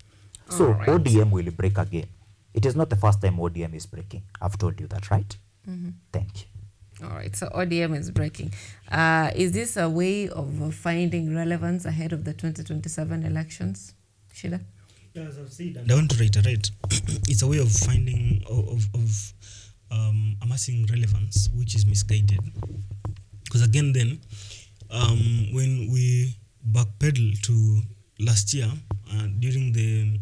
So All right. ODM will break again. It is not the first time ODM is breaking. I've told you that, right? Thank you. All right, so ODM is breaking. Is this a way of finding relevance ahead of the 2027 elections, Shida? As I've said, and I want to reiterate, it's a way of finding, of amassing relevance, which is misguided. Because again, then, when we backpedal to last year, during the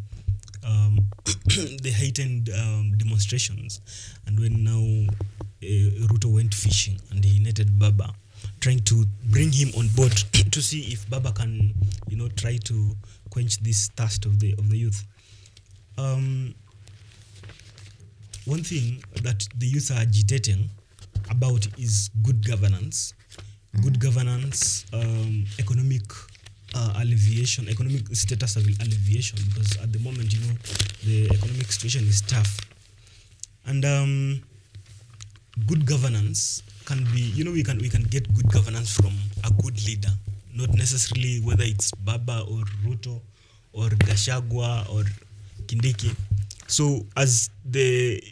the heightened demonstrations, and when now Ruto went fishing and he netted Baba, trying to bring him on board to see if Baba can, try to quench this thirst of the youth. One thing that the youth are agitating about is good governance, economic alleviation, economic status alleviation, because at the moment, the economic situation is tough. And good governance can be, we can get good governance from a good leader, not necessarily whether it's Baba or Ruto or Gachagua or Kindiki. So as the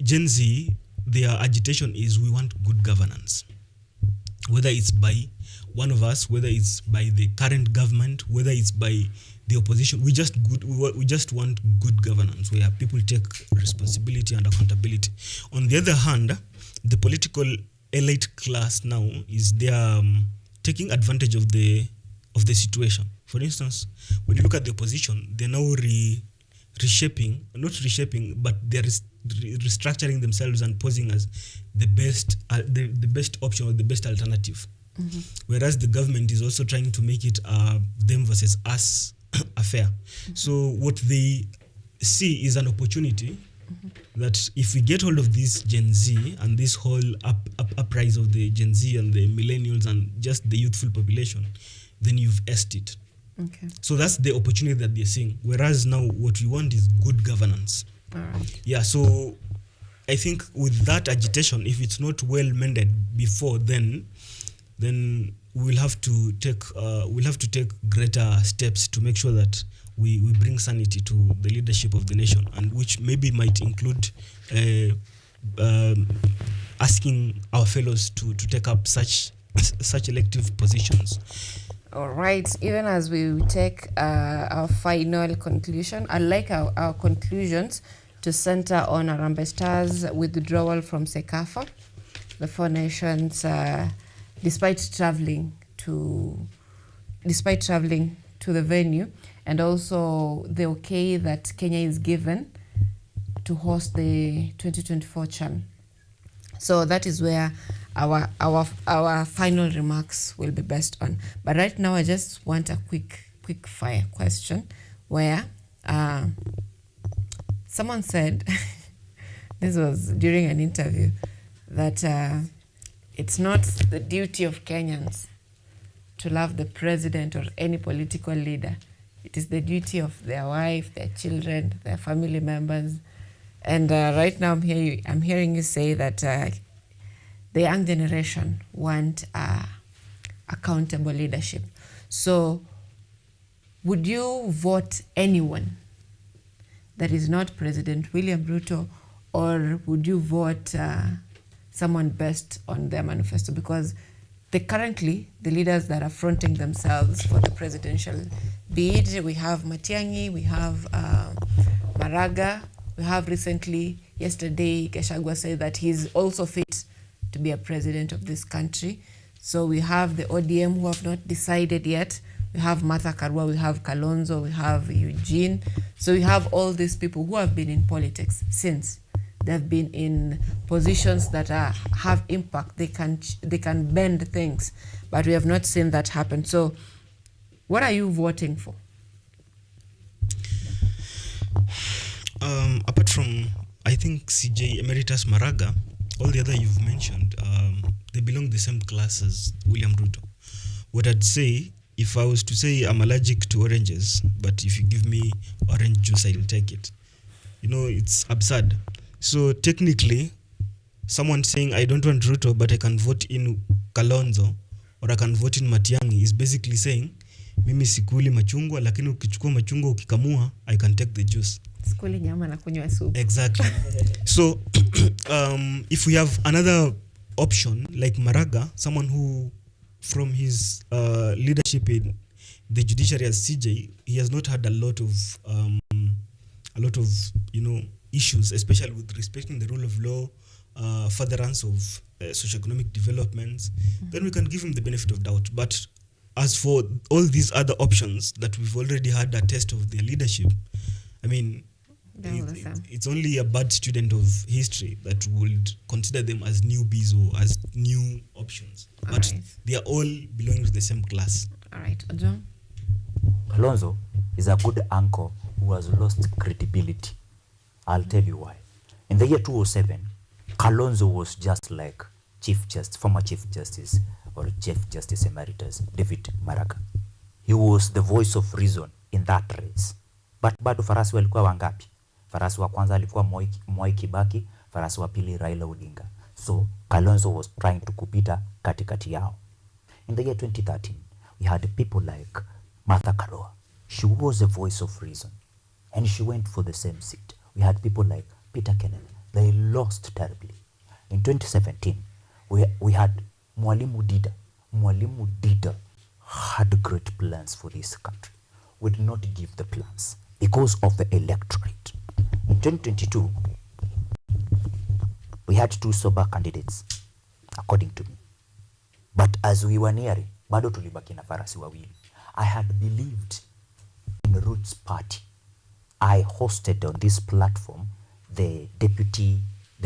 Gen Z, their agitation is we want good governance, whether it's by one of us, whether it's by the current government, whether it's by the opposition. We just want good governance where people take responsibility and accountability. On the other hand, the political elite class now is taking advantage of the situation. For instance, when you look at the opposition, they're now but they're restructuring themselves and posing as the best option or the best alternative. Mm-hmm. Whereas the government is also trying to make it them versus us affair. Mm-hmm. So what they see is an opportunity that if we get hold of this Gen Z and this whole uprise of the Gen Z and the millennials and just the youthful population, then you've aced it. Okay. So that's the opportunity that they're seeing. Whereas now what we want is good governance. All right. Yeah, so I think with that agitation, if it's not well mended before then we'll have to take greater steps to make sure that we bring sanity to the leadership of the nation, and which maybe might include asking our fellows to take up such elective positions. All right. Even as we take our final conclusion, I'd like our conclusions to center on Harambee Stars' withdrawal from CECAFA. The four nations, despite traveling to the venue, and also the okay that Kenya is given to host the 2024 CHAN. So that is where our final remarks will be based on. But right now, I just want a quick fire question where someone said, this was during an interview, that it's not the duty of Kenyans to love the president or any political leader. It is the duty of their wife, their children, their family members. And right now, I'm hearing you say that the young generation want accountable leadership. So would you vote anyone that is not President William Ruto, or would you vote someone based on their manifesto? Because currently, the leaders that are fronting themselves for the presidential bid, we have Matiang'i, we have Maraga, we have recently, yesterday, Gachagua said that he's also fit to be a president of this country. So we have the ODM who have not decided yet. We have Martha Karua, we have Kalonzo, we have Eugene. So we have all these people who have been in politics since. They've been in positions that have impact. They can bend things, but we have not seen that happen. So what are you voting for? Apart from, I think, CJ Emeritus Maraga, all the other you've mentioned, they belong the same class as William Ruto. What I'd say, if I was to say I'm allergic to oranges, but if you give me orange juice, I'll take it. You know, it's absurd. So technically, someone saying I don't want Ruto, but I can vote in Kalonzo, or I can vote in Matiang'i, is basically saying, mimi sikuli machungwa, lakini ukichukua machungwa ukikamua, I can take the juice. Sikuli nyama na kunywa soup. Exactly. So, if we have another option, like Maraga, someone who, from his leadership in the judiciary as CJ, he has not had a lot of issues, especially with respecting the rule of law, furtherance of socioeconomic developments, then we can give him the benefit of doubt. But as for all these other options that we've already had a test of their leadership, I mean, it's only a bad student of history that would consider them as newbies or as new options. But they are all belonging to the same class. All right, John? Kalonzo is a good uncle who has lost credibility. I'll tell you why. In the year 2007, Kalonzo was just like former Chief Justice or Chief Justice Emeritus David Maraga. He was the voice of reason in that race. But bado farasi walikuwa wangapi? Farasi wa kwanza alikuwa Mwai Kibaki, farasi wa pili Raila Odinga. So Kalonzo was trying to kupita katikati yao. In the year 2013, we had people like Martha Karua. She was a voice of reason, and she went for the same seat. We had people like Peter Kennedy. They lost terribly. In 2017, we had Mwalimu Dida. Mwalimu Dida had great plans for this country. We did not give the plans because of the electorate. In 2022, we had two sober candidates, according to me. But as we were nearing, bado tulibaki na farasi wawili. I had believed in Roots Party. I hosted on this platform the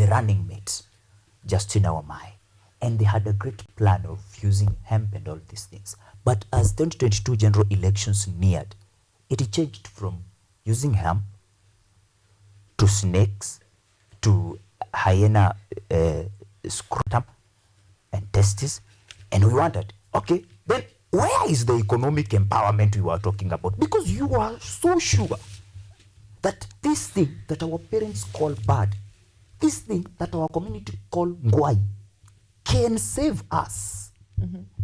running mate, Justina Wamai. And they had a great plan of using hemp and all these things. But as 2022 general elections neared, it changed from using hemp to snakes to hyena scrotum and testes. And we wondered, okay, then where is the economic empowerment we were talking about? Because you are so sure that this thing that our parents call bad, this thing that our community call ngwai, can save us.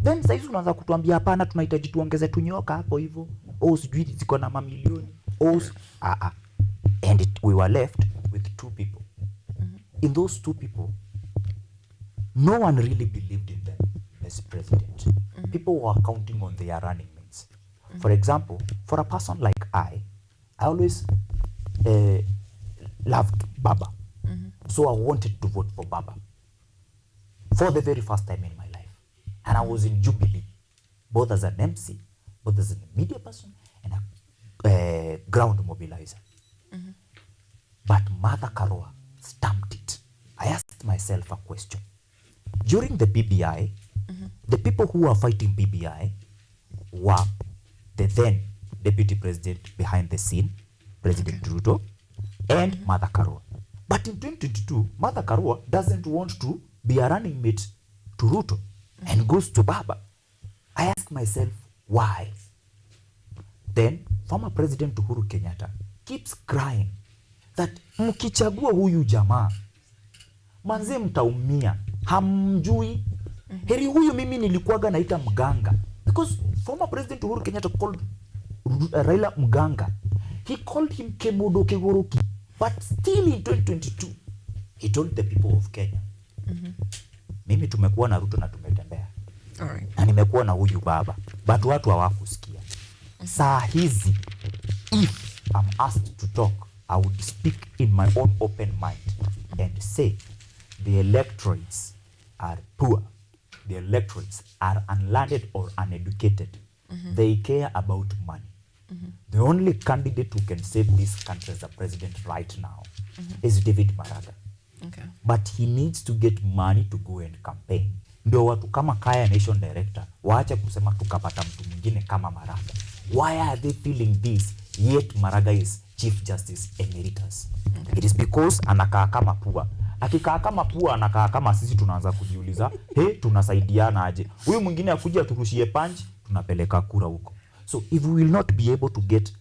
Then saizi unaanza kutuambia hapana, tunahitaji tuongeze tunyoka hapo hivyo, sijui ziko na mamilioni, and we were left with two people. In those two people, no one really believed in them as president. People were counting on their running mates. For example, for a person like I always loved Baba. So I wanted to vote for Baba for the very first time in my life. And I was in Jubilee, both as an MC, both as a media person, and a ground mobilizer. But Martha Karua stamped it. I asked myself a question. During the BBI, the people who were fighting BBI were the then deputy president behind the scene, President Ruto, and Martha Karua. But in 2022, Martha Karua doesn't want to be a running mate to Ruto and goes to Baba. I ask myself, why? Then, former President Uhuru Kenyatta keeps crying that mkichagua huyu jamaa, manze mtaumia, hamjui. Heri huyu mimi nilikuwaga naita mganga. Because former President Uhuru Kenyatta called Raila mganga. He called him Kemodo Kegoroki. But still in 2022, he told the people of Kenya, mimi tumekuwa na Ruto na tumetembea. Na nimekuwa na huyu baba. But watu hawakusikia. Saa hizi, if I'm asked to talk, I would speak in my own open mind and say the electorates are poor. The electorates are unlearned or uneducated. They care about money. The only candidate who can save this country as a president right now is David Maraga. But he needs to get money to go and campaign. Ndio watu kama Kaya Nation Director waache kusema tukapata mtu mwingine kama Maraga. Why are they feeling this? Yet Maraga is Chief Justice Emeritus. It is because anakaa kama pua. Akikaa kama pua anakaa kama sisi tunaanza kujiuliza, tunasaidiana aje? Huyu mwingine akuja turushie punch, tunapeleka kura huko. So if we will not be able to get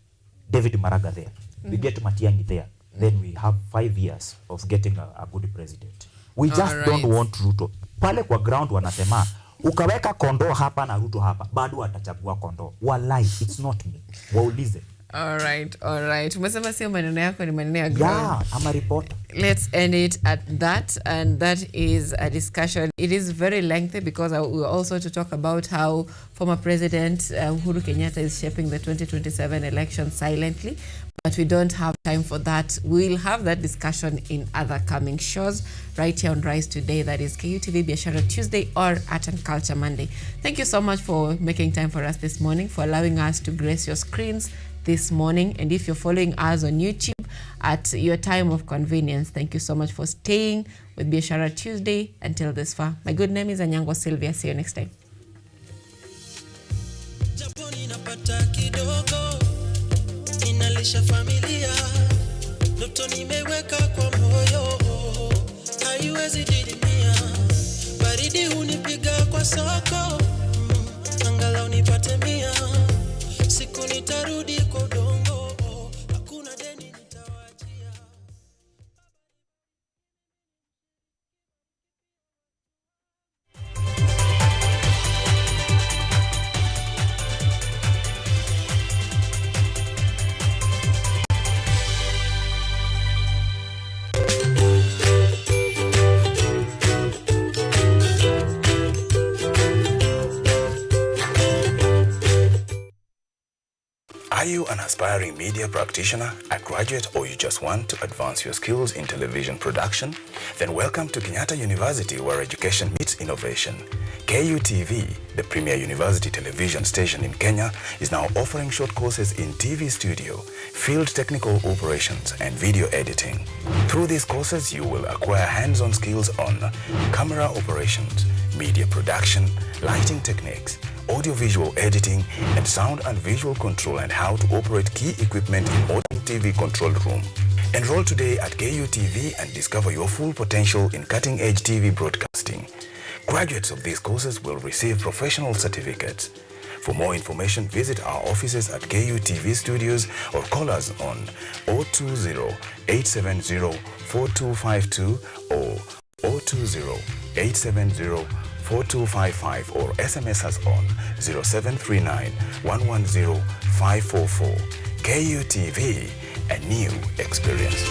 David Maraga there, we get Matiang'i there, then we have 5 years of getting a good president. We just don't want Ruto. Pale kwa ground wanasema, ukaweka kondoo hapa na Ruto hapa, bado atachagua kondoo. Walai, it's not me. Waulize. All right. Umesema sio maneno yako, ni maneno ya ground. Yeah, I'm a reporter. Let's end it at that, and that is a discussion. It is very lengthy because we also to talk about how former President Uhuru Kenyatta is shaping the 2027 election silently, but we don't have time for that. We'll have that discussion in other coming shows right here on Rise Today. That is KUTV Biashara Tuesday or Art and Culture Monday. Thank you so much for making time for us this morning, for allowing us to grace your screens this morning. And if you're following us on YouTube at your time of convenience, thank you so much for staying with Biashara Tuesday until this far. My good name is ANYANGO SYLVIA. See you next time. Inalisha familia, ndoto nimeweka kwa moyo, haiwezi didimia, baridi hunipiga kwa soko, angalau nipate 100, siku nitarudi kwa udongo, hakuna deni nitawachia. Are you an aspiring media practitioner, a graduate, or you just want to advance your skills in television production? Then welcome to Kenyatta University, where education meets innovation. KUTV, the premier university television station in Kenya, is now offering short courses in TV studio, field technical operations, and video editing. Through these courses, you will acquire hands-on skills on camera operations, media production, lighting techniques, audio-visual editing, and sound and visual control, and how to operate key equipment in modern TV control room. Enroll today at KUTV and discover your full potential in cutting-edge TV broadcasting. Graduates of these courses will receive professional certificates. For more information, visit our offices at KUTV Studios or call us on 020-870-4252 or 020-870-4255 or SMS us on 0739-110-544. KUTV, a new experience.